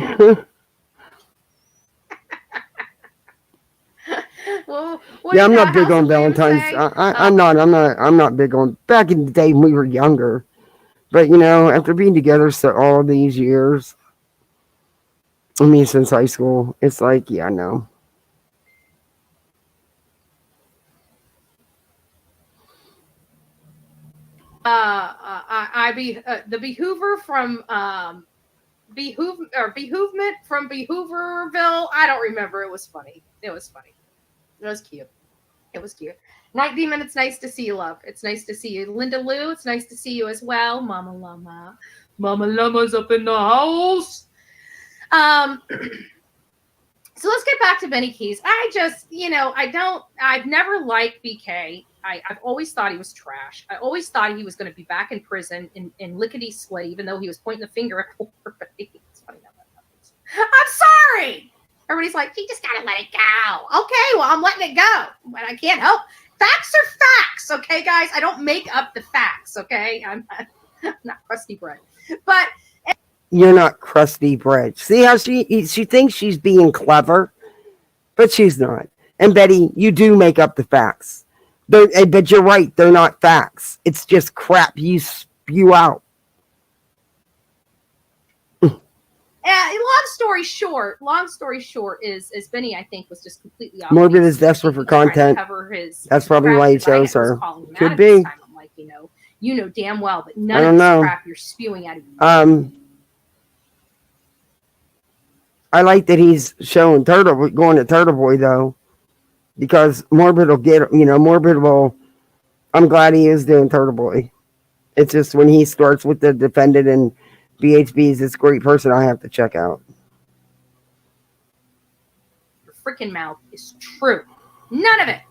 Well, yeah, I'm not big on Valentine's. I'm not big on. Back in the day when we were younger, but after being together all these years, I mean, since high school, it's like, yeah, no. The Behoover from Behoovement from Behooverville. I don't remember. It was funny. It was cute. It was cute. Night Demon, it's nice to see you, love. It's nice to see you. Linda Lou, it's nice to see you as well. Mama Llama. Mama Llama's up in the house. So let's get back to Benny Keys. I just, I've never liked BK. I've always thought he was trash. I always thought he was going to be back in prison in lickety split, even though he was pointing the finger at everybody. It's funny how that happens. I'm sorry. Everybody's like, you just got to let it go. Okay, well, I'm letting it go. But I can't help. Facts are facts, okay, guys? I don't make up the facts, okay? I'm not crusty bread. But you're not crusty bread. See how she thinks she's being clever, but she's not. And Betty, you do make up the facts. But you're right, they're not facts. It's just crap you spew out. Long story short is Benny, I think, was just completely off. Morbid is desperate for content. That's probably why he chose her. Could be. I'm like, you know damn well, but none of this crap you're spewing out of you. I like that he's showing going to Turtle Boy though, because Morbid will get, I'm glad he is doing Turtle Boy. It's just when he starts with the defendant and BHB is this great person I have to check out. Your freaking mouth is true. None of it.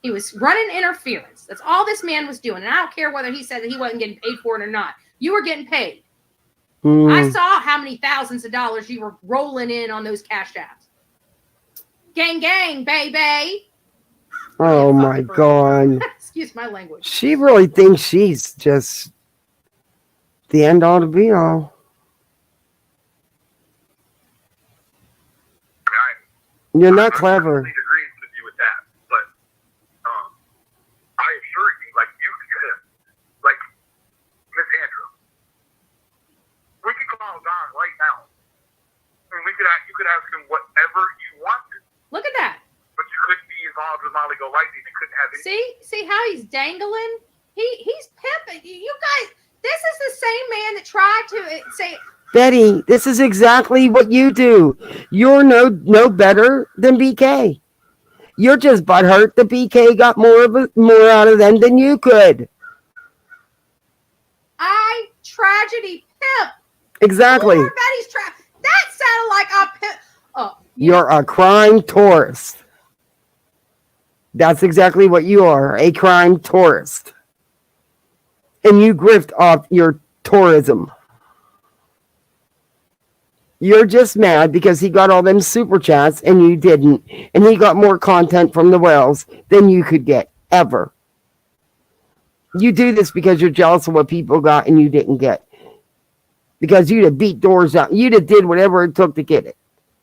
He was running interference. That's all this man was doing. And I don't care whether he said that he wasn't getting paid for it or not. You were getting paid. I saw how many thousands of dollars you were rolling in on those cash apps. Gang, gang, baby. Oh my God. Excuse my language. She really thinks she's just the end all to be all. You're not clever. I agree with you with that, but I assure you, like you could, like Miss Andrew, we could call Don right now, and you could ask him whatever you wanted. Look at that. But you couldn't be involved with Molly Go Lightning. You couldn't have any. See how he's dangling? He's pimping. You guys, this is the same man that tried to say. Betty, this is exactly what you do. You're no better than BK. You're just butthurt that BK got more out of them than you could. I tragedy pimp. Exactly. Betty's that sounded like a pimp. Oh, You're a crime tourist. That's exactly what you are, a crime tourist. And you grift off your tourism. You're just mad because he got all them super chats and you didn't. And he got more content from the Wells than you could get, ever. You do this because you're jealous of what people got and you didn't get. Because you'd have beat doors out. You'd have did whatever it took to get it.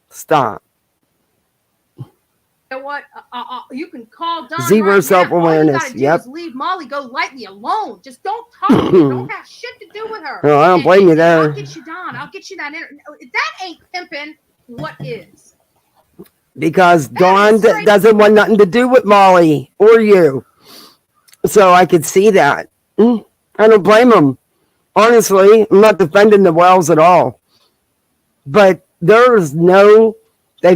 Stop. You know what? You can call Don. Zero right self-awareness. Now. All you gotta do Yep. is leave Molly Go Lightly alone. Just don't talk to her. Don't have shit to do with her. No, I don't blame you there. I'll get you Don. I'll get you that. If that ain't pimping, what is? Because Dawn doesn't want nothing to do with Molly or you. So I could see that. I don't blame him. Honestly, I'm not defending the Wells at all. But they've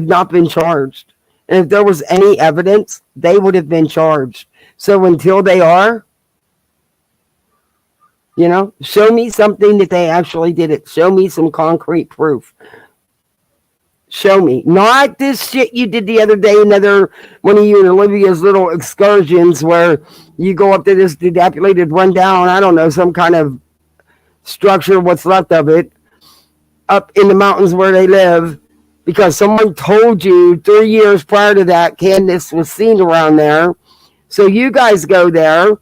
not been charged. And if there was any evidence, they would have been charged. So until they are, show me something that they actually did it. Show me some concrete proof. Show me. Not this shit you did the other day, another one of you and Olivia's little excursions where you go up to this dilapidated rundown, I don't know, some kind of structure, what's left of it, up in the mountains where they live. Because someone told you 3 years prior to that, Candace was seen around there. So you guys go there,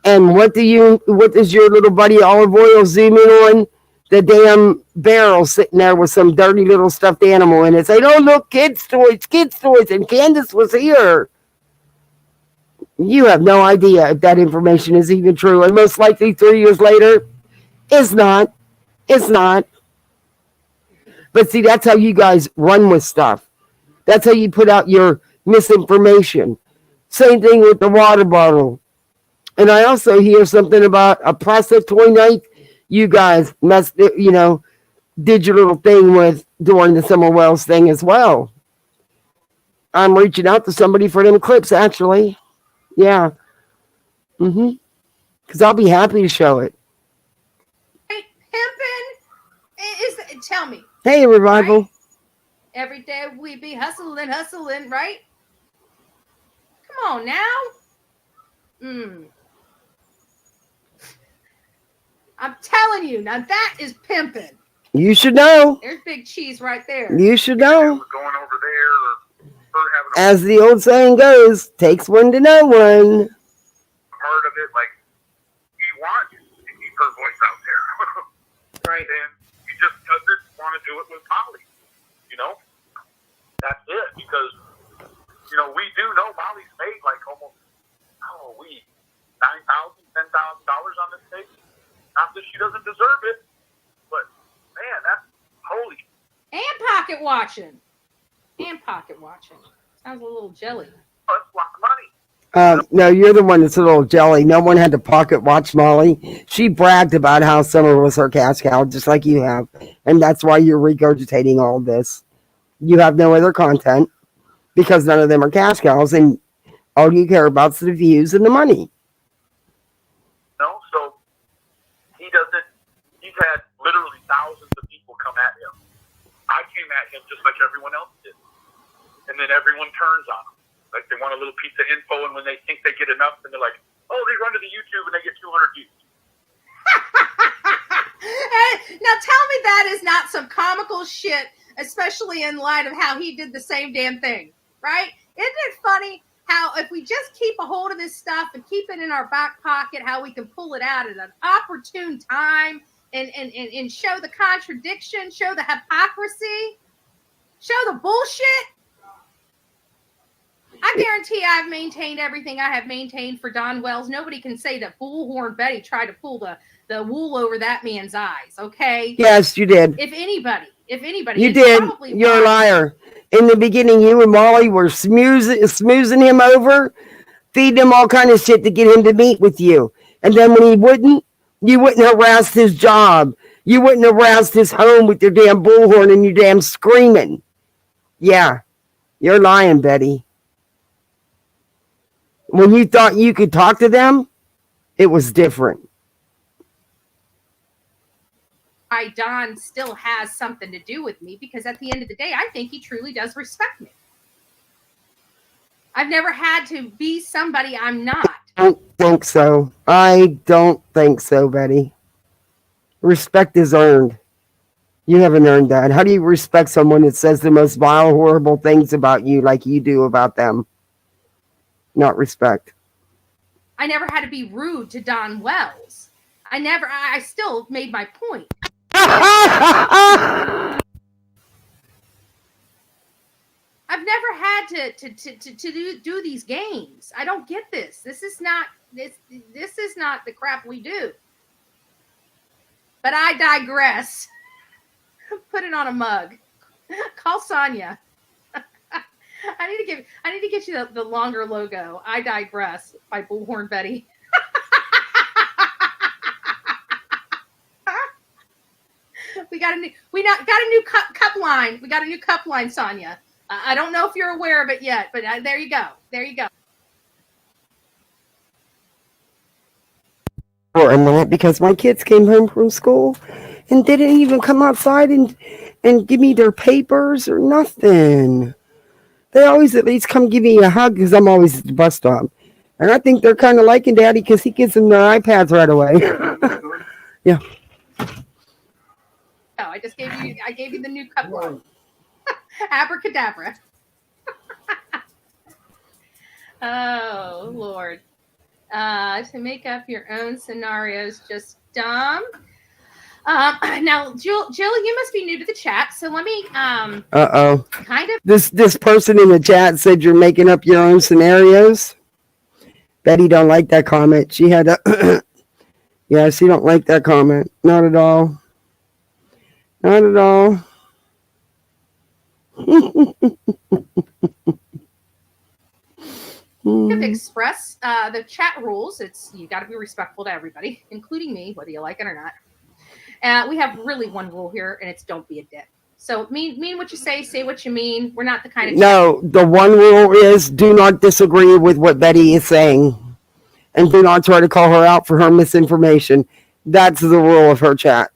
and what does your little buddy Olive Oil zoom in on? The damn barrel sitting there with some dirty little stuffed animal in it. Say, oh, look, kids' toys, and Candace was here. You have no idea if that information is even true. And most likely 3 years later, it's not. It's not. But see, that's how you guys run with stuff. That's how you put out your misinformation. Same thing with the water bottle. And I also hear something about a plastic toy knife you guys did your little thing with during the Summer Wells thing as well. I'm reaching out to somebody for them clips, actually. Yeah. Because I'll be happy to show it. Hey, pimping? Tell me. Hey, Revival. Right? Every day we be hustling, right? Come on now. I'm telling you, now that is pimping. You should know. There's big cheese right there. You should know. Going over there or as the old saying goes, takes one to know one. Part of it, like, he wants to keep her voice out there. Right. And he just doesn't want to do it with Molly. That's it. Because, we do know Molly's made like almost, $9,000, $10,000 on this tape. Not that she doesn't deserve it, but man, that's holy. And pocket watching. Sounds a little jelly. That's a lot of money. No, you're the one that's a little jelly. No one had to pocket watch Molly. She bragged about how Summer was her cash cow, just like you have. And that's why you're regurgitating all of this. You have no other content because none of them are cash cows, and all you care about is the views and the money. So he's had literally thousands of people come at him. I came at him just like everyone else did. And then everyone turns on him. Like they want a little piece of info, and when they think they get enough, and they're like, oh, they run to the YouTube and they get 200 views. Now tell me that is not some comical shit, especially in light of how he did the same damn thing. right? Isn't it funny how if we just keep a hold of this stuff and keep it in our back pocket, how we can pull it out at an opportune time and show the contradiction, show the hypocrisy, show the bullshit. I guarantee I've maintained everything I have maintained for Don Wells. Nobody can say that Bullhorn Betty tried to pull the wool over that man's eyes, okay? Yes, you did. If anybody. You did. You're a liar. In the beginning, you and Molly were smoozing him over, feeding him all kind of shit to get him to meet with you. And then when he wouldn't, you wouldn't harass his job. You wouldn't harass his home with your damn bullhorn and your damn screaming. Yeah, you're lying, Betty. When you thought you could talk to them, it was different. Don still has something to do with me, because at the end of the day, I think he truly does respect me. I've never had to be somebody I'm not. I don't think so. I don't think so, Betty. Respect is earned. You haven't earned that. How do you respect someone that says the most vile, horrible things about you like you do about them? Not respect. I never had to be rude to Don Wells. I still made my point. I've never had to do these games. I don't get this. This is not the crap we do. But I digress. Put it on a mug. Call Sonia. I need to get you the longer logo. I digress by Bullhorn Betty. We got a new cup line. We got a new cup line, Sonia. I don't know if you're aware of it yet, but there you go. There you go. For a minute, because my kids came home from school and didn't even come outside and give me their papers or nothing. They always at least come give me a hug because I'm always at the bus stop. And I think they're kind of liking Daddy because he gives them their iPads right away. Yeah. Oh, I gave you the new cup line. Abracadabra. Oh, Lord. To make up your own scenarios, just dumb. Now, Jill, you must be new to the chat, so let me kind of This person in the chat said you're making up your own scenarios. Betty don't like that comment. She had a yeah, she don't like that comment. Not at all. Not at all. express the chat rules. You got to be respectful to everybody, including me, whether you like it or not. We have really one rule here, and it's don't be a dick. So mean what you say what you mean. We're not the kind of No, the one rule is do not disagree with what Betty is saying, and do not try to call her out for her misinformation. That's the rule of her chat.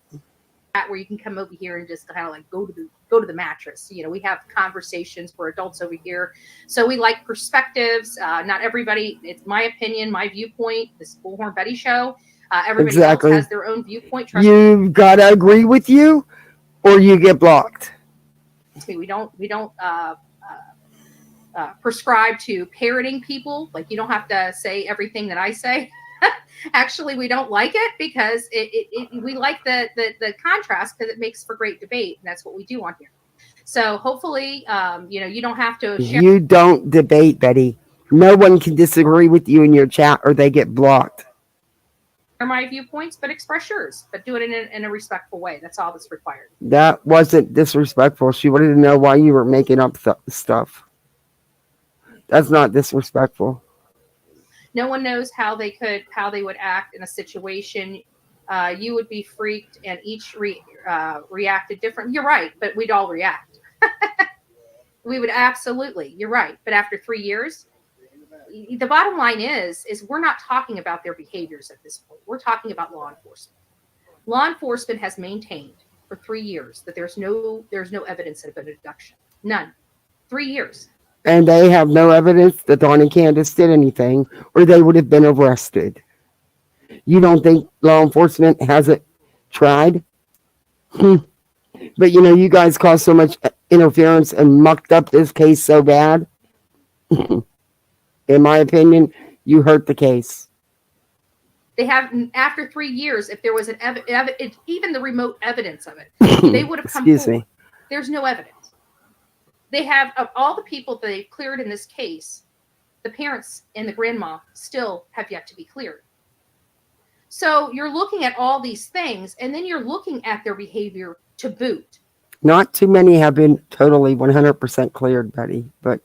Where you can come over here and just kind of like go to the mattress. You know, we have conversations for adults over here, so we like perspectives. Not everybody. It's my opinion, my viewpoint. This Bullhorn Betty show. Everybody else has their own viewpoint. You've got to agree with you, or you get blocked. We don't prescribe to parroting people. Like, you don't have to say everything that I say. Actually, we don't like it because we like the contrast because it makes for great debate, and that's what we do on here. So hopefully, you don't have to share. You don't debate, Betty. No one can disagree with you in your chat, or they get blocked. My viewpoints, but express yours, but do it in a respectful way. That's all that's required. That wasn't disrespectful. She wanted to know why you were making up stuff. That's not disrespectful. No one knows how they would act in a situation. You would be freaked, and each reacted different. You're right, but we'd all react. We would absolutely. You're right, but after 3 years, the bottom line is we're not talking about their behaviors at this point. We're talking about law enforcement. Law enforcement has maintained for 3 years that there's no evidence of an abduction. None. 3 years. And they have no evidence that Dawn and Candace did anything, or they would have been arrested. You don't think law enforcement hasn't tried? But you guys caused so much interference and mucked up this case so bad In my opinion, you hurt the case. They have, after 3 years, if there was even the remote evidence of it, they would have come Excuse forward. me. There's no evidence. They have, of all the people that they've cleared in this case, the parents and the grandma still have yet to be cleared. So you're looking at all these things, and then you're looking at their behavior to boot. Not too many have been totally 100% cleared, Betty, but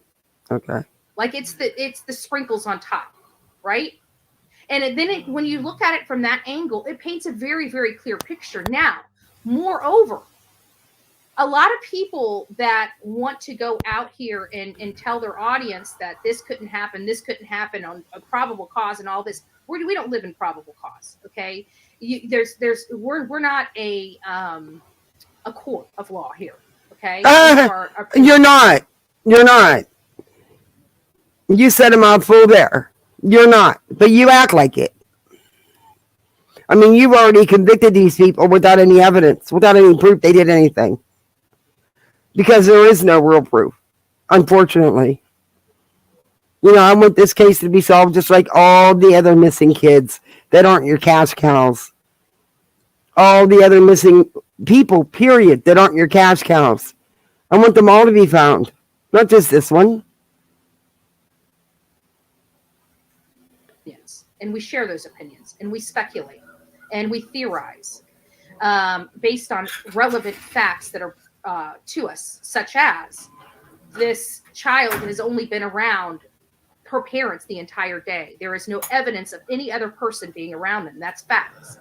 okay. Like it's the sprinkles on top, right? And then when you look at it from that angle, it paints a very, very clear picture. Now, moreover, a lot of people that want to go out here and tell their audience that this couldn't happen on a probable cause and all this. We don't live in probable cause, okay? We're not a court of law here, okay? You're not. You said a mouthful there. You're not, but you act like it. I mean, you've already convicted these people without any evidence, without any proof they did anything. Because there is no real proof, unfortunately. You know, I want this case to be solved just like all the other missing kids that aren't your cash cows. All the other missing people, period, that aren't your cash cows. I want them all to be found, not just this one. Yes, and we share those opinions, and we speculate, and we theorize based on relevant facts that are to us, such as this child has only been around her parents the entire day. There is no evidence of any other person being around them. That's facts.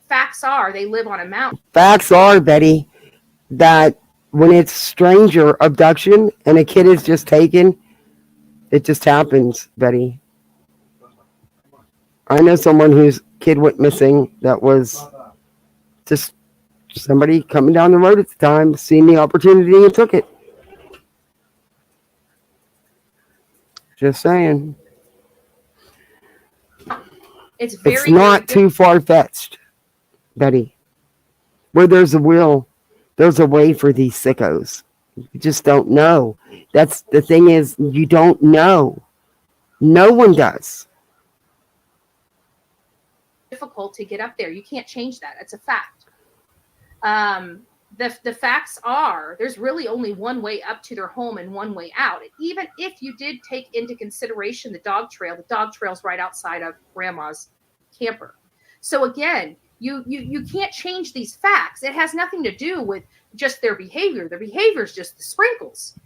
Facts are they live on a mountain. Facts are, Betty, that when it's stranger abduction and a kid is just taken, it just happens, Betty. I know someone whose kid went missing that was just somebody coming down the road at the time, seen the opportunity and took it. Just saying. It's not too far-fetched, Betty. Where there's a will, there's a way for these sickos. You just don't know. That's the thing is, you don't know. No one does. Difficult to get up there. You can't change that. It's a fact. The facts are there's really only one way up to their home and one way out. Even if you did take into consideration the dog trail's right outside of grandma's camper. So again, you can't change these facts. It has nothing to do with just their behavior. Their behavior is just the sprinkles.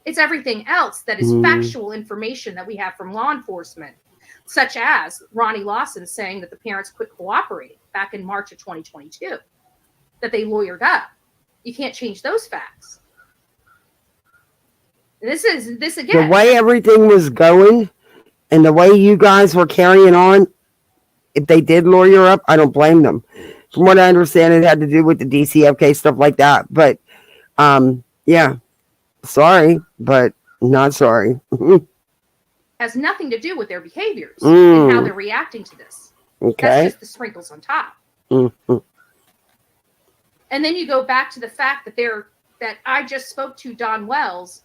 It's everything else that is factual information that we have from law enforcement, such as Ronnie Lawson saying that the parents quit cooperating back in March of 2022, that they lawyered up. You can't change those facts. This again. The way everything was going and the way you guys were carrying on, if they did lawyer up, I don't blame them. From what I understand, it had to do with the DCFK, stuff like that. But, yeah, sorry, but not sorry. Has nothing to do with their behaviors and how they're reacting to this. Okay. That's just the sprinkles on top. Mm-hmm. And then you go back to the fact that I just spoke to Don Wells,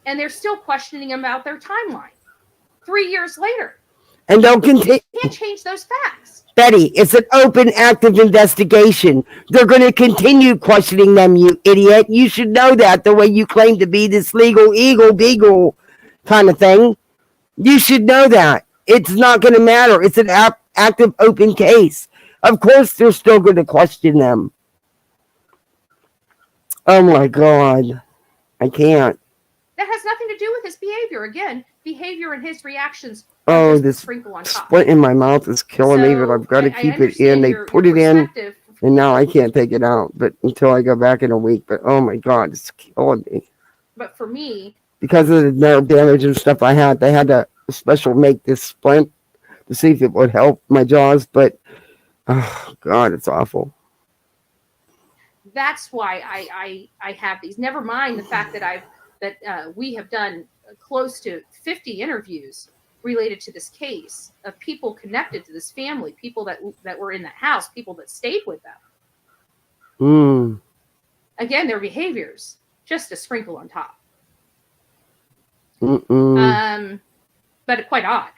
and they're still questioning him about their timeline 3 years later. And they'll continue. You can't change those facts. Betty, it's an open, active investigation. They're going to continue questioning them, you idiot. You should know that the way you claim to be this legal eagle beagle kind of thing. You should know that. It's not going to matter. It's an active, open case. Of course, they're still going to question them. Oh, my God. I can't. That has nothing to do with his behavior. Again, behavior and his reactions. Oh, this splint in my mouth is killing me, but I've got to keep it in. They put it in, and now I can't take it out. But until I go back in a week. But oh my God, it's killing me. But for me, because of the nerve damage and stuff I had, they had to special make this splint to see if it would help my jaws. But oh God, it's awful. That's why I have these. Never mind the fact that we have done close to 50 interviews related to this case of people connected to this family, people that were in the house, people that stayed with them. Again, their behaviors, just a sprinkle on top. But quite odd.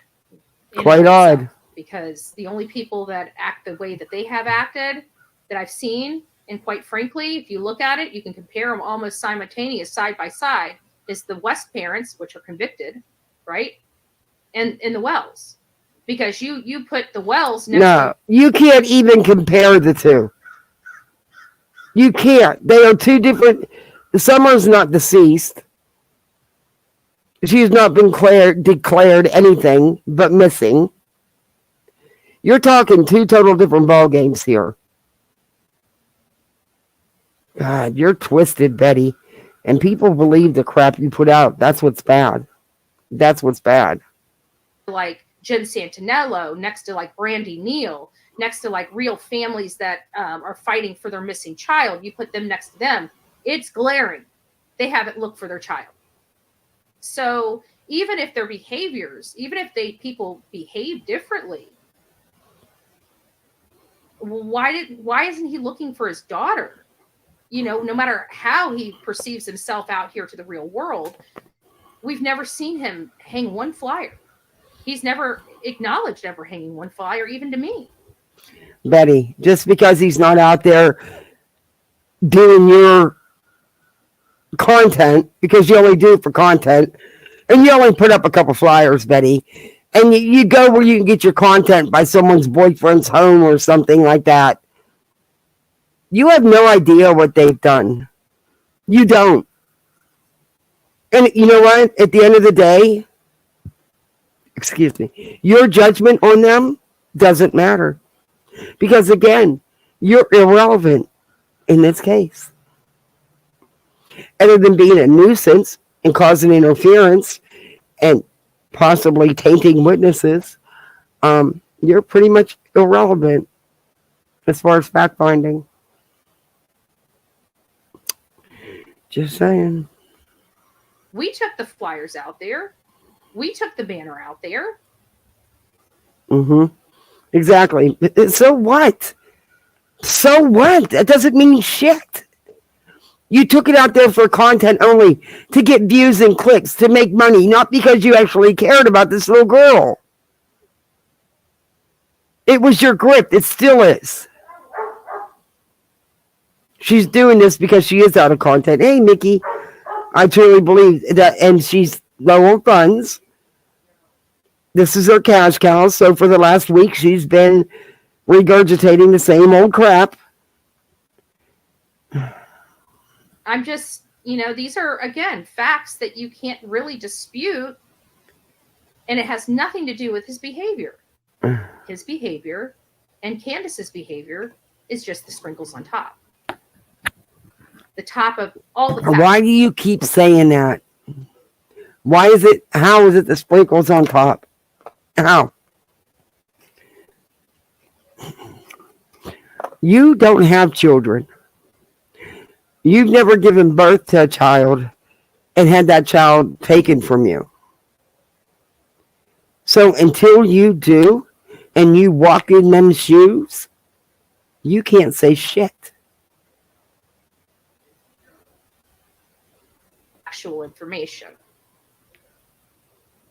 Quite odd. Because the only people that act the way that they have acted that I've seen, and quite frankly, if you look at it, you can compare them almost simultaneous, side by side, is the West parents, which are convicted, right? And the Wells. Because you put the Wells next to... You can't even compare the two. You can't. They are two different... Summer's not deceased. She's not been declared anything but missing. You're talking two total different ball games here. God, you're twisted, Betty. And people believe the crap you put out. That's what's bad. That's what's bad. Like Jen Santinello, next to like Brandy Neal, next to like real families that are fighting for their missing child. You put them next to them. It's glaring. They haven't looked for their child. So even if their behaviors, even if people behave differently, why isn't he looking for his daughter? You know, no matter how he perceives himself out here to the real world, we've never seen him hang one flyer. He's never acknowledged ever hanging one flyer, even to me. Betty, just because he's not out there doing your content, because you only do it for content, and you only put up a couple flyers, Betty, and you go where you can get your content by someone's boyfriend's home or something like that. You have no idea what they've done. You don't. And you know what? At the end of the day, excuse me, your judgment on them doesn't matter. Because again, you're irrelevant in this case. Other than being a nuisance and causing interference and possibly tainting witnesses, you're pretty much irrelevant as far as fact finding. Just saying. We took the flyers out there. We took the banner out there. Exactly. So what? So what? That doesn't mean shit. You took it out there for content only, to get views and clicks, to make money, not because you actually cared about this little girl. It was your grip. It still is. She's doing this because she is out of content. Hey, Mickey, I truly believe that, and she's low on funds. This is her cash cow. So for the last week, she's been regurgitating the same old crap. I'm just, these are, again, facts that you can't really dispute. And it has nothing to do with his behavior. His behavior and Candace's behavior is just the sprinkles on top. The top of all the facts. Why do you keep saying that? How is it the sprinkles on top? How? You don't have children. You've never given birth to a child and had that child taken from you. So until you do, and you walk in them shoes, you can't say shit. Actual information.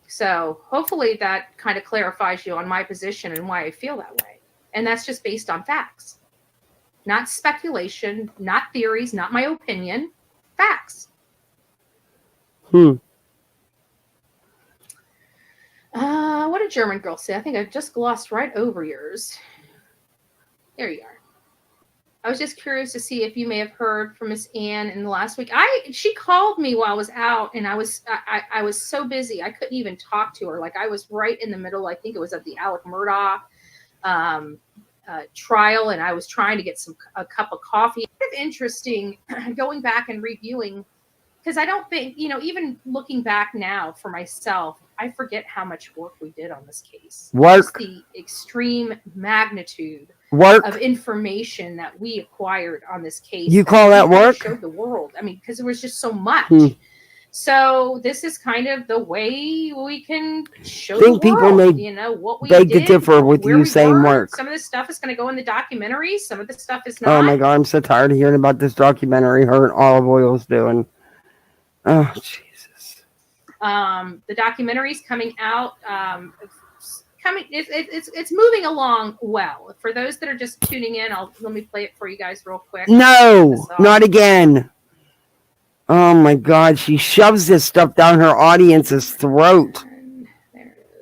So hopefully that kind of clarifies you on my position and why I feel that way. And that's just based on facts. Not speculation, not theories, not my opinion. Facts. What did German girl say? I think I just glossed right over yours. There you are. I was just curious to see if you may have heard from Miss Ann in the last week. She called me while I was out, and I was so busy I couldn't even talk to her. Like I was right in the middle. I think it was of the Alec Murdaugh trial, and I was trying to get a cup of coffee. It's interesting going back and reviewing, because I don't think, even looking back now for myself, I forget how much work we did on this case. Work. Just the extreme magnitude of information that we acquired on this case. You call that work? Showed the world. I mean, because there was just so much. So this is kind of the way we can show the world, people may what we beg did, to differ with you saying work. Some of this stuff is going to go in the documentary. Some of the stuff is not. Oh my God, I'm so tired of hearing about this documentary her and Olive Oil's doing. Oh, Jesus. The documentary's coming out. It's moving along well. For those that are just tuning in, let me play it for you guys real quick. No, not again. Oh my God, she shoves this stuff down her audience's throat.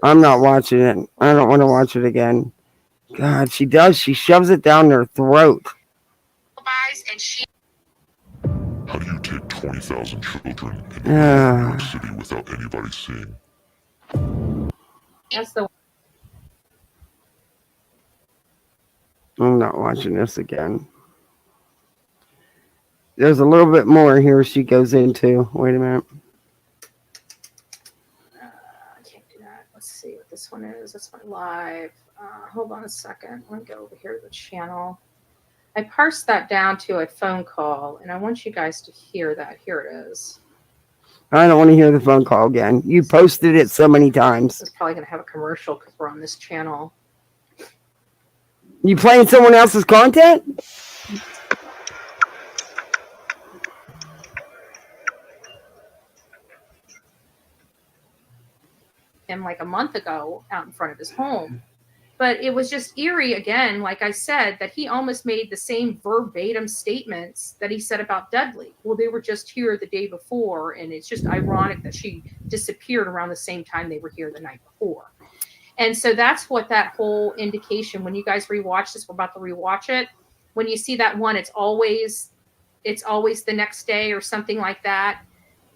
I'm not watching it. I don't want to watch it again. God, she does. She shoves it down their throat. How do you take 20,000 children in New York City without anybody seeing? That's the. I'm not watching this again. There's a little bit more here she goes into. Wait a minute. I can't do that. Let's see what this one is. This one live. Hold on a second. I'm going to go over here to the channel. I parsed that down to a phone call, and I want you guys to hear that. Here it is. I don't want to hear the phone call again. You posted it so many times. It's probably going to have a commercial because we're on this channel. You playing someone else's content? Him like a month ago out in front of his home. But it was just eerie again, like I said, that he almost made the same verbatim statements that he said about Dudley. Well, they were just here the day before, and it's just ironic that she disappeared around the same time they were here the night before. And so that's what that whole indication, when you guys rewatch this, we're about to rewatch it. When you see that one, it's always the next day or something like that.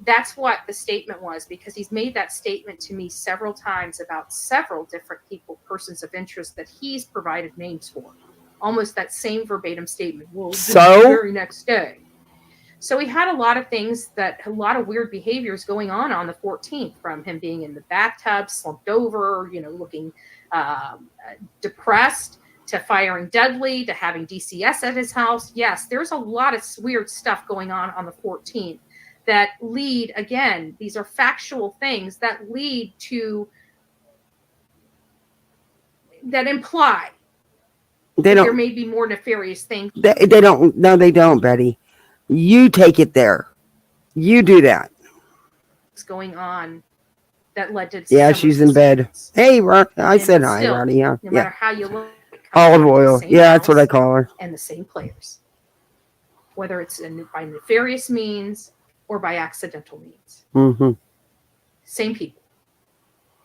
That's what the statement was, because he's made that statement to me several times about several different people, persons of interest that he's provided names for. Almost that same verbatim statement. Well, the very next day. So he had a lot of things a lot of weird behaviors going on the 14th, from him being in the bathtub, slumped over, looking depressed, to firing Dudley, to having DCS at his house. Yes, there's a lot of weird stuff going on the 14th. That lead, again, these are factual things that lead to, that imply there may be more nefarious things. They don't. No, they don't, Betty. You take it there. You do that. What's going on that led to. Yeah, she's in bed. Hey, I said hi, Ronnie. Yeah. No matter how you look. Olive oil. Yeah, that's what I call her. And the same players. Whether it's by nefarious means or by accidental means. Mm-hmm. Same people.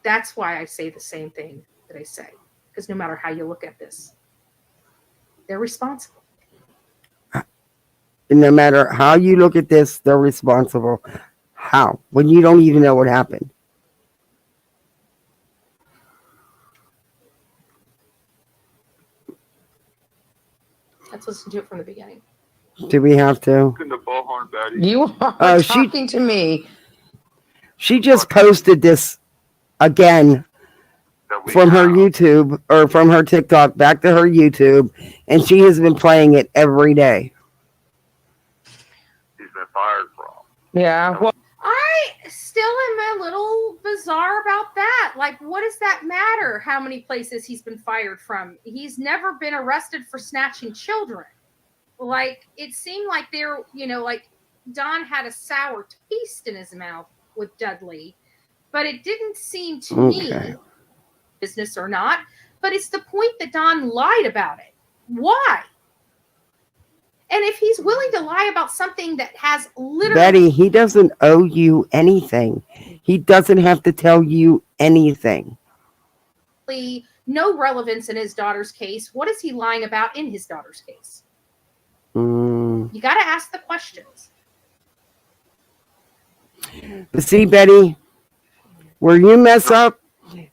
That's why I say the same thing that I say. Because no matter how you look at this, they're responsible. No matter how you look at this, they're responsible. How? When you don't even know what happened. Let's listen to it from the beginning. Do we have to? You are talking to me. She just posted this again from her YouTube, or from her TikTok back to her YouTube, and she has been playing it every day. He's been fired from. Yeah. Well, I still am a little bizarre about that. Like, what does that matter? How many places he's been fired from? He's never been arrested for snatching children. Like, it seemed like they're, like Don had a sour taste in his mouth with Dudley, but it didn't seem to me, business or not, but it's the point that Don lied about it. Why? And if he's willing to lie about something that has literally... Betty, he doesn't owe you anything. He doesn't have to tell you anything. No relevance in his daughter's case. What is he lying about in his daughter's case? You got to ask the questions. But see, Betty, where you mess up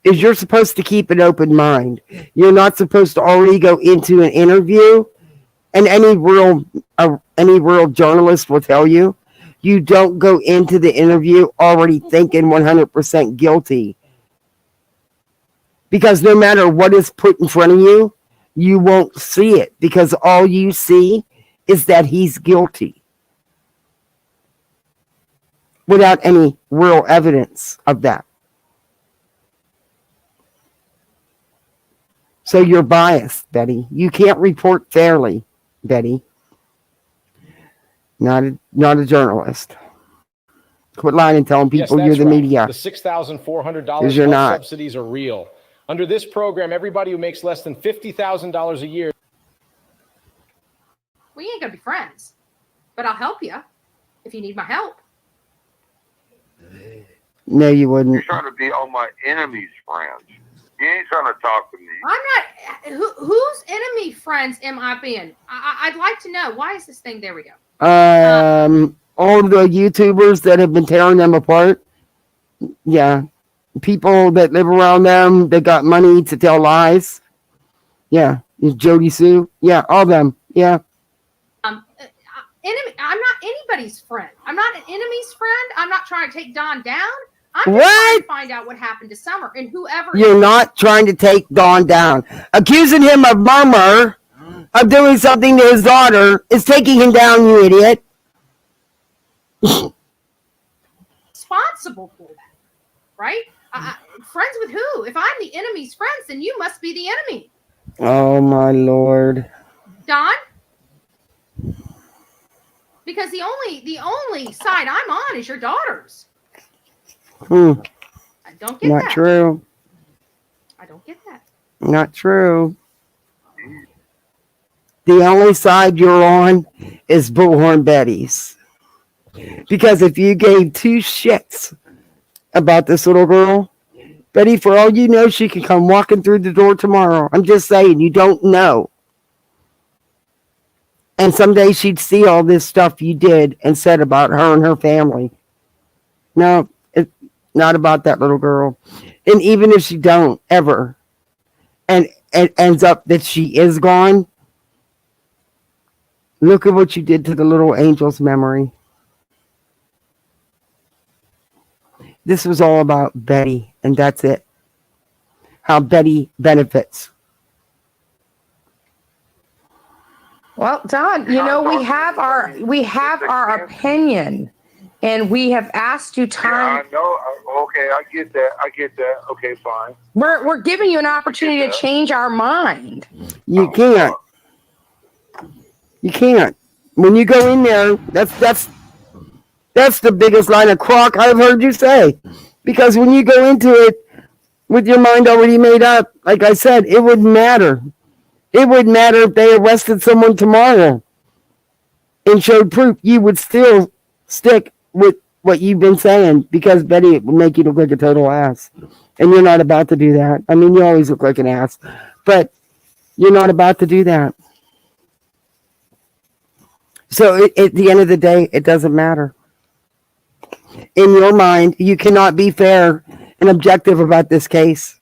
is you're supposed to keep an open mind. You're not supposed to already go into an interview, and any real journalist will tell you, you don't go into the interview already thinking 100% guilty. Because no matter what is put in front of you, you won't see it, because all you see is that he's guilty without any real evidence of that. So you're biased, Betty. You can't report fairly, Betty. Not a journalist. Quit lying and telling people you're the media. The $6,400 'Cause you're health not. subsidies are real. Under this program, everybody who makes less than $50,000 a year. We ain't gonna be friends, but I'll help you if you need my help. No, you wouldn't. You're trying to be all my enemies' friends. You ain't trying to talk to me. I'm not. Whose enemy friends am I being? I'd like to know. Why is this thing? There we go. All the YouTubers that have been tearing them apart. Yeah. People that live around them that got money to tell lies. Yeah. Is Jody Sue? Yeah, all them. Yeah. Enemy. I'm not anybody's friend. I'm not an enemy's friend. I'm not trying to take Don down. I'm just trying to find out what happened to Summer and whoever. You're not trying to take Don down. Accusing him of murmur, of doing something to his daughter, is taking him down, you idiot. Responsible for that, right? Friends with who? If I'm the enemy's friends, then you must be the enemy. Oh my Lord. Don? Because the only side I'm on is your daughter's. I don't get that. Not true. I don't get that. Not true. The only side you're on is Bullhorn Betty's. Because if you gave two shits about this little girl, Betty, for all you know, she can come walking through the door tomorrow. I'm just saying, you don't know. And someday she'd see all this stuff you did and said about her and her family. No, it's not about that little girl. And even if she don't ever, and it ends up that she is gone, look at what you did to the little angel's memory. This was all about Betty, and that's it. How Betty benefits. Well, Don, you know, we have our opinion, and we have asked you time. Yeah, I know. Okay, I get that. Okay, fine. We're giving you an opportunity to change our mind. You can't. You can't. When you go in there, that's the biggest line of crock I've heard you say. Because when you go into it with your mind already made up, like I said, it wouldn't matter. It wouldn't matter if they arrested someone tomorrow and showed proof. You would still stick with what you've been saying because Betty will make you look like a total ass. And you're not about to do that. I mean, you always look like an ass. But you're not about to do that. So at the end of the day, it doesn't matter. In your mind, you cannot be fair and objective about this case.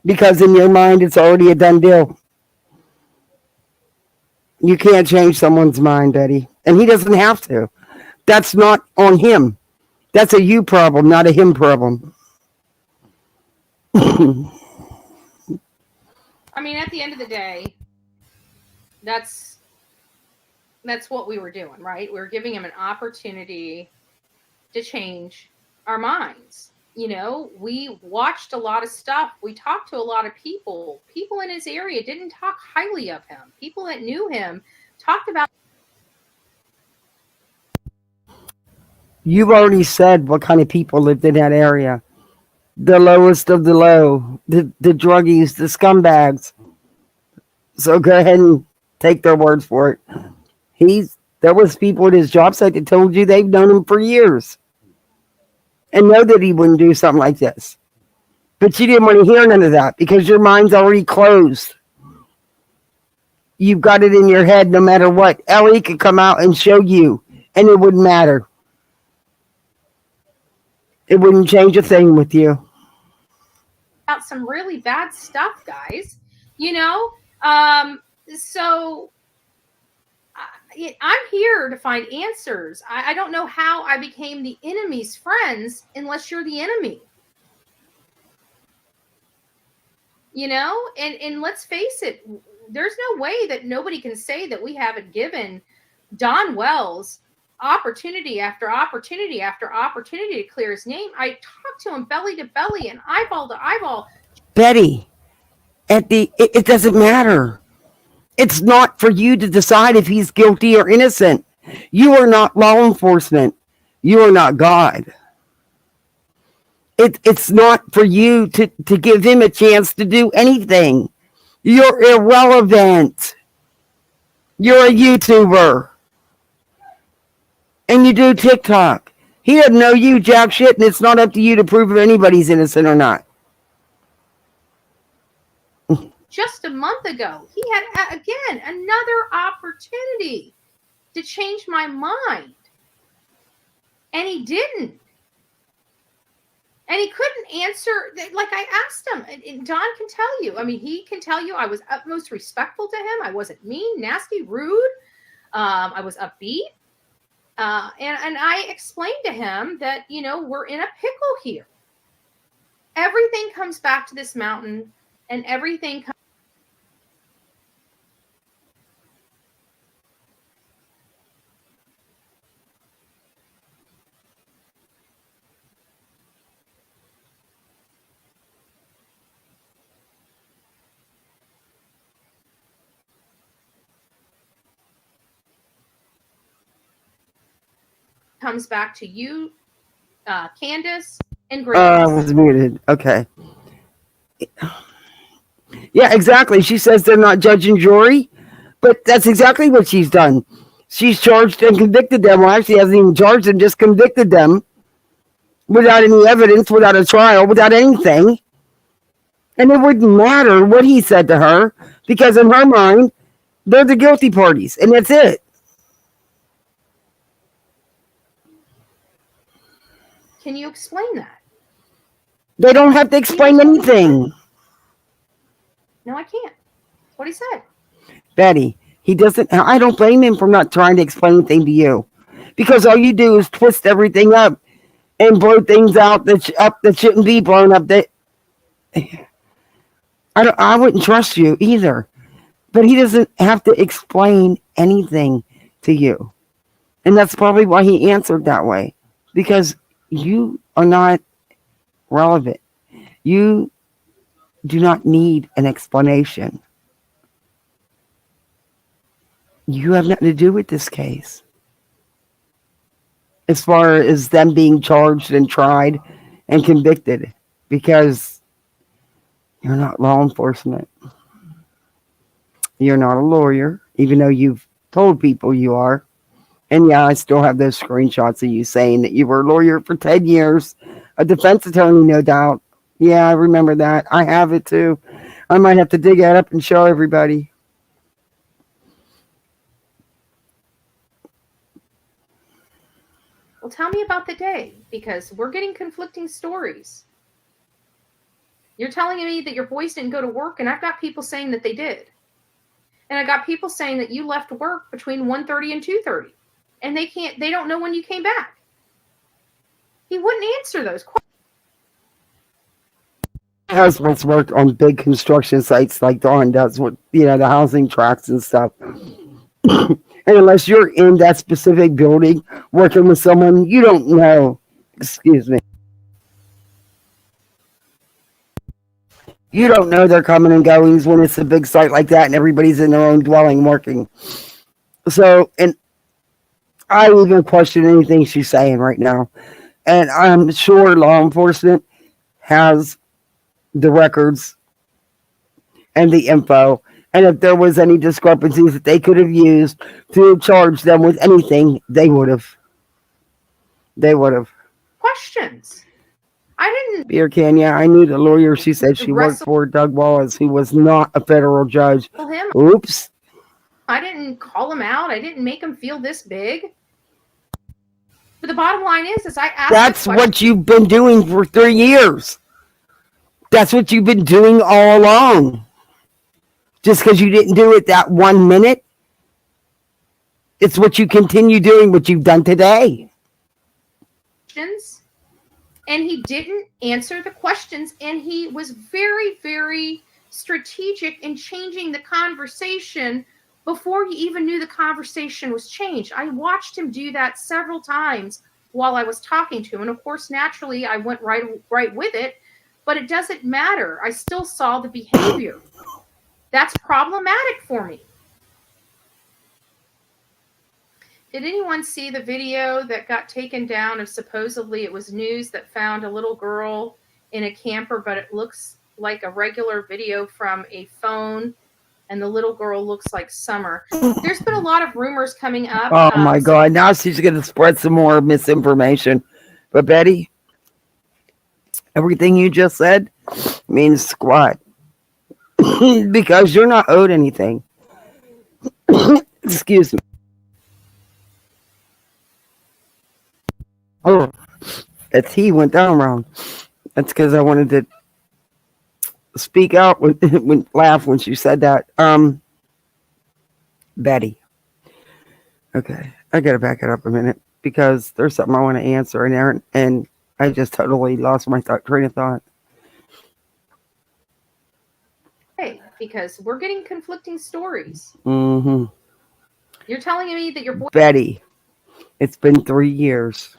Because in your mind, it's already a done deal. You can't change someone's mind, Betty. And he doesn't have to. That's not on him. That's a you problem, not a him problem. I mean, at the end of the day, that's what we were doing, right? We were giving him an opportunity to change our minds. You know, we watched a lot of stuff. We talked to a lot of people. People in his area didn't talk highly of him. People that knew him talked about. You've already said what kind of people lived in that area. The lowest of the low, the druggies, the scumbags. So go ahead and take their words for it. There was people at his job site that told you they've known him for years. And know that he wouldn't do something like this. But you didn't want to hear none of that because your mind's already closed. You've got it in your head no matter what. Ellie could come out and show you, and it wouldn't matter. It wouldn't change a thing with you. About some really bad stuff, guys. You know? So I'm here to find answers. I don't know how I became the enemy's friends unless you're the enemy. You know? And let's face it, there's no way that nobody can say that we haven't given Don Wells opportunity after opportunity after opportunity to clear his name. I talked to him belly to belly and eyeball to eyeball. Betty, it doesn't matter. It's not for you to decide if he's guilty or innocent. You are not law enforcement. You are not God. It's not for you to give him a chance to do anything. You're irrelevant. You're a YouTuber. And you do TikTok. He doesn't know you jack shit, and it's not up to you to prove if anybody's innocent or not. Just a month ago, he had, again, another opportunity to change my mind. And he didn't. And he couldn't answer, like I asked him. And Don can tell you. I mean, he can tell you I was utmost respectful to him. I wasn't mean, nasty, rude. I was upbeat. And I explained to him that, you know, we're in a pickle here. Everything comes back to this mountain, and everything comes back to you, Candace, and Grace. I was muted. Okay. Yeah, exactly. She says they're not judge and jury, but that's exactly what she's done. She's charged and convicted them. Well, actually, hasn't even charged them, just convicted them without any evidence, without a trial, without anything. And it wouldn't matter what he said to her, because in her mind, they're the guilty parties, and that's it. Can you explain that? They don't have to explain anything. No, I can't. That's what he said. Betty, he doesn't. I don't blame him for not trying to explain anything to you, because all you do is twist everything up and blow things out that shouldn't be blown up. That I wouldn't trust you either. But he doesn't have to explain anything to you, and that's probably why he answered that way, because you are not relevant. You do not need an explanation. You have nothing to do with this case, as far as them being charged and tried and convicted, because you're not law enforcement. You're not a lawyer, even though you've told people you are. And yeah, I still have those screenshots of you saying that you were a lawyer for 10 years, a defense attorney, no doubt. Yeah, I remember that. I have it too. I might have to dig that up and show everybody. Well, tell me about the day, because we're getting conflicting stories. You're telling me that your boys didn't go to work, and I've got people saying that they did. And I got people saying that you left work between 1:30 and 2:30, and they don't know when you came back. He wouldn't answer those questions. My husband's worked on big construction sites like Dawn does with, the housing tracts and stuff. And unless you're in that specific building working with someone, you don't know. Excuse me. You don't know their coming and goings when it's a big site like that and everybody's in their own dwelling working. So, and I even question anything she's saying right now. And I'm sure law enforcement has the records and the info. And if there was any discrepancies that they could have used to charge them with anything, they would have. They would have. Questions. I didn't. Beer can, yeah. I knew the lawyer she said she worked for, Doug Wallace, who was not a federal judge. Him. Oops. I didn't call him out. I didn't make him feel this big. But the bottom line is I asked. That's what you've been doing for 3 years. That's what you've been doing all along. Just because you didn't do it that 1 minute, it's what you continue doing, what you've done today. And he didn't answer the questions, and he was very, very strategic in changing the conversation before he even knew the conversation was changed. I watched him do that several times while I was talking to him, and of course, naturally, I went right with it, but it doesn't matter. I still saw the behavior. That's problematic for me. Did anyone see the video that got taken down of supposedly it was news that found a little girl in a camper, but it looks like a regular video from a phone, and the little girl looks like Summer? There's been a lot of rumors coming up. Oh my God. Now she's going to spread some more misinformation. But Betty, everything you just said means squat. Because you're not owed anything. Excuse me. Oh, that T went down wrong. That's because I wanted to speak out when laugh when she said that. Betty. Okay, I gotta back it up a minute because there's something I want to answer in there, and I just totally lost my train of thought. Hey, because we're getting conflicting stories. Mm-hmm. You're telling me that your boy Betty, it's been 3 years.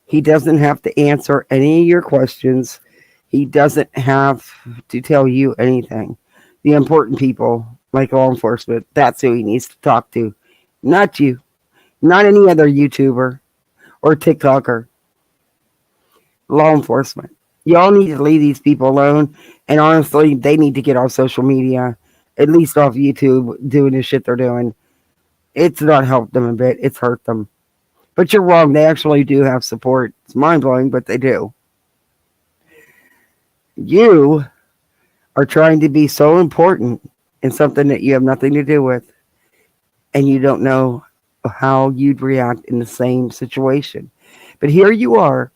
He doesn't have to answer any of your questions. He doesn't have to tell you anything. The important people, like law enforcement, that's who he needs to talk to. Not you. Not any other YouTuber or TikToker. Law enforcement. Y'all need to leave these people alone. And honestly, they need to get off social media. At least off YouTube doing the shit they're doing. It's not helped them a bit. It's hurt them. But you're wrong. They actually do have support. It's mind-blowing, but they do. You are trying to be so important in something that you have nothing to do with. And you don't know how you'd react in the same situation. But here you are,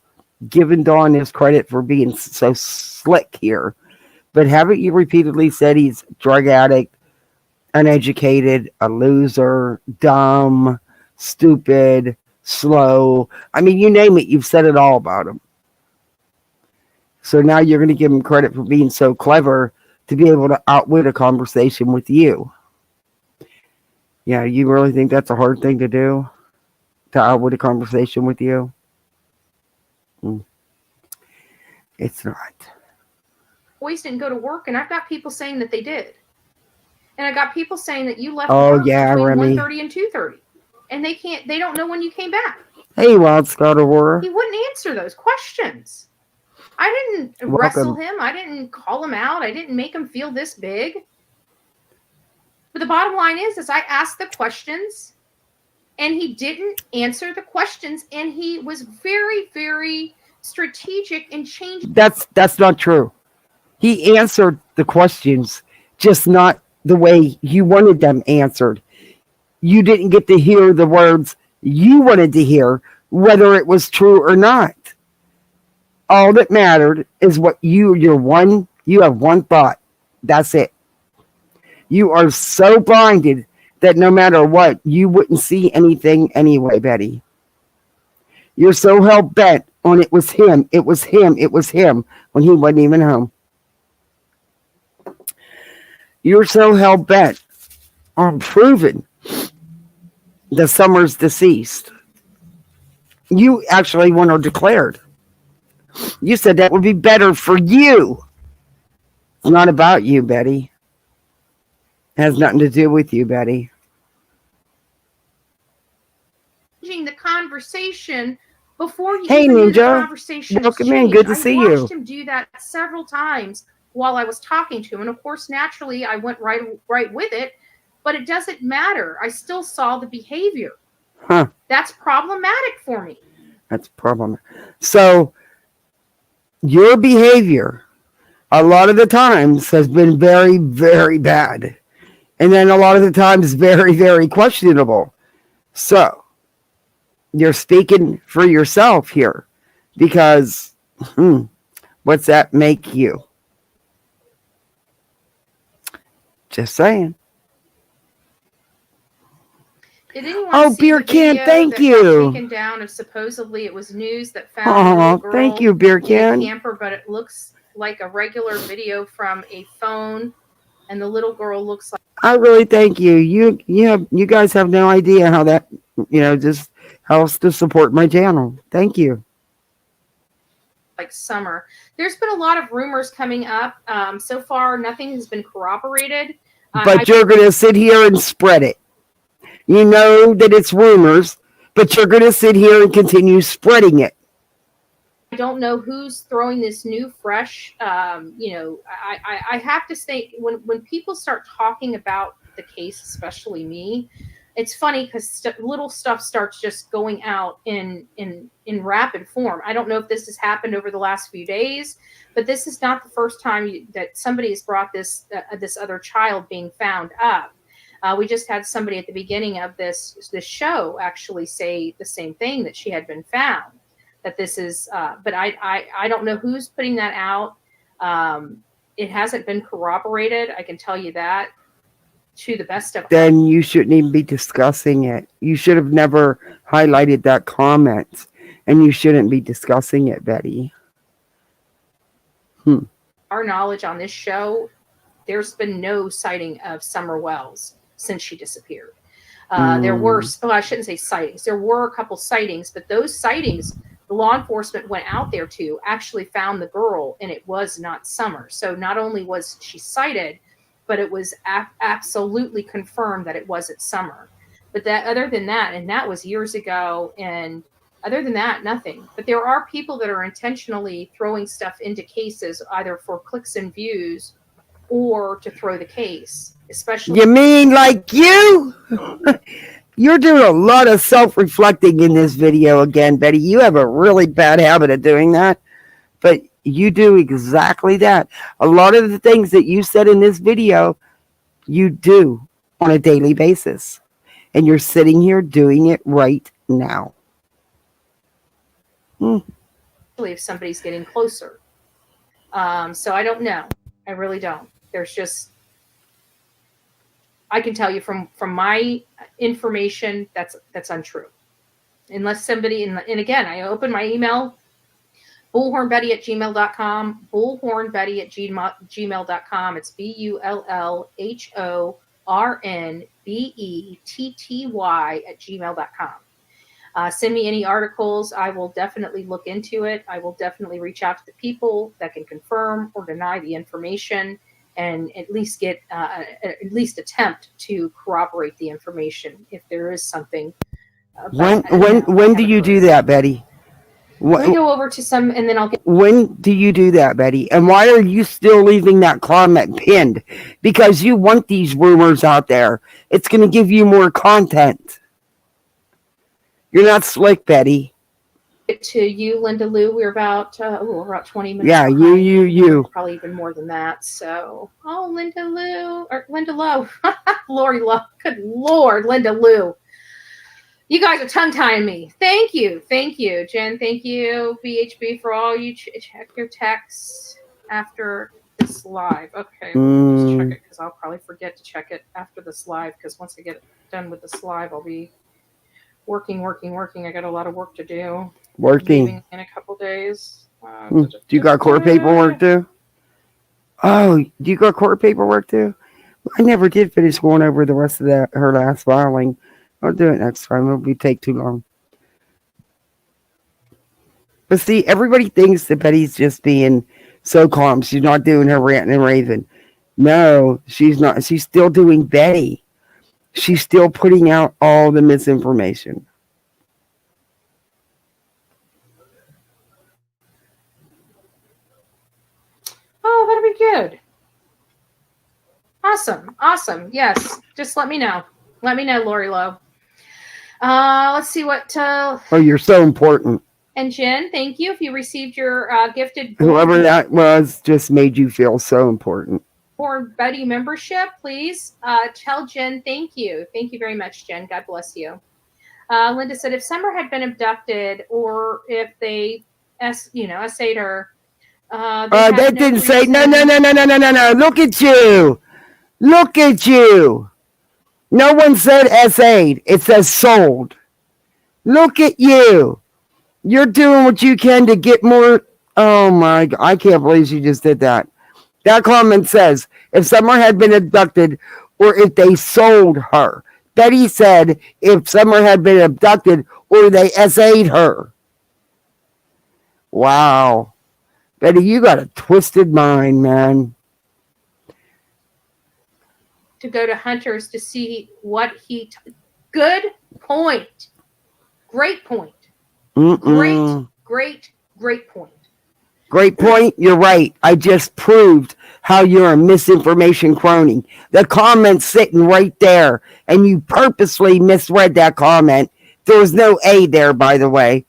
giving Dawn his credit for being so slick here. But haven't you repeatedly said he's a drug addict, uneducated, a loser, dumb, stupid, slow? I mean, you name it, you've said it all about him. So now you're going to give him credit for being so clever to be able to outwit a conversation with you. Yeah, you really think that's a hard thing to do? To outwit a conversation with you? It's not. boys didn't go to work, and I've got people saying that they did. And I got people saying that you left Oh, work yeah, between Remy. 1:30 and 2:30. And they don't know when you came back. Hey, Wild Scott Aurora. He wouldn't answer those questions. I didn't wrestle him. I didn't call him out. I didn't make him feel this big. But the bottom line is I asked the questions, and he didn't answer the questions, and he was very, very strategic in changing. That's not true. He answered the questions, just not the way you wanted them answered. You didn't get to hear the words you wanted to hear, whether it was true or not. All that mattered is what you have one thought. That's it. You are so blinded that no matter what, you wouldn't see anything anyway, Betty. You're so hell-bent on it was him, when he wasn't even home. You're so hell-bent on proving that Summer's deceased. You actually want her declared. You said that would be better for you. It's not about you, Betty. It has nothing to do with you, Betty. The conversation before you Hey, even knew the Ninja. conversation Welcome was in. changed. Good to see you. I watched him do that several times while I was talking to him. And of course, naturally, I went right with it. But it doesn't matter. I still saw the behavior. Huh. That's problematic for me. That's a problem. So, your behavior, a lot of the times, has been very, very bad. And then a lot of the times, very, very questionable. So, you're speaking for yourself here. Because, what's that make you? Just saying. Did anyone see Beer the can, video thank that you. got taken down of supposedly it was news that found a little girl Thank you, Beer in a can. camper, but it looks like a regular video from a phone, and the little girl looks I really thank you. You guys have no idea how that, just helps to support my channel. Thank you. like Summer. There's been a lot of rumors coming up. So far, nothing has been corroborated. But you're going to sit here and spread it. You know that it's rumors, but you're going to sit here and continue spreading it. I don't know who's throwing this new, fresh. I have to say, when people start talking about the case, especially me, it's funny because little stuff starts just going out in rapid form. I don't know if this has happened over the last few days, but this is not the first time that somebody has brought this other child being found up. We just had somebody at the beginning of this show actually say the same thing, that she had been found. That this is, but I don't know who's putting that out. It hasn't been corroborated. I can tell you that. To the best of Then you shouldn't even be discussing it. You should have never highlighted that comment, and you shouldn't be discussing it, Betty. Our knowledge on this show, there's been no sighting of Summer Wells since she disappeared. There were, I shouldn't say sightings. There were a couple sightings, but those sightings, the law enforcement went out there to actually found the girl, and it was not Summer. So not only was she sighted, but it was absolutely confirmed that it wasn't Summer. But that, other than that, and that was years ago, and other than that, nothing. But there are people that are intentionally throwing stuff into cases, either for clicks and views or to throw the case, especially. You mean like you? You're doing a lot of self-reflecting in this video again, Betty. You have a really bad habit of doing that, but you do exactly that. A lot of the things that you said in this video, you do on a daily basis. And you're sitting here doing it right now. If somebody's getting closer. So I don't know. I really don't. There's just, I can tell you from my information, that's untrue. Unless somebody, and again, I open my email, bullhornbetty@gmail.com, bullhornbetty@gmail.com. It's bullhornbetty@gmail.com. Send me any articles. I will definitely look into it. I will definitely reach out to the people that can confirm or deny the information, and at least attempt to corroborate the information if there is something. When do you do that, Betty? Let me go over to some, and then I'll get. When do you do that, Betty? And why are you still leaving that comment pinned? Because you want these rumors out there. It's going to give you more content. You're not slick, Betty. To you, Linda Lou, we're about 20 minutes. Yeah, behind. you. Probably even more than that. So, Linda Lou, or Linda Lowe, Lori Lowe. Good Lord, Linda Lou. You guys are tongue-tying me. Thank you, Jen. Thank you, BHB, for all you check your texts after this live. Okay, we'll just check it because I'll probably forget to check it after this live, because once I get done with this live, I'll be working. I got a lot of work to do. Working in a couple days. Do you got court paperwork too? Oh, do you got court paperwork too? I never did finish going over the rest of her last filing. I'll do it next time. It'll take too long. But see, everybody thinks that Betty's just being so calm. She's not doing her ranting and raving. No, she's not. She's still doing Betty. She's still putting out all the misinformation. Oh, that'll be good. Awesome. Yes, just let me know. Let me know, Lori Lowe. Let's see what. Oh, you're so important. And Jen, thank you. If you received your gifted. Whoever that was just made you feel so important. For Betty membership, please tell Jen thank you. Thank you very much, Jen. God bless you. Linda said, if Summer had been abducted, or if they, essayed her. They didn't say no. Look at you. No one said essayed. It says sold. Look at you. You're doing what you can to get more. Oh my God. I can't believe she just did that. That comment says, if Summer had been abducted, or if they sold her. Betty said, if Summer had been abducted, or they essayed her. Wow. Betty, you got a twisted mind, man. To go to Hunter's to see what he Good point. Great point. Mm-mm. Great point. Great point. You're right. I just proved how you're a misinformation crony. The comment's sitting right there, and you purposely misread that comment. There was no A there, by the way.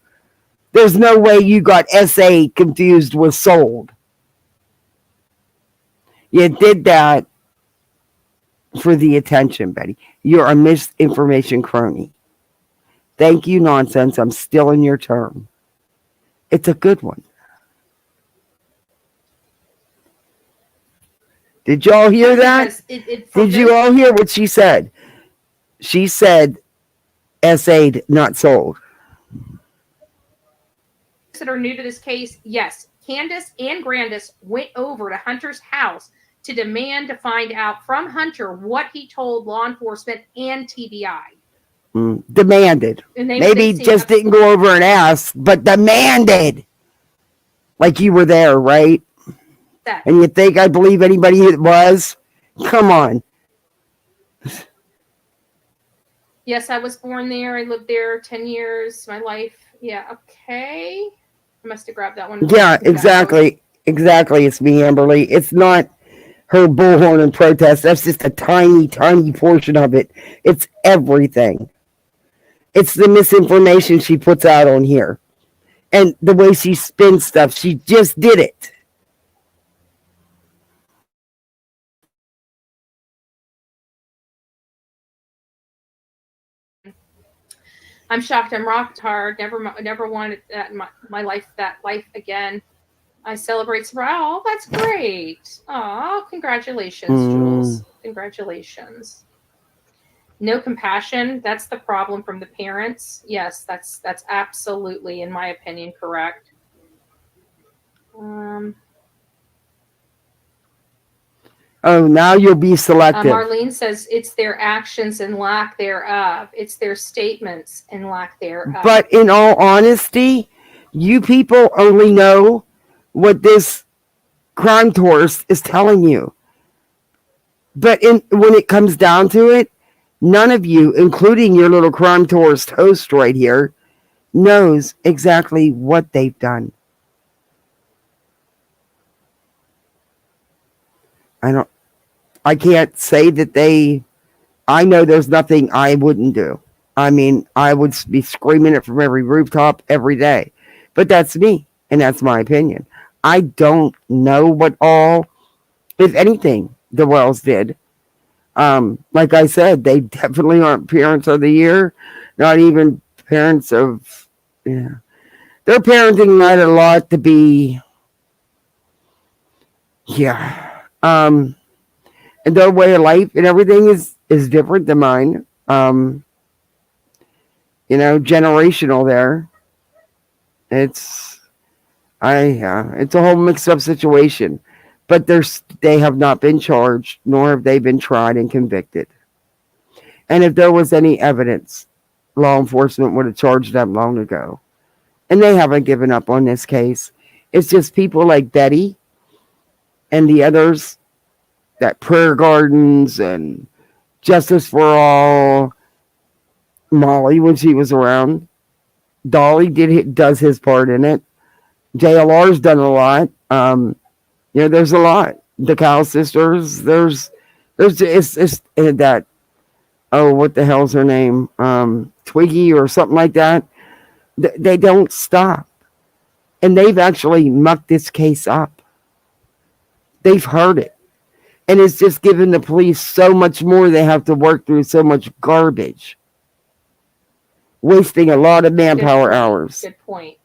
There's no way you got SA confused with sold. You did that for the attention, Betty. You're a misinformation crony. Thank you, nonsense. I'm still in your term. It's a good one. Did y'all hear that? Did you all hear what she said? She said SA'd, not sold. That are new to this case, yes, Candace and Grandis went over to Hunter's house to demand to find out from Hunter what he told law enforcement and TBI. Demanded. And Maybe just didn't go over and ask, but demanded. Like you were there, right? And you think I believe anybody that was? Come on. Yes, I was born there. I lived there 10 years. My life. Yeah, okay. I must have grabbed that one. Yeah, exactly. Exactly. It's me, Amberly. It's not her bullhorn and protest. That's just a tiny, tiny portion of it. It's everything. It's the misinformation she puts out on here. And the way she spins stuff. She just did it. I'm shocked. I'm rocked hard. Never wanted that in my life. That life again. I celebrate sobriety. Oh, that's great. Oh, congratulations, Jules. Congratulations. No compassion. That's the problem from the parents. Yes, that's absolutely, in my opinion, correct. Oh, now you'll be selective. Marlene says it's their actions and lack thereof. It's their statements and lack thereof. But in all honesty, you people only know what this crime tourist is telling you. But when it comes down to it, none of you, including your little crime tourist host right here, knows exactly what they've done. I can't say that I know there's nothing I wouldn't do. I mean, I would be screaming it from every rooftop every day. But that's me, and that's my opinion. I don't know what all, if anything, the Wells did. Like I said, they definitely aren't parents of the year. Not even parents of, yeah. Their parenting led a lot to be, yeah. And their way of life and everything is different than mine. Generational there. It's a whole mixed up situation. But they have not been charged, nor have they been tried and convicted. And if there was any evidence, law enforcement would have charged them long ago. And they haven't given up on this case. It's just people like Betty and the others, that Prayer Gardens and Justice for All, Molly when she was around, Dolly does his part in it. JLR's done a lot. There's a lot. The Cow Sisters. There's it's that. Oh, what the hell's her name? Twiggy or something like that. They don't stop, and they've actually mucked this case up. They've heard it. And it's just given the police so much more. They have to work through so much garbage. Wasting a lot of manpower hours. Good point.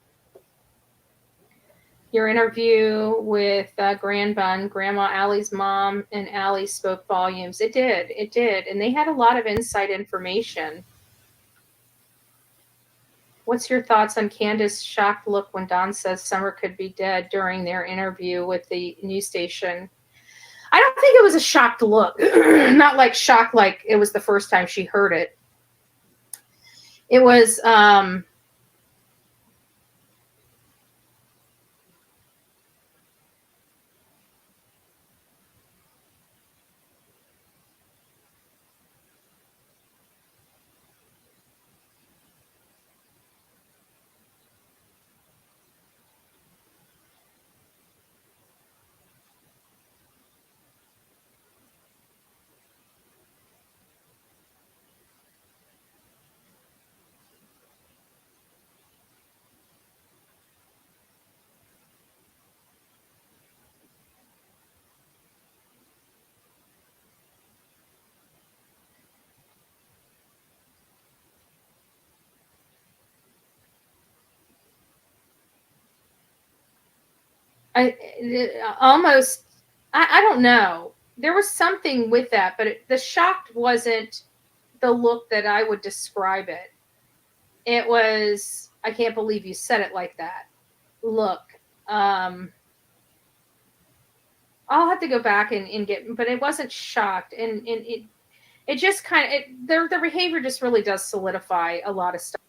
Your interview with Grandma Allie's mom and Allie spoke volumes. It did. And they had a lot of inside information. What's your thoughts on Candace's shocked look when Don says Summer could be dead during their interview with the news station? I don't think it was a shocked look. Not like shocked like it was the first time she heard it. It was I don't know. There was something with that, but the shock wasn't the look that I would describe it. It was, I can't believe you said it like that. Look, I'll have to go back and get, but it wasn't shocked. And it just kind of, their behavior just really does solidify a lot of stuff.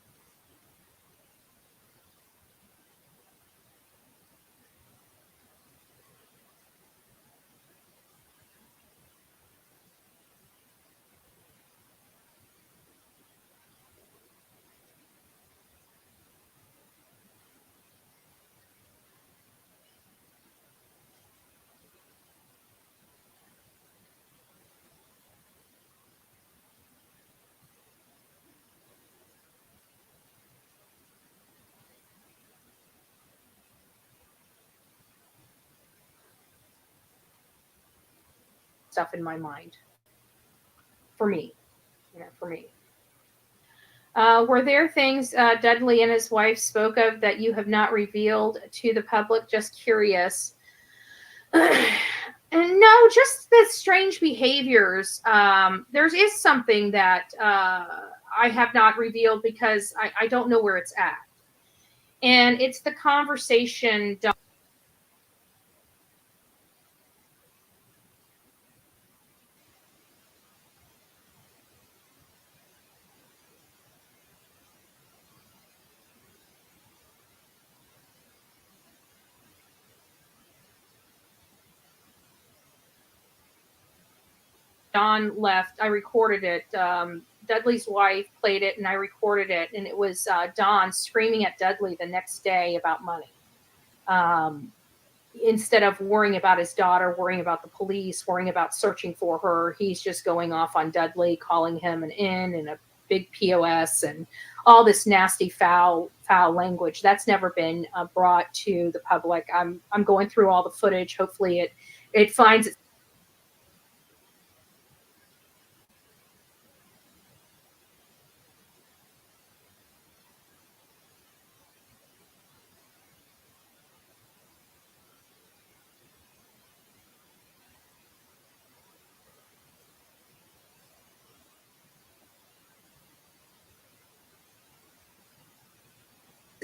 Stuff in my mind. For me. For me. Were there things Dudley and his wife spoke of that you have not revealed to the public? Just curious. And no, just the strange behaviors. There is something that I have not revealed because I don't know where it's at. And it's the conversation. Don left. I recorded it. Dudley's wife played it, and I recorded it. And it was Don screaming at Dudley the next day about money. Instead of worrying about his daughter, worrying about the police, worrying about searching for her, he's just going off on Dudley, calling him an N and a big POS and all this nasty, foul language. That's never been brought to the public. I'm going through all the footage. Hopefully it finds its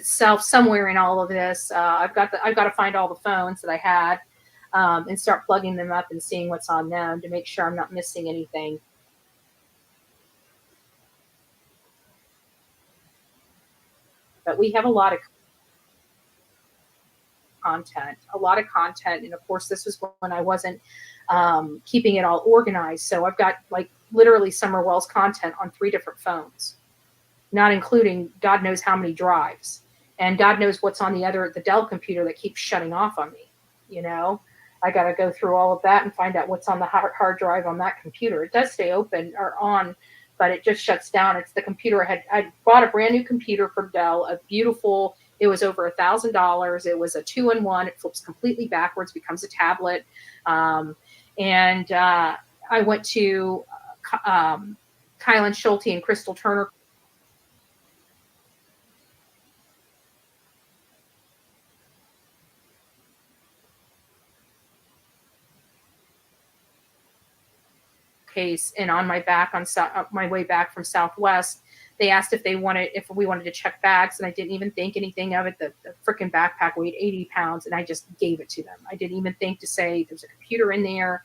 itself somewhere in all of this. I've got to find all the phones that I had and start plugging them up and seeing what's on them to make sure I'm not missing anything. But we have a lot of content, and of course this was when I wasn't keeping it all organized. So I've got like literally Summer Wells content on 3 different phones, not including God knows how many drives. And God knows what's on the Dell computer that keeps shutting off on me. You know, I got to go through all of that and find out what's on the hard drive on that computer. It does stay open or on, but it just shuts down. It's the computer I bought a brand new computer from Dell, a beautiful. It was over $1,000. It was a 2-in-1. It flips completely backwards, becomes a tablet. And I went to Kylan Schulte and Crystal Turner. Case, and on my back on my way back from Southwest, they asked if we wanted to check bags, and I didn't even think anything of it. The freaking backpack weighed 80 pounds, and I just gave it to them. I didn't even think to say there's a computer in there,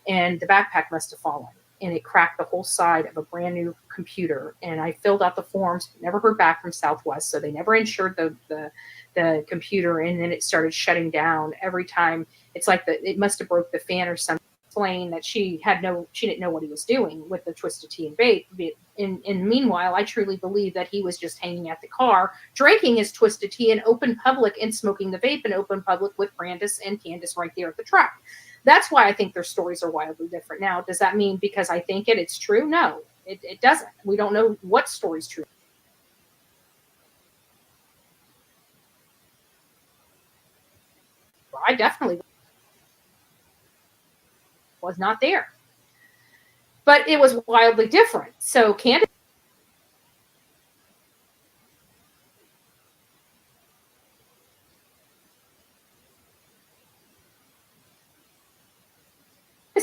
and the backpack must have fallen, and it cracked the whole side of a brand new computer. And I filled out the forms, never heard back from Southwest, so they never insured the computer, and then it started shutting down every time. It's like it must have broke the fan or something. Explain that she didn't know what he was doing with the Twisted Tea and vape. And meanwhile, I truly believe that he was just hanging at the car, drinking his Twisted Tea in open public and smoking the vape in open public with Brandis and Candace right there at the truck. That's why I think their stories are wildly different. Now, does that mean because I think it's true? No, it doesn't. We don't know what story's true. Well, I definitely was not there, but it was wildly different. So Candace,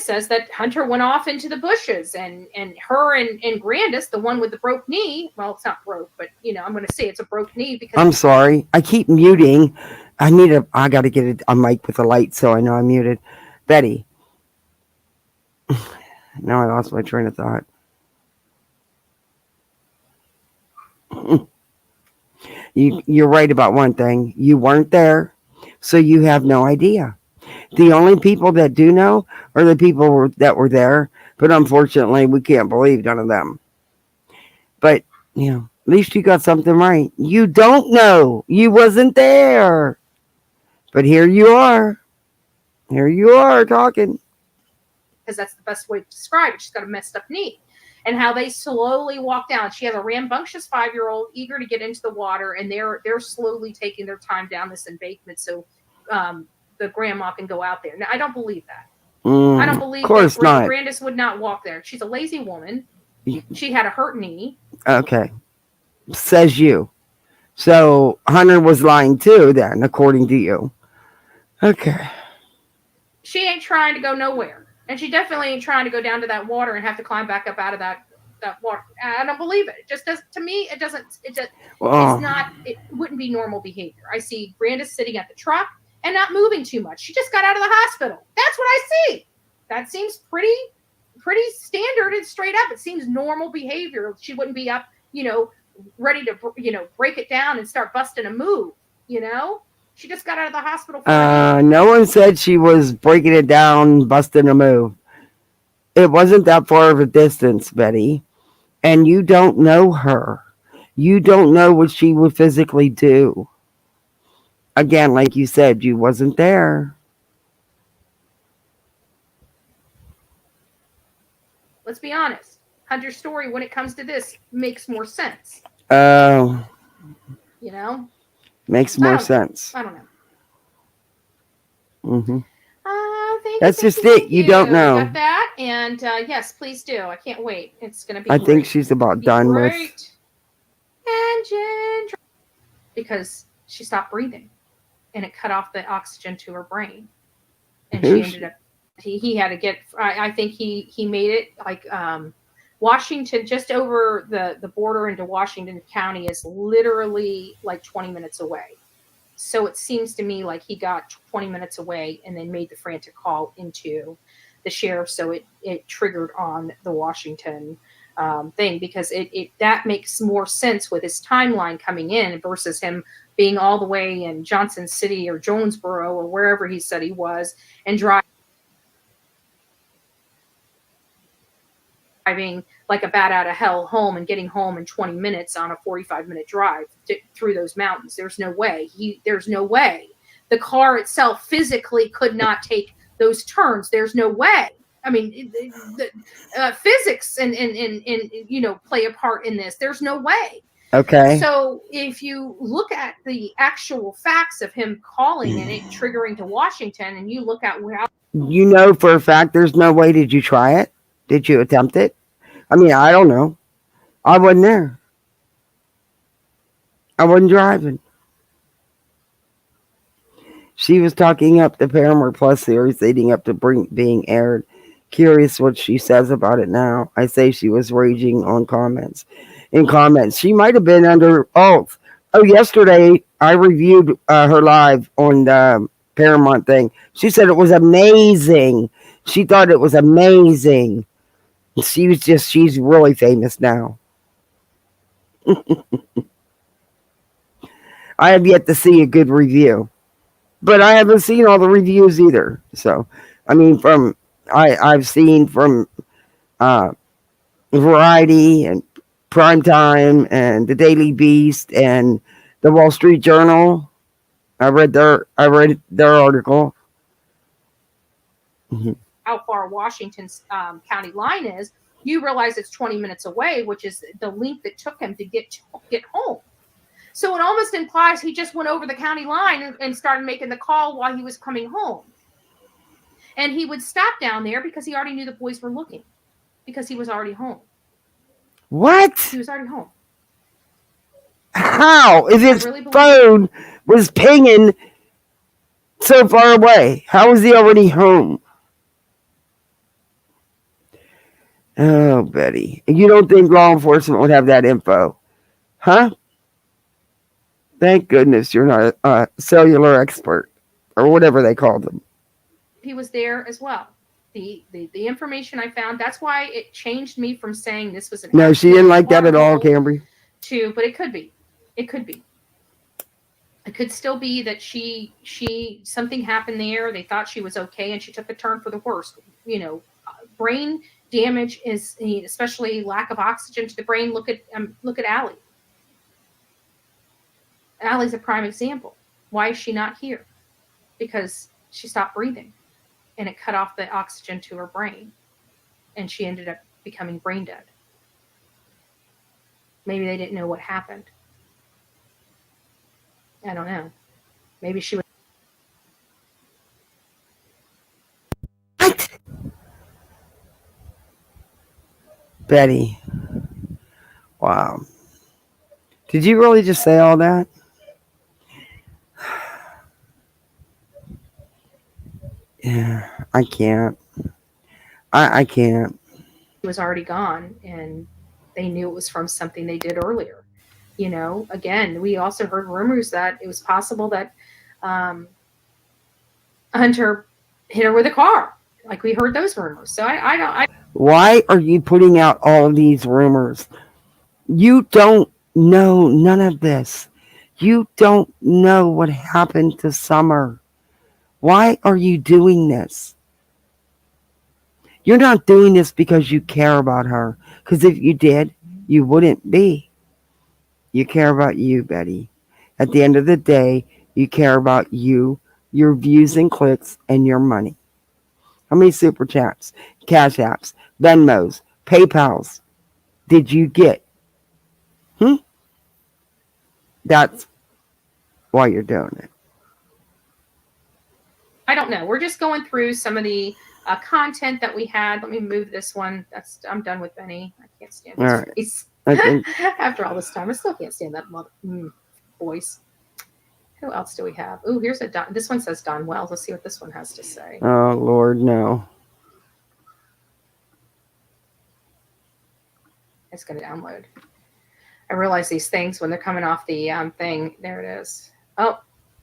says that Hunter went off into the bushes, and her and Grandis, the one with the broke knee. Well, it's not broke, but I'm going to say it's a broke knee because. I'm sorry. I keep muting. I got to get a mic with a light so I know I'm muted. Betty. Now I lost my train of thought. You're right about one thing. You weren't there, so you have no idea. The only people that do know are the people that were there, but unfortunately, we can't believe none of them. But, at least you got something right. You don't know. You wasn't there. But here you are. Here you are talking. Because that's the best way to describe it. She's got a messed up knee. And how they slowly walk down. She has a rambunctious 5-year-old eager to get into the water, and they're slowly taking their time down this embankment so the grandma can go out there. Now, I don't believe that. I don't believe that Grandis would not walk there. She's a lazy woman. She had a hurt knee. Okay. Says you. So Hunter was lying too then, according to you. Okay. She ain't trying to go nowhere. And she definitely ain't trying to go down to that water and have to climb back up out of that water. I don't believe it. It just does. To me, it doesn't. It's not. It wouldn't be normal behavior. I see Grandis sitting at the truck and not moving too much. She just got out of the hospital. That's what I see. That seems pretty standard and straight up. It seems normal behavior. She wouldn't be up, ready to, break it down and start busting a move, She just got out of the hospital. No one said she was breaking it down, busting a move. It wasn't that far of a distance, Betty. And you don't know her. You don't know what she would physically do. Again, like you said, you wasn't there. Let's be honest. Hunter's story, when it comes to this, makes more sense. Oh. Makes more sense. I don't know. Mm-hmm. That's just it. You don't know. Got that, and yes, please do. I can't wait. It's gonna be. I think she's about done with. Engine, because she stopped breathing, and it cut off the oxygen to her brain, and she ended up. He had to get. I think he made it like Washington, just over the border into Washington County, is literally like 20 minutes away. So it seems to me like he got 20 minutes away and then made the frantic call into the sheriff. So it triggered on the Washington thing, because that makes more sense with his timeline coming in versus him being all the way in Johnson City or Jonesboro or wherever he said he was and driving like a bat out of hell home and getting home in 20 minutes on a 45-minute drive through those mountains. There's no way. There's no way. The car itself physically could not take those turns. There's no way. I mean, the physics and play a part in this. There's no way. Okay. So if you look at the actual facts of him calling and it triggering to Washington, and you look at how for a fact there's no way. Did you try it? Did you attempt it? I mean, I don't know. I wasn't there. I wasn't driving. She was talking up the Paramore Plus series leading up to being aired. Curious what she says about it now. I say she was raging on comments. In comments, she might have been under oath. Oh, yesterday I reviewed her live on the Paramount thing. She said it was amazing. She thought it was amazing. She's really famous now. I have yet to see a good review, but I haven't seen all the reviews either. So, I mean, I've seen from Variety and Primetime and the Daily Beast and the Wall Street Journal. I read their article. Mm-hmm. How far Washington's county line is, you realize it's 20 minutes away, which is the length it took him to get home. So it almost implies he just went over the county line and started making the call while he was coming home. And he would stop down there because he already knew the boys were looking, because he was already home. What? He was already home. How? If his phone was pinging so far away, how was he already home? Oh, Betty. You don't think law enforcement would have that info? Huh? Thank goodness you're not a cellular expert or whatever they call them. He was there as well. The information I found, that's why it changed me from saying this was an No, she didn't like that at all, Cambry. But it could be. It could be. It could still be that she something happened there. They thought she was okay, and she took a turn for the worst. You know, brain damage is, especially lack of oxygen to the brain. Look at Allie. Allie's a prime example. Why is she not here? Because she stopped breathing, and it cut off the oxygen to her brain, and she ended up becoming brain dead. Maybe they didn't know what happened. I don't know. Maybe she was. What? Betty. Wow. Did you really just say all that? Yeah, I can't. I can't. She was already gone, and they knew it was from something they did earlier. You know, again, we also heard rumors that it was possible that Hunter hit her with a car. Like, we heard those rumors. So I don't. Why are you putting out all of these rumors? You don't know none of this. You don't know what happened to Summer. Why are you doing this? You're not doing this because you care about her. Because if you did, you wouldn't be. You care about you, Betty. At the end of the day, you care about you, your views and clicks, and your money. How many super chats, cash apps, Venmos, PayPals did you get? That's why you're doing it. I don't know. We're just going through some of the content that we had. Let me move this one. I'm done with Benny. I can't stand his face. After all this time, I still can't stand that voice. Who else do we have? Oh, here's this one says Don Wells. Let's see what this one has to say. Oh, Lord, no. It's going to download. I realize these things when they're coming off the thing. There it is. Oh,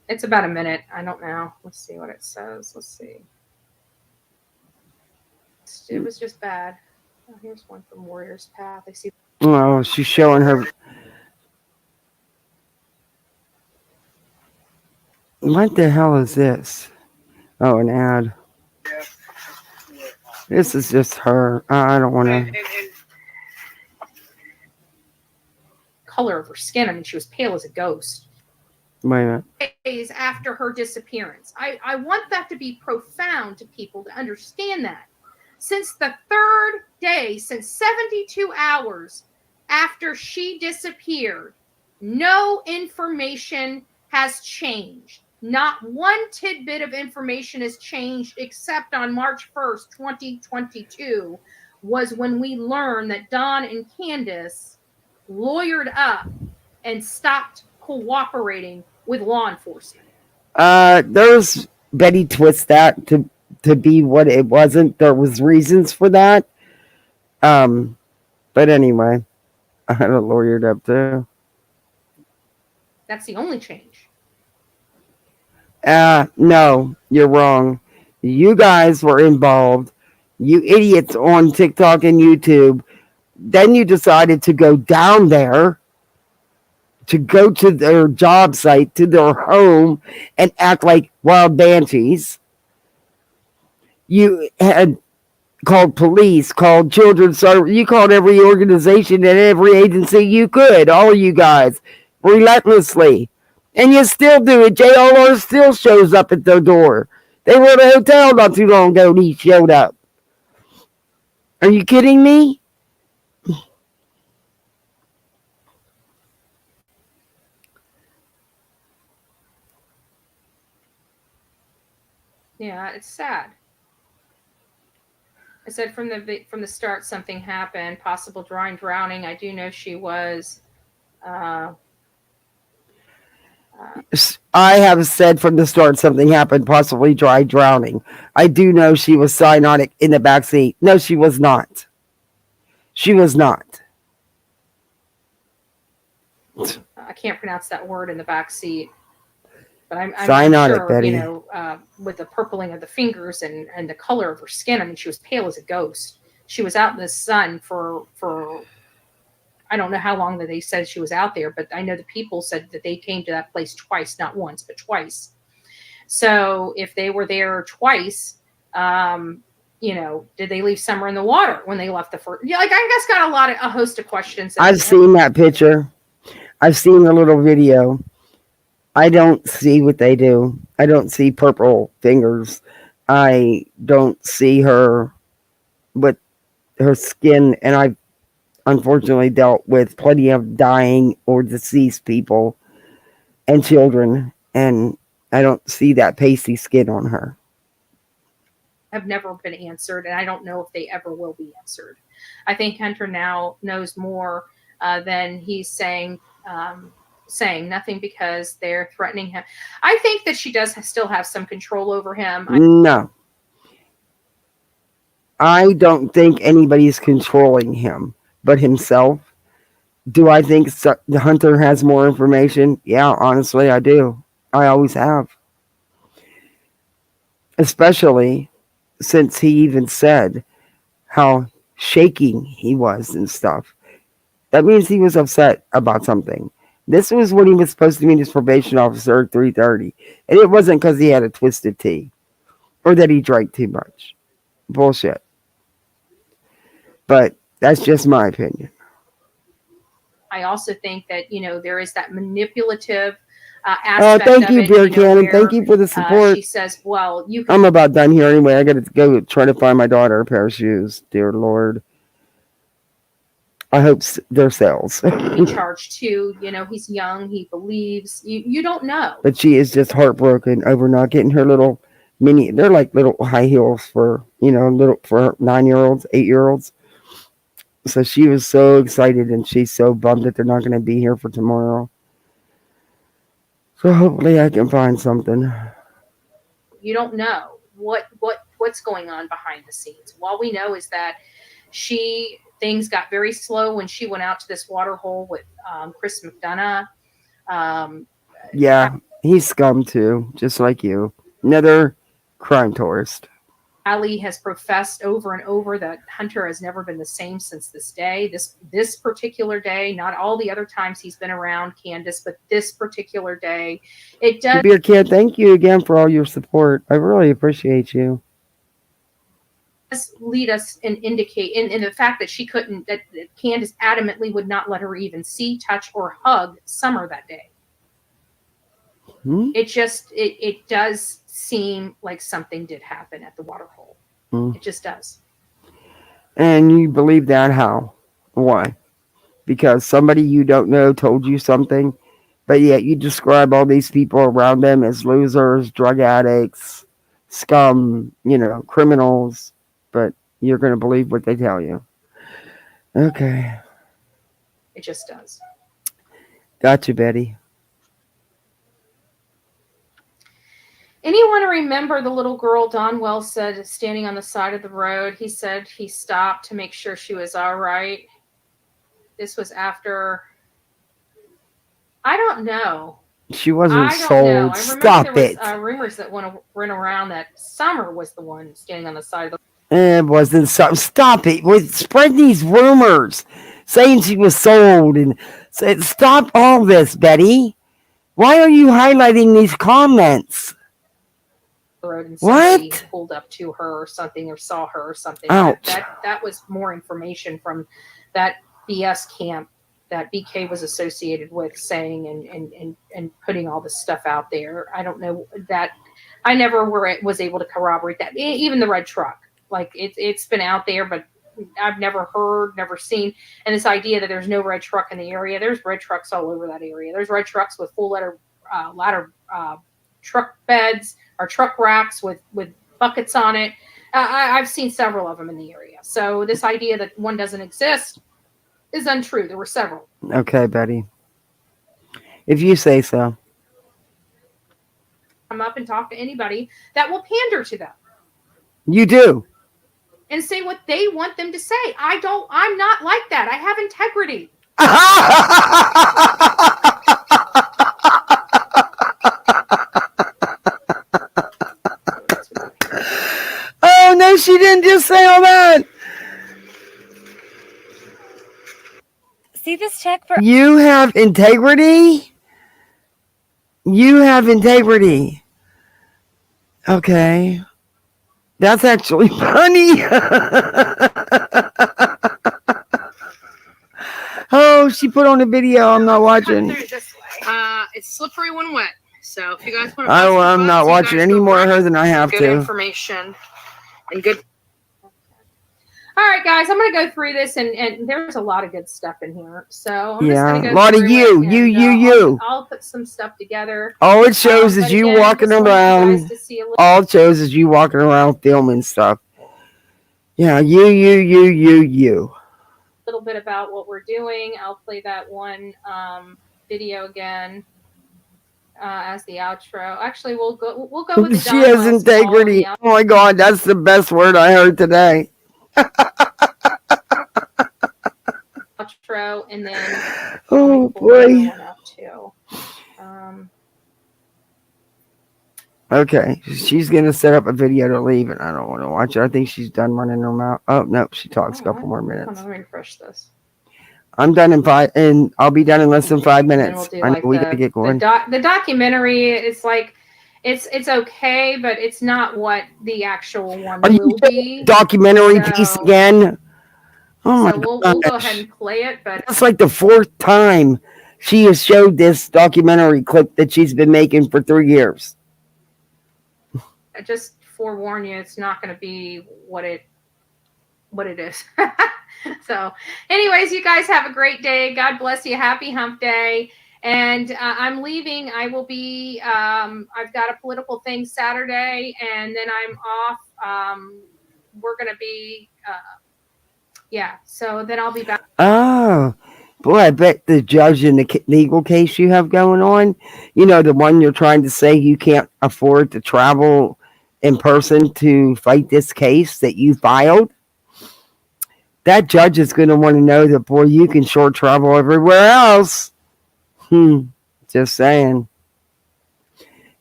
it's about a minute. I don't know. Let's see what it says. Let's see. It was just bad. Oh, here's one from Warrior's Path. I see. Oh, she's showing her. What the hell is this? Oh, an ad. This is just her. I don't want to. Color of her skin. I mean, she was pale as a ghost. Wait a minute. Days after her disappearance. I want that to be profound to people to understand that. Since the third day, since 72 hours after she disappeared, no information has changed. Not one tidbit of information has changed except on March 1st, 2022 was when we learned that Don and Candace lawyered up and stopped cooperating with law enforcement. There's Betty twist that to be what it wasn't. There was reasons for that. But anyway, I had it lawyered up too. That's the only change. No, you're wrong. You guys were involved. You idiots on TikTok and YouTube. Then you decided to go down there, to go to their job site, to their home, and act like wild banshees. You had called police, called children's service. You called every organization and every agency you could. All of you guys, relentlessly. And you still do it. JLR still shows up at their door. They were at a hotel not too long ago and he showed up. Are you kidding me? Yeah, it's sad. I said from the start something happened, possible drowning. I do know she was. I have said from the start something happened, possibly drowning. I do know she was cyanotic in the back seat. No, she was not. She was not. I can't pronounce that word in the back seat, but I'm Cyanotic, sure, Betty. with the purpling of the fingers and the color of her skin. I mean, she was pale as a ghost. She was out in the sun for I don't know how long that they said she was out there, but I know the people said that they came to that place twice, not once, but twice. So if they were there twice, did they leave Summer in the water when they left the first? Yeah, like I guess got a host of questions. I've seen that picture. I've seen the little video. I don't see what they do. I don't see purple fingers. I don't see her with her skin, and I've unfortunately dealt with plenty of dying or deceased people and children, and I don't see that pasty skin on her. Have never been answered, and I don't know if they ever will be answered. I think Hunter now knows more than he's saying nothing because they're threatening him. I think that she does still have some control over him. No. I don't think anybody's controlling him but himself. Do I think the Hunter has more information? Yeah, honestly, I do. I always have. Especially since he even said how shaking he was and stuff. That means he was upset about something. This was when he was supposed to meet his probation officer at 3:30. And it wasn't because he had a twisted tea or that he drank too much. Bullshit. But that's just my opinion. I also think that, there is that manipulative aspect thank you, of it. Beer Cannon. Thank you for the support. She says, well, you can I'm about done here anyway. I got to go try to find my daughter a pair of shoes. Dear Lord. I hope they're sales. be charged too. He's young. He believes. You don't know. But she is just heartbroken over not getting her little mini. They're like little high heels for, for 9-year-olds, 8-year-olds. So she was so excited and she's so bummed that they're not going to be here for tomorrow. So hopefully I can find something. You don't know what's going on behind the scenes. All we know is that things got very slow when she went out to this water hole with Chris McDonough. Yeah, he's scum too, just like you. Another crime tourist. Ali has professed over and over that Hunter has never been the same since this day. This particular day, not all the other times he's been around Candace, but this particular day, it does. Beer Kid, thank you again for all your support. I really appreciate you. Lead us and indicate in the fact that that Candace adamantly would not let her even see, touch, or hug Summer that day. It does seem like something did happen at the water hole. It just does. And you believe that how? Why? Because somebody you don't know told you something, but yet you describe all these people around them as losers, drug addicts, scum, criminals, but you're going to believe what they tell you. Okay. It just does. Got you, Betty. Anyone remember the little girl Don Wells said standing on the side of the road? He said he stopped to make sure she was all right. This was after, I don't know. She wasn't I don't sold. know. I Stop remember it. there was rumors that went around that Summer was the one standing on the side of the It wasn't something. Stop it. Spread these rumors saying she was sold and stop all this, Betty. Why are you highlighting these comments? road and somebody pulled up to her or something or saw her or something. That was more information from that BS camp that BK was associated with saying and putting all this stuff out there. I don't know that I never was able to corroborate that. Even the red truck, like it's been out there, but I've never heard, never seen. And this idea that there's no red truck in the area, there's red trucks all over that area. There's red trucks with full ladder truck beds or truck racks with buckets on it. I've seen several of them in the area. So this idea that one doesn't exist is untrue. There were several. Okay, Betty. If you say so. Come up and talk to anybody that will pander to them. You do. and say what they want them to say. I'm not like that. I have integrity. Oh, no, she didn't just say all that. See this check for... You have integrity? You have integrity. Okay. That's actually funny. Oh, she put on a video. I'm not watching. It's slippery when wet. So if you guys want to, I'm not watching any more of her than I have good to. information and good. All right, guys, I'm going to go through this, and there's a lot of good stuff in here. So I'm just going to go a lot of you. I'll put some stuff together. All it shows is you walking around. All it shows is you walking around filming stuff. Yeah, you. A little bit about what we're doing. I'll play that one video again as the outro. Actually, we'll go with the She has integrity. Oh my God, that's the best word I heard today. Outro, and then oh boy. Okay, she's gonna set up a video to leave, and I don't want to watch it. I think she's done running her mouth. Oh no, she talks a couple more minutes. Let me refresh this. I'm done in 5, and I'll be done in less than 5 minutes. I know we gotta get going. The documentary is like, it's okay, but it's not what the actual one will be. Documentary piece again. Oh my God. We'll go ahead and play it, but that's like the 4th time she has showed this documentary clip that she's been making for 3 years. I just forewarn you, it's not going to be what it is. So, anyways, you guys have a great day. God bless you. Happy Hump Day. And I'm leaving. I will be. I've got a political thing Saturday, and then I'm off. We're going to be. Yeah. So then I'll be back. Oh. Boy, I bet the judge in the legal case you have going on, the one you're trying to say you can't afford to travel in person to fight this case that you filed, that judge is going to want to know that, boy, you can short travel everywhere else. Just saying.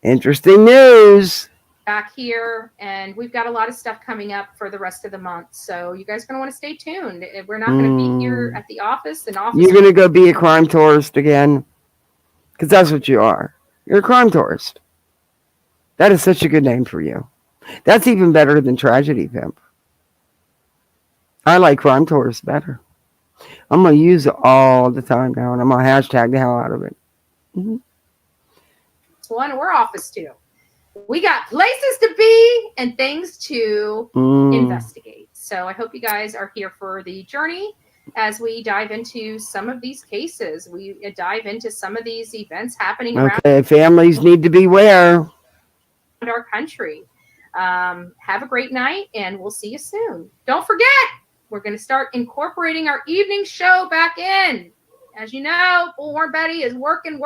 Interesting news. Back here, and we've got a lot of stuff coming up for the rest of the month, so you guys are going to want to stay tuned. We're not going to be here at the office. You're going to go be a crime tourist again, because that's what you are. You're a crime tourist. That is such a good name for you. That's even better than tragedy pimp. I like crime tourist better. I'm going to use it all the time now, and I'm going to hashtag the hell out of it. It's one we're office too. We got places to be and things to investigate. So I hope you guys are here for the journey as we dive into some of these cases. We dive into some of these events happening around. Families need to beware. Our country. Have a great night, and we'll see you soon. Don't forget, we're going to start incorporating our evening show back in. As you know, Bullhorn Betty is working.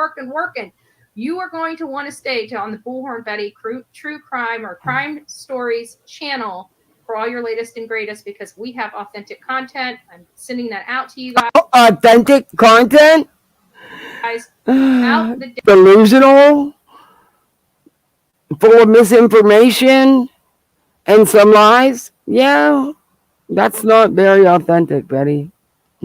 You are going to want to stay on the Bullhorn Betty True Crime or Crime Stories channel for all your latest and greatest, because we have authentic content. I'm sending that out to you guys. Authentic content? Out the delusional? Full of misinformation and some lies? Yeah, that's not very authentic, Betty.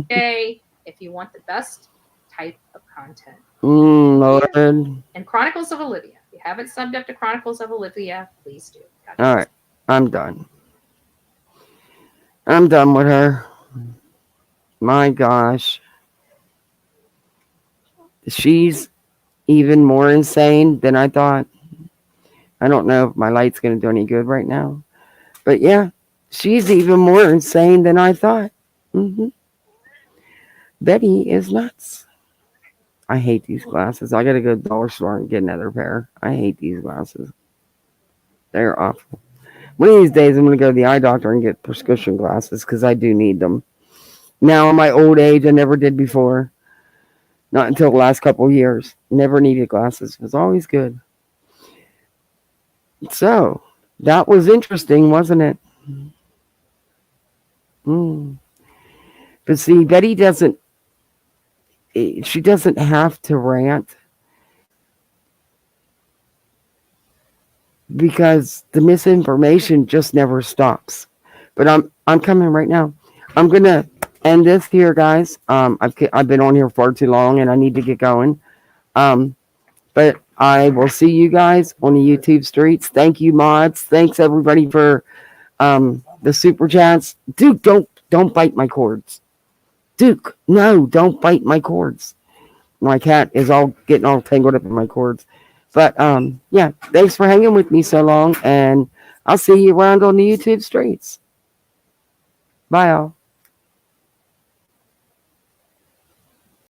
day if you want the best type of content. Lord. And Chronicles of Olivia. If you haven't subbed up to Chronicles of Olivia, please do. All right, I'm done. I'm done with her. My gosh. She's even more insane than I thought. I don't know if my light's going to do any good right now. But yeah, she's even more insane than I thought. Betty is nuts. I hate these glasses. I got to go to the dollar store and get another pair. I hate these glasses. They're awful. One of these days, I'm going to go to the eye doctor and get prescription glasses because I do need them. Now, in my old age, I never did before. Not until the last couple of years. Never needed glasses. It was always good. So, that was interesting, wasn't it? But see, Betty doesn't. She doesn't have to rant because the misinformation just never stops. But I'm coming right now. I'm gonna end this here, guys. I've been on here far too long, and I need to get going. But I will see you guys on the YouTube streets. Thank you, mods. Thanks everybody for the super chats. Duke, don't bite my cords. Duke, no, don't bite my cords. My cat is getting all tangled up in my cords. But yeah, thanks for hanging with me so long, and I'll see you around on the YouTube streets. Bye, all.